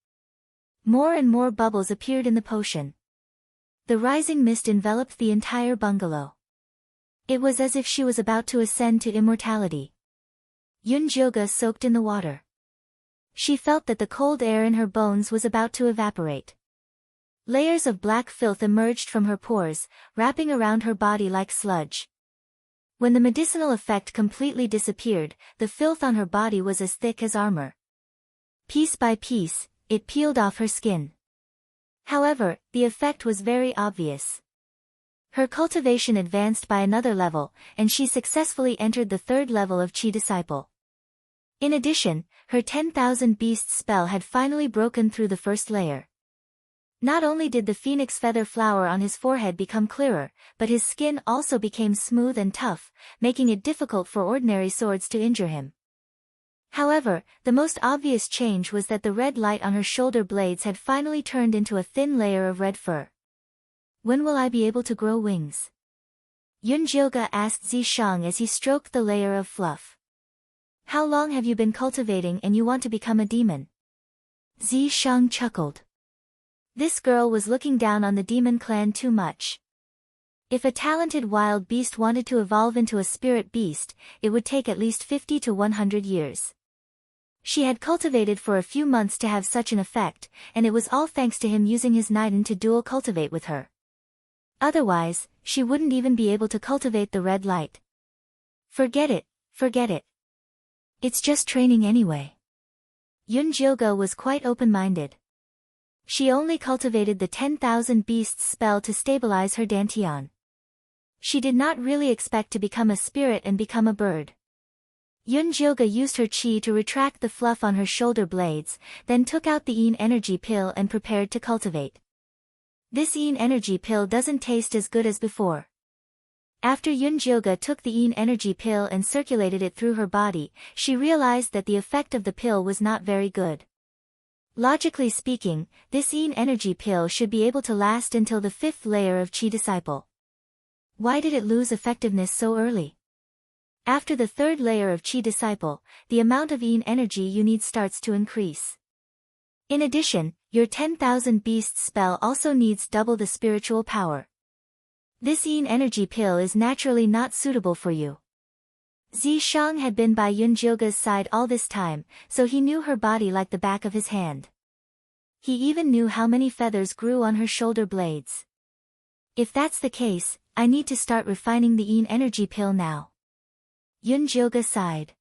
More and more bubbles appeared in the potion. The rising mist enveloped the entire bungalow. It was as if she was about to ascend to immortality. Yunjioge soaked in the water. She felt that the cold air in her bones was about to evaporate. Layers of black filth emerged from her pores, wrapping around her body like sludge. When the medicinal effect completely disappeared, the filth on her body was as thick as armor. Piece by piece, it peeled off her skin. However, the effect was very obvious. Her cultivation advanced by another level, and she successfully entered the third level of Chi Disciple. In addition, her 10,000 Beasts spell had finally broken through the first layer. Not only did the phoenix feather flower on his forehead become clearer, but his skin also became smooth and tough, making it difficult for ordinary swords to injure him. However, the most obvious change was that the red light on her shoulder blades had finally turned into a thin layer of red fur. When will I be able to grow wings? Yunjioge asked Zishang as he stroked the layer of fluff. How long have you been cultivating and you want to become a demon? Zishang chuckled. This girl was looking down on the demon clan too much. If a talented wild beast wanted to evolve into a spirit beast, it would take at least 50 to 100 years. She had cultivated for a few months to have such an effect, and it was all thanks to him using his Niden to dual cultivate with her. Otherwise, she wouldn't even be able to cultivate the red light. Forget it, forget it. It's just training anyway. Yunjioge was quite open-minded. She only cultivated the 10,000 Beasts spell to stabilize her dantian. She did not really expect to become a spirit and become a bird. Yunjioge used her chi to retract the fluff on her shoulder blades, then took out the Yin energy pill and prepared to cultivate. This Yin energy pill doesn't taste as good as before. After Yunjioge took the Yin energy pill and circulated it through her body, she realized that the effect of the pill was not very good. Logically speaking, this Yin energy pill should be able to last until the 5th layer of Chi Disciple. Why did it lose effectiveness so early? After the 3rd layer of Chi Disciple, the amount of Yin energy you need starts to increase. In addition, your 10,000 Beasts spell also needs double the spiritual power. This Yin energy pill is naturally not suitable for you. Zishang had been by Yunjioge's side all this time, so he knew her body like the back of his hand. He even knew how many feathers grew on her shoulder blades. If that's the case, I need to start refining the Yin energy pill now. Yunjioge sighed.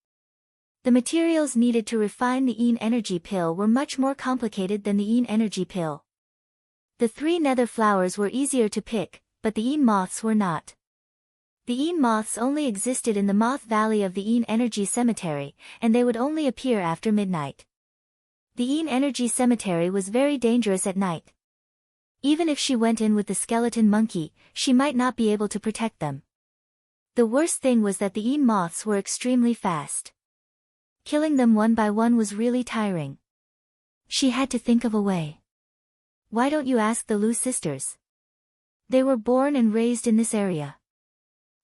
The materials needed to refine the Yin energy pill were much more complicated than the Yin energy pill. The 3 nether flowers were easier to pick, but the Yin moths were not. The Yin moths only existed in the Moth Valley of the Yin Energy Cemetery, and they would only appear after midnight. The Yin Energy Cemetery was very dangerous at night. Even if she went in with the skeleton monkey, she might not be able to protect them. The worst thing was that the Yin moths were extremely fast. Killing them one by one was really tiring. She had to think of a way. Why don't you ask the Lu sisters? They were born and raised in this area.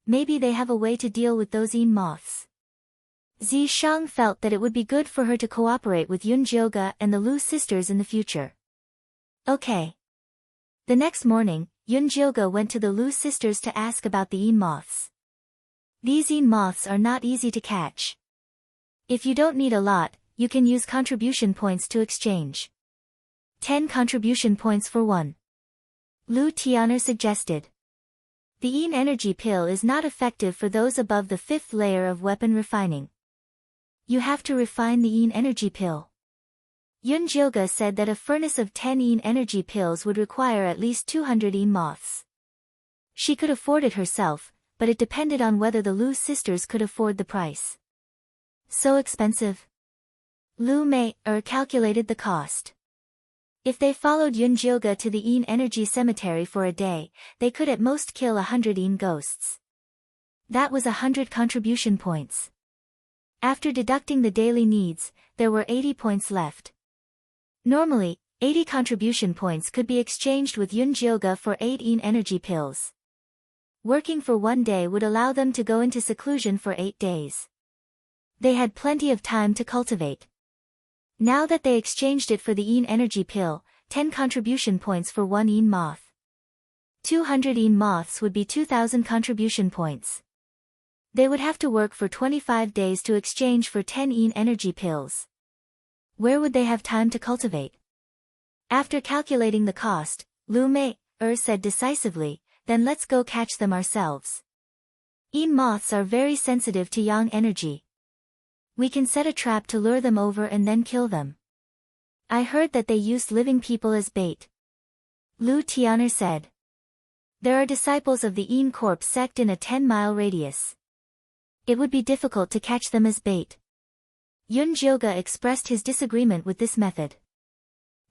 Maybe they have a way to deal with those Yin moths. Zishang felt that it would be good for her to cooperate with Yunjioge and the Lu sisters in the future. Okay. The next morning, Yunjioge went to the Lu sisters to ask about the Yin moths. These Yin moths are not easy to catch. If you don't need a lot, you can use contribution points to exchange. 10 contribution points for 1. Lu Tian'er suggested. The Yin energy pill is not effective for those above the 5th layer of weapon refining. You have to refine the yin energy pill. Yunjilga said that a furnace of 10 yin energy pills would require at least 200 yin moths. She could afford it herself, but it depended on whether the Lu sisters could afford the price. So expensive? Lu Mei calculated the cost. If they followed Yunjilga to the yin energy cemetery for a day, they could at most kill 100 yin ghosts. That was 100 contribution points. After deducting the daily needs, there were 80 points left. Normally, 80 contribution points could be exchanged with Yunjilga for 8 yin energy pills. Working for one day would allow them to go into seclusion for 8 days. They had plenty of time to cultivate. Now that they exchanged it for the yin energy pill, 10 contribution points for 1 yin moth. 200 yin moths would be 2,000 contribution points. They would have to work for 25 days to exchange for 10 yin energy pills. Where would they have time to cultivate? After calculating the cost, Lu Mei said decisively, then let's go catch them ourselves. Yin moths are very sensitive to yang energy. We can set a trap to lure them over and then kill them. I heard that they used living people as bait. Lu Tian'er said. There are disciples of the Yin Corp sect in a 10-mile radius. It would be difficult to catch them as bait. Yunjilga expressed his disagreement with this method.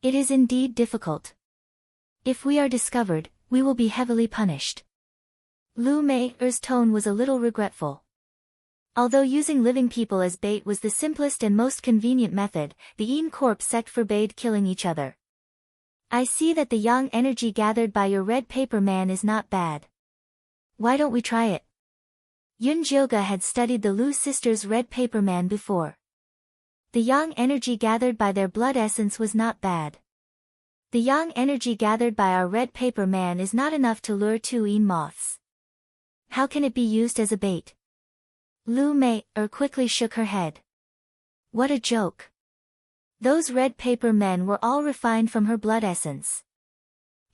It is indeed difficult. If we are discovered, we will be heavily punished. Lu Mei's tone was a little regretful. Although using living people as bait was the simplest and most convenient method, the Yin Corp sect forbade killing each other. I see that the yang energy gathered by your red paper man is not bad. Why don't we try it? Yunjilga had studied the Lu sisters' red paper man before. The yang energy gathered by their blood essence was not bad. The yang energy gathered by our red paper man is not enough to lure 2 yin moths. How can it be used as a bait? Lu Mei quickly shook her head. What a joke. Those red paper men were all refined from her blood essence.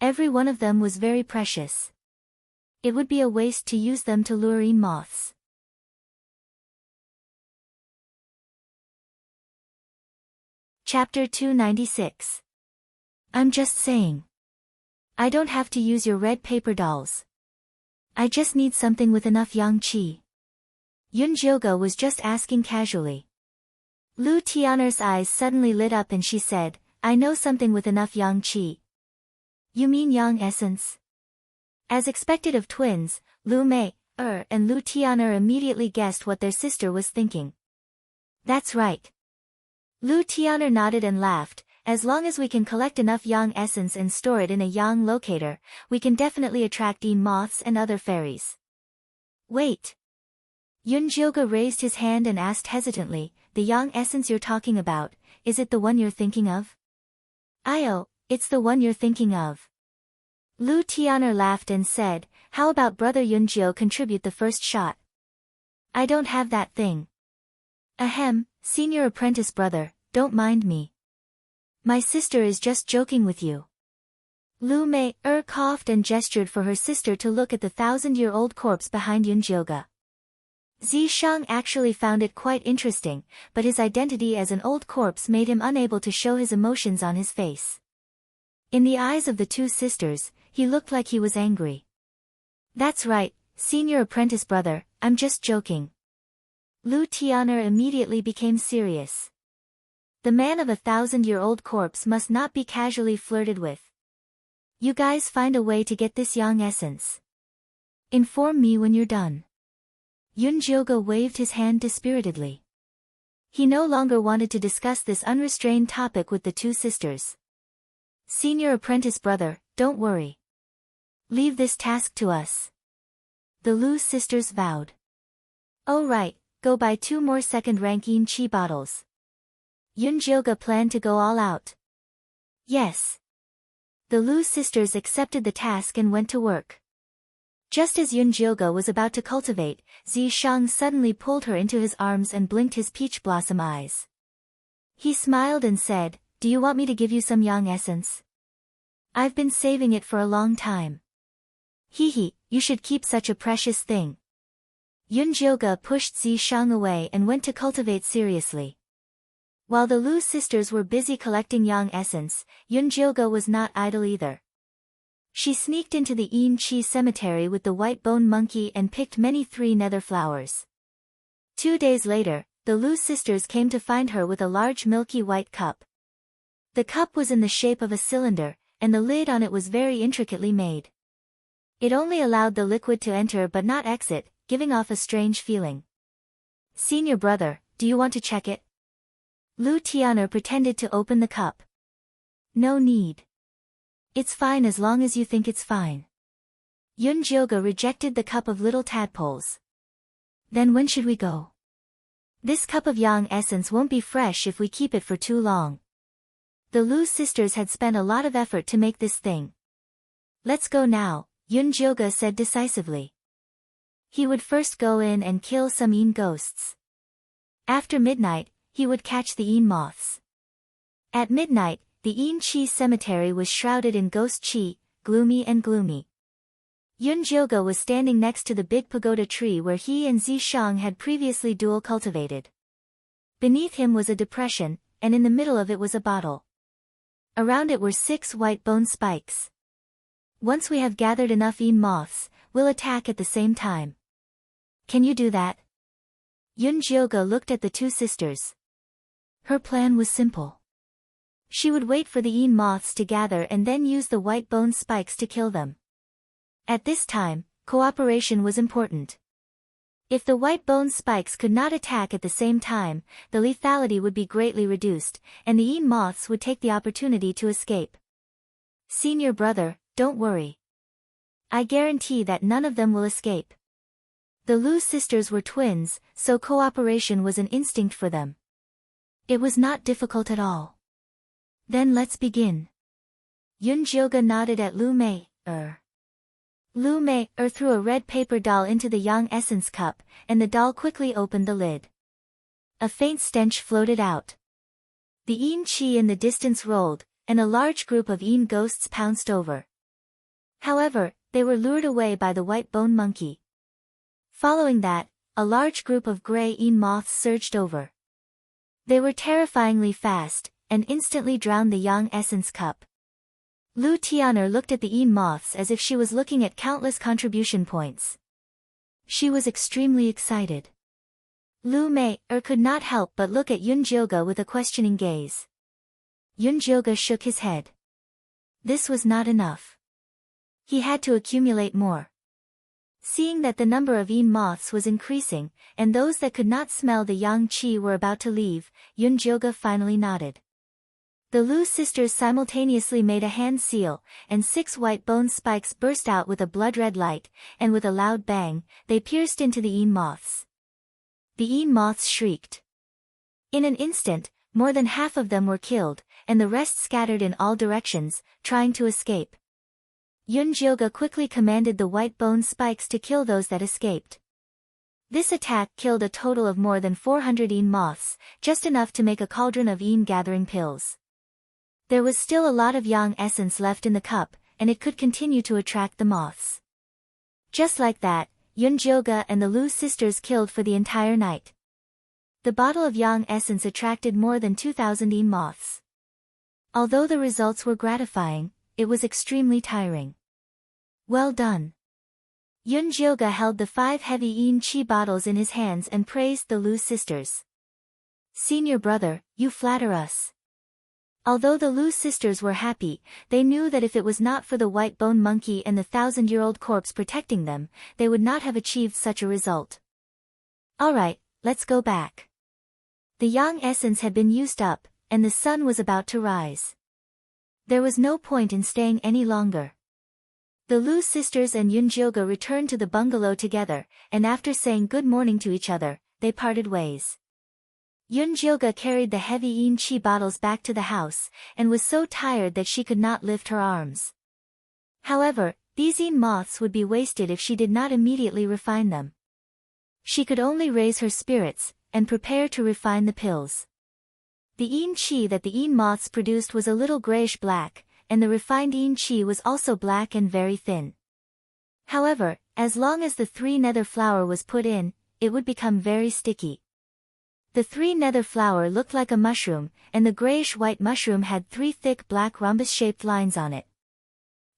Every one of them was very precious. It would be a waste to use them to lure yin moths. Chapter 296. I'm just saying. I don't have to use your red paper dolls. I just need something with enough yang qi. Yunjilga was just asking casually. Lu Tian'er's eyes suddenly lit up and she said, I know something with enough yang qi. You mean yang essence? As expected of twins, Lu Mei and Lu Tian'er immediately guessed what their sister was thinking. That's right. Lu Tian'er nodded and laughed. As long as we can collect enough yang essence and store it in a yang locator, we can definitely attract yin moths and other fairies. Wait. Yunjilga raised his hand and asked hesitantly, the yang essence you're talking about, is it the one you're thinking of? It's the one you're thinking of. Lu Tian'er laughed and said, how about brother Yunjio contribute the first shot? I don't have that thing. Ahem, senior apprentice brother, don't mind me. My sister is just joking with you. Lu Mei coughed and gestured for her sister to look at the 1,000-year-old corpse behind Yunjilga. Zishang actually found it quite interesting, but his identity as an old corpse made him unable to show his emotions on his face. In the eyes of the two sisters, he looked like he was angry. That's right, senior apprentice brother, I'm just joking. Lu Tian'er immediately became serious. The man of a 1,000-year-old corpse must not be casually flirted with. You guys find a way to get this yang essence. Inform me when you're done. Yunjilga waved his hand dispiritedly. He no longer wanted to discuss this unrestrained topic with the two sisters. Senior apprentice brother, don't worry. Leave this task to us. The Lu sisters vowed. Oh right, go buy 2 more second-rank yin qi bottles. Yunjilga planned to go all out. Yes. The Lu sisters accepted the task and went to work. Just as Yunjilga was about to cultivate, Zishang suddenly pulled her into his arms and blinked his peach blossom eyes. He smiled and said, do you want me to give you some yang essence? I've been saving it for a long time. Hee, you should keep such a precious thing. Yunjioge pushed Zishang away and went to cultivate seriously. While the Lu sisters were busy collecting yang essence, Yunjioge was not idle either. She sneaked into the Yin Chi cemetery with the white bone monkey and picked many 3 nether flowers. 2 days later, the Lu sisters came to find her with a large milky white cup. The cup was in the shape of a cylinder, and the lid on it was very intricately made. It only allowed the liquid to enter but not exit, giving off a strange feeling. "Senior brother, do you want to check it?" Lu Tian'er pretended to open the cup. "No need. It's fine as long as you think it's fine." Yunjioge rejected the cup of little tadpoles. "Then when should we go? This cup of yang essence won't be fresh if we keep it for too long." The Lu sisters had spent a lot of effort to make this thing. "Let's go now," Yunjioge said decisively. He would first go in and kill some Yin ghosts. After midnight, he would catch the Yin moths. At midnight, the Yin Chi cemetery was shrouded in ghost chi, gloomy and gloomy. Yunjioge was standing next to the big pagoda tree where he and Zishang had previously dual cultivated. Beneath him was a depression, and in the middle of it was a bottle. Around it were 6 white bone spikes. "Once we have gathered enough Yin moths, we'll attack at the same time. Can you do that?" Yunjioge looked at the 2 sisters. Her plan was simple. She would wait for the Yin moths to gather and then use the white bone spikes to kill them. At this time, cooperation was important. If the white bone spikes could not attack at the same time, the lethality would be greatly reduced, and the Yin moths would take the opportunity to escape. "Senior brother, don't worry. I guarantee that none of them will escape." The Lu sisters were twins, so cooperation was an instinct for them. It was not difficult at all. "Then let's begin." Yunjioge nodded at Lu Mei-er. Lu Mei-er threw a red paper doll into the yang essence cup, and the doll quickly opened the lid. A faint stench floated out. The Yin Chi in the distance rolled, and a large group of Yin ghosts pounced over. However, they were lured away by the white bone monkey. Following that, a large group of gray Yin moths surged over. They were terrifyingly fast, and instantly drowned the yang essence cup. Lu Tian'er looked at the Yin moths as if she was looking at countless contribution points. She was extremely excited. Lu Mei-er could not help but look at Yunjioge with a questioning gaze. Yunjioge shook his head. This was not enough. He had to accumulate more. Seeing that the number of Yin moths was increasing, and those that could not smell the yang chi were about to leave, Yunjioge finally nodded. The Lu sisters simultaneously made a hand seal, and 6 white bone spikes burst out with a blood-red light, and with a loud bang, they pierced into the Yin moths. The Yin moths shrieked. In an instant, more than half of them were killed, and the rest scattered in all directions, trying to escape. Yunjioge quickly commanded the white bone spikes to kill those that escaped. This attack killed a total of more than 400 Yin moths, just enough to make a cauldron of Yin gathering pills. There was still a lot of yang essence left in the cup, and it could continue to attract the moths. Just like that, Yunjioge and the Lu sisters killed for the entire night. The bottle of yang essence attracted more than 2,000 Yin moths. Although the results were gratifying, it was extremely tiring. Well done. Yunjioge held the 5 heavy Yin Chi bottles in his hands and praised the Lu sisters. Senior brother, you flatter us. Although the Lu sisters were happy, they knew that if it was not for the white bone monkey and the 1,000-year-old corpse protecting them, they would not have achieved such a result. Alright, let's go back. The yang essence had been used up, and the sun was about to rise. There was no point in staying any longer. The Lu sisters and Yunjioge returned to the bungalow together, and after saying good morning to each other, they parted ways. Yunjioge carried the heavy Yin Chi bottles back to the house, and was so tired that she could not lift her arms. However, these Yin moths would be wasted if she did not immediately refine them. She could only raise her spirits, and prepare to refine the pills. The Yin Chi that the Yin moths produced was a little grayish-black, and the refined Yin Chi was also black and very thin. However, As long as the 3 nether flour was put in, it would become very sticky. The 3 nether flour looked like a mushroom, and the grayish-white mushroom had 3 thick black rhombus-shaped lines on it.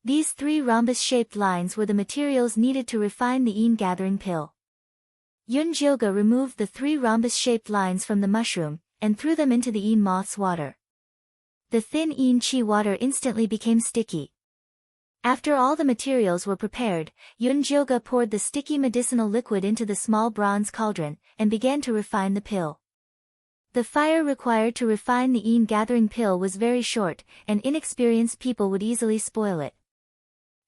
These 3 rhombus-shaped lines were the materials needed to refine the gathering pill. Yunjioga removed the 3 rhombus-shaped lines from the mushroom, and threw them into the moth's water. The thin chi water instantly became sticky. After all the materials were prepared, Yunjioga poured the sticky medicinal liquid into the small bronze cauldron, and began to refine the pill. The fire required to refine the gathering pill was very short, and inexperienced people would easily spoil it.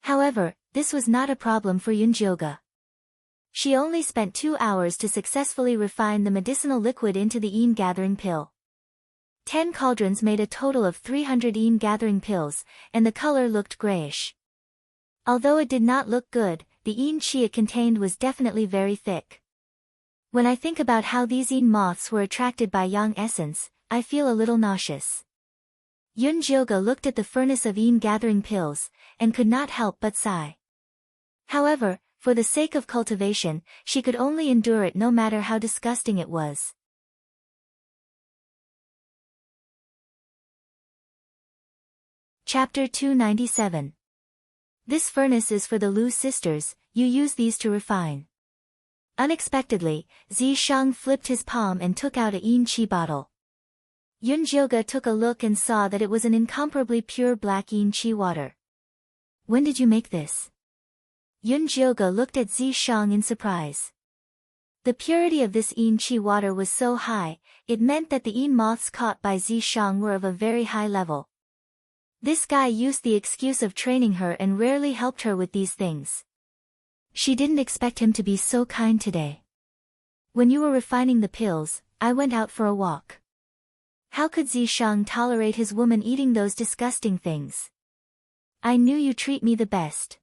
However, this was not a problem for Yunjioga. She only spent 2 hours to successfully refine the medicinal liquid into the gathering pill. 10 cauldrons made a total of 300 gathering pills, and the color looked grayish. Although it did not look good, the chi it contained was definitely very thick. When I think about how these moths were attracted by yang essence, I feel a little nauseous. Yunjioga looked at the furnace of gathering pills, and could not help but sigh. However, for the sake of cultivation, she could only endure it no matter how disgusting it was. Chapter 297. This furnace is for the Lu sisters, you use these to refine. Unexpectedly, Zishang flipped his palm and took out a chi bottle. Yunjioga took a look and saw that it was an incomparably pure black chi water. When did you make this? Yunjioga looked at Zishang in surprise. The purity of this chi water was so high, it meant that the moths caught by Zishang were of a very high level. This guy used the excuse of training her and rarely helped her with these things. She didn't expect him to be so kind today. When you were refining the pills, I went out for a walk. How could Zishang tolerate his woman eating those disgusting things? I knew you treat me the best.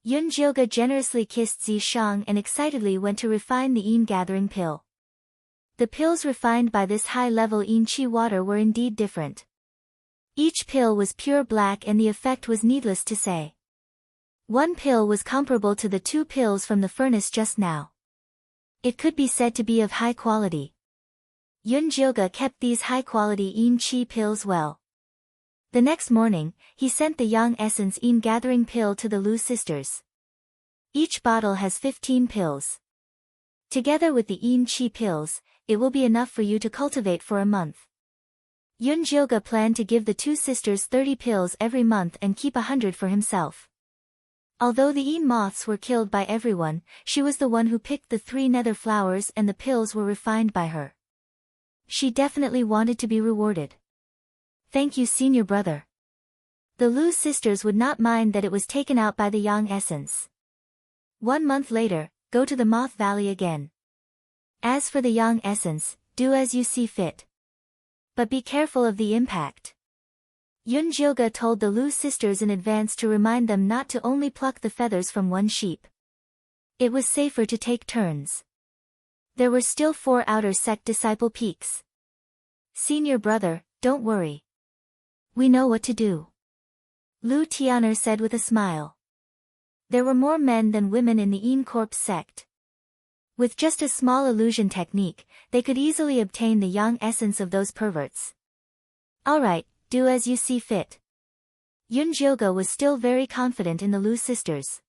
Yunjioga generously kissed Zishang and excitedly went to refine the gathering pill. The pills refined by this high-level chi water were indeed different. Each pill was pure black and the effect was needless to say. One pill was comparable to the 2 pills from the furnace just now. It could be said to be of high quality. Yunjioga kept these high-quality chi pills well. The next morning, he sent the yang essence gathering pill to the Lu sisters. Each bottle has 15 pills. Together with the chi pills, it will be enough for you to cultivate for a month. Yunjioga planned to give the 2 sisters 30 pills every month and keep 100 for himself. Although the moths were killed by everyone, she was the one who picked the 3 nether flowers and the pills were refined by her. She definitely wanted to be rewarded. Thank you, senior brother. The Lu sisters would not mind that it was taken out by the yang essence. 1 month later, go to the Moth Valley again. As for the yang essence, do as you see fit. But be careful of the impact. Yunjioga told the Lu sisters in advance to remind them not to only pluck the feathers from one sheep. It was safer to take turns. There were still 4 outer sect disciple peaks. Senior brother, don't worry. We know what to do. Lu Tianer said with a smile. There were more men than women in the Corpse sect. With just a small illusion technique, they could easily obtain the yang essence of those perverts. Alright, do as you see fit. Yunjioga was still very confident in the Lu sisters.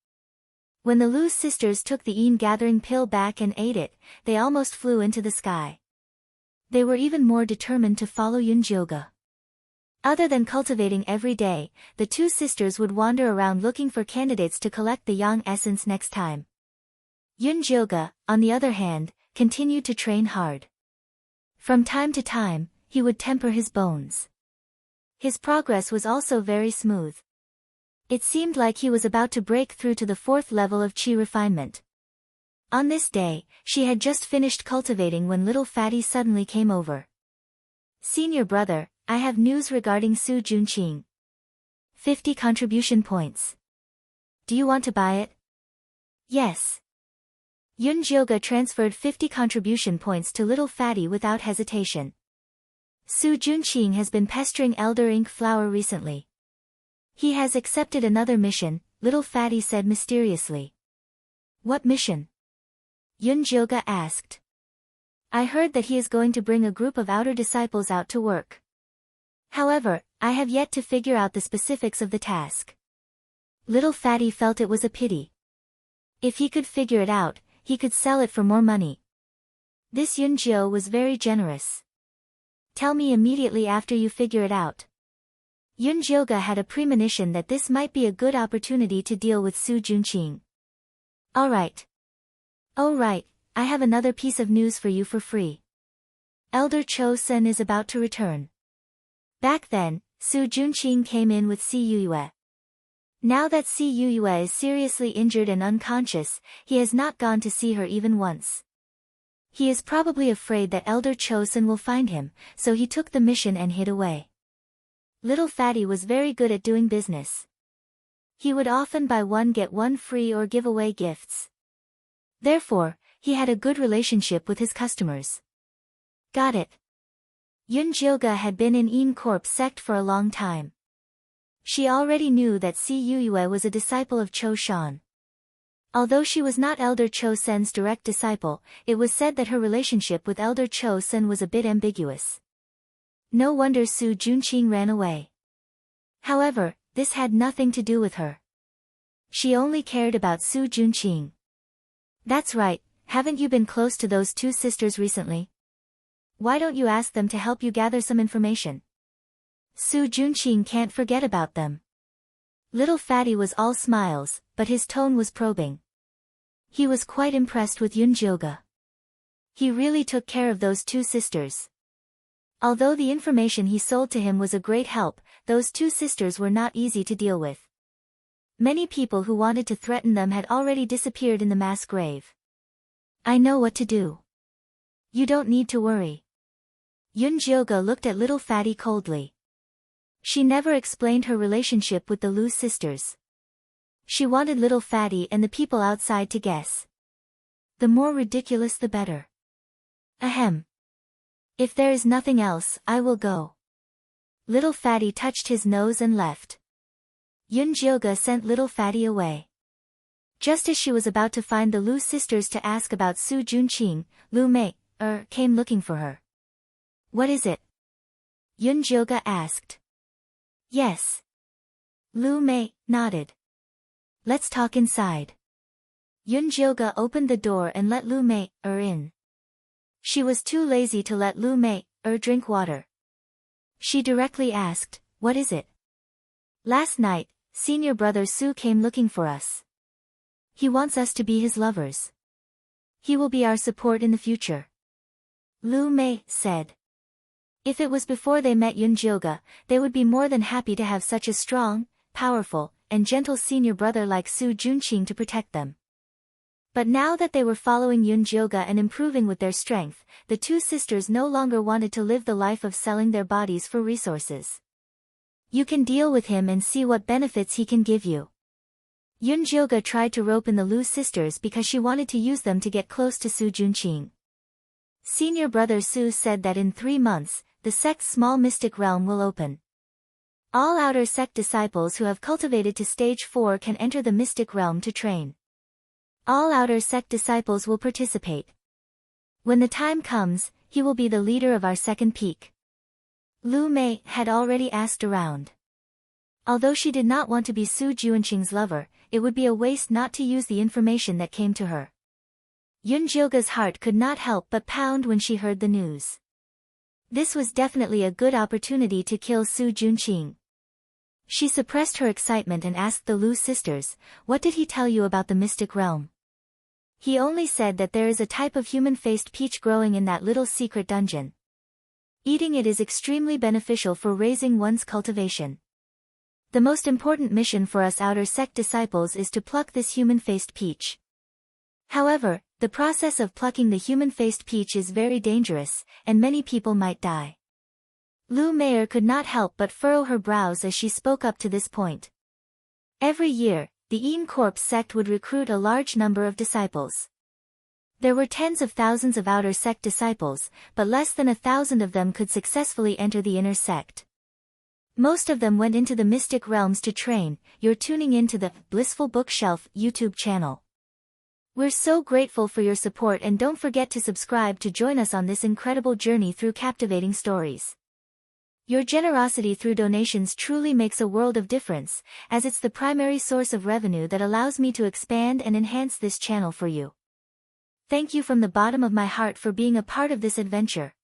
When the Lu sisters took the gathering pill back and ate it, they almost flew into the sky. They were even more determined to follow Yunjioga. Other than cultivating every day, the 2 sisters would wander around looking for candidates to collect the yang essence next time. Yunjioga, on the other hand, continued to train hard. From time to time, he would temper his bones. His progress was also very smooth. It seemed like he was about to break through to the 4th level of chi refinement. On this day, she had just finished cultivating when little Fatty suddenly came over. Senior brother, I have news regarding Su Junqing. 50 contribution points. Do you want to buy it? Yes. Yunjioga transferred 50 contribution points to little Fatty without hesitation. Su Junqing has been pestering Elder Ink Flower recently. He has accepted another mission, little Fatty said mysteriously. What mission? Yunjioga asked. I heard that he is going to bring a group of outer disciples out to work. However, I have yet to figure out the specifics of the task. Little Fatty felt it was a pity. If he could figure it out, he could sell it for more money. This Yunjio was very generous. Tell me immediately after you figure it out. Yunjioga had a premonition that this might be a good opportunity to deal with Su Junqing. Alright. Oh right, I have another piece of news for you for free. Elder Cho-sen is about to return. Back then, Su Junqing came in with Si Yuyue. Now that Si Yuyue is seriously injured and unconscious, he has not gone to see her even once. He is probably afraid that Elder Cho-sen will find him, so he took the mission and hid away. Little Fatty was very good at doing business. He would often buy one get one free or give away gifts. Therefore, he had a good relationship with his customers. Got it. Yunjioga had been in Een Corp sect for a long time. She already knew that Si Yuyue was a disciple of Cho Shan. Although she was not Elder Cho-sen's direct disciple, it was said that her relationship with Elder Cho-sen was a bit ambiguous. No wonder Su Junqing ran away. However, this had nothing to do with her. She only cared about Su Junqing. That's right, haven't you been close to those two sisters recently? Why don't you ask them to help you gather some information? Su Junqing can't forget about them. Little Fatty was all smiles, but his tone was probing. He was quite impressed with Yunjioga. He really took care of those two sisters. Although the information he sold to him was a great help, those two sisters were not easy to deal with. Many people who wanted to threaten them had already disappeared in the mass grave. I know what to do. You don't need to worry. Yunjioga looked at Little Fatty coldly. She never explained her relationship with the Lu sisters. She wanted Little Fatty and the people outside to guess. The more ridiculous the better. Ahem. If there is nothing else, I will go. Little Fatty touched his nose and left. Yunjioga sent Little Fatty away. Just as she was about to find the Lu sisters to ask about Su Junqing, Lu Mei came looking for her. What is it? Yunjioga asked. Yes. Lu Mei nodded. Let's talk inside. Yunjioga opened the door and let Lu Mei in. She was too lazy to let Lu Mei drink water. She directly asked, what is it? Last night, senior brother Su came looking for us. He wants us to be his lovers. He will be our support in the future. Lu Mei said. If it was before they met Yunjioga, they would be more than happy to have such a strong, powerful, and gentle senior brother like Su Junqing to protect them. But now that they were following Yunjioga and improving with their strength, the two sisters no longer wanted to live the life of selling their bodies for resources. You can deal with him and see what benefits he can give you. Yunjioga tried to rope in the Lu sisters because she wanted to use them to get close to Su Junqing. Senior brother Su said that in 3 months, the sect's small mystic realm will open. All outer sect disciples who have cultivated to stage 4 can enter the mystic realm to train. All outer sect disciples will participate. When the time comes, he will be the leader of our second peak. Lu Mei had already asked around. Although she did not want to be Su Junqing's lover, it would be a waste not to use the information that came to her. Yunjioga's heart could not help but pound when she heard the news. This was definitely a good opportunity to kill Su Junqing. She suppressed her excitement and asked the Lu sisters, what did he tell you about the mystic realm? He only said that there is a type of human-faced peach growing in that little secret dungeon. Eating it is extremely beneficial for raising one's cultivation. The most important mission for us outer sect disciples is to pluck this human-faced peach. However, the process of plucking the human-faced peach is very dangerous, and many people might die. Lu Mei could not help but furrow her brows as she spoke up to this point. Every year, the Een Corp sect would recruit a large number of disciples. There were tens of thousands of outer sect disciples, but less than 1,000 of them could successfully enter the inner sect. Most of them went into the mystic realms to train. You're tuning into the Blissful Bookshelf YouTube channel. We're so grateful for your support, and don't forget to subscribe to join us on this incredible journey through captivating stories. Your generosity through donations truly makes a world of difference, as it's the primary source of revenue that allows me to expand and enhance this channel for you. Thank you from the bottom of my heart for being a part of this adventure.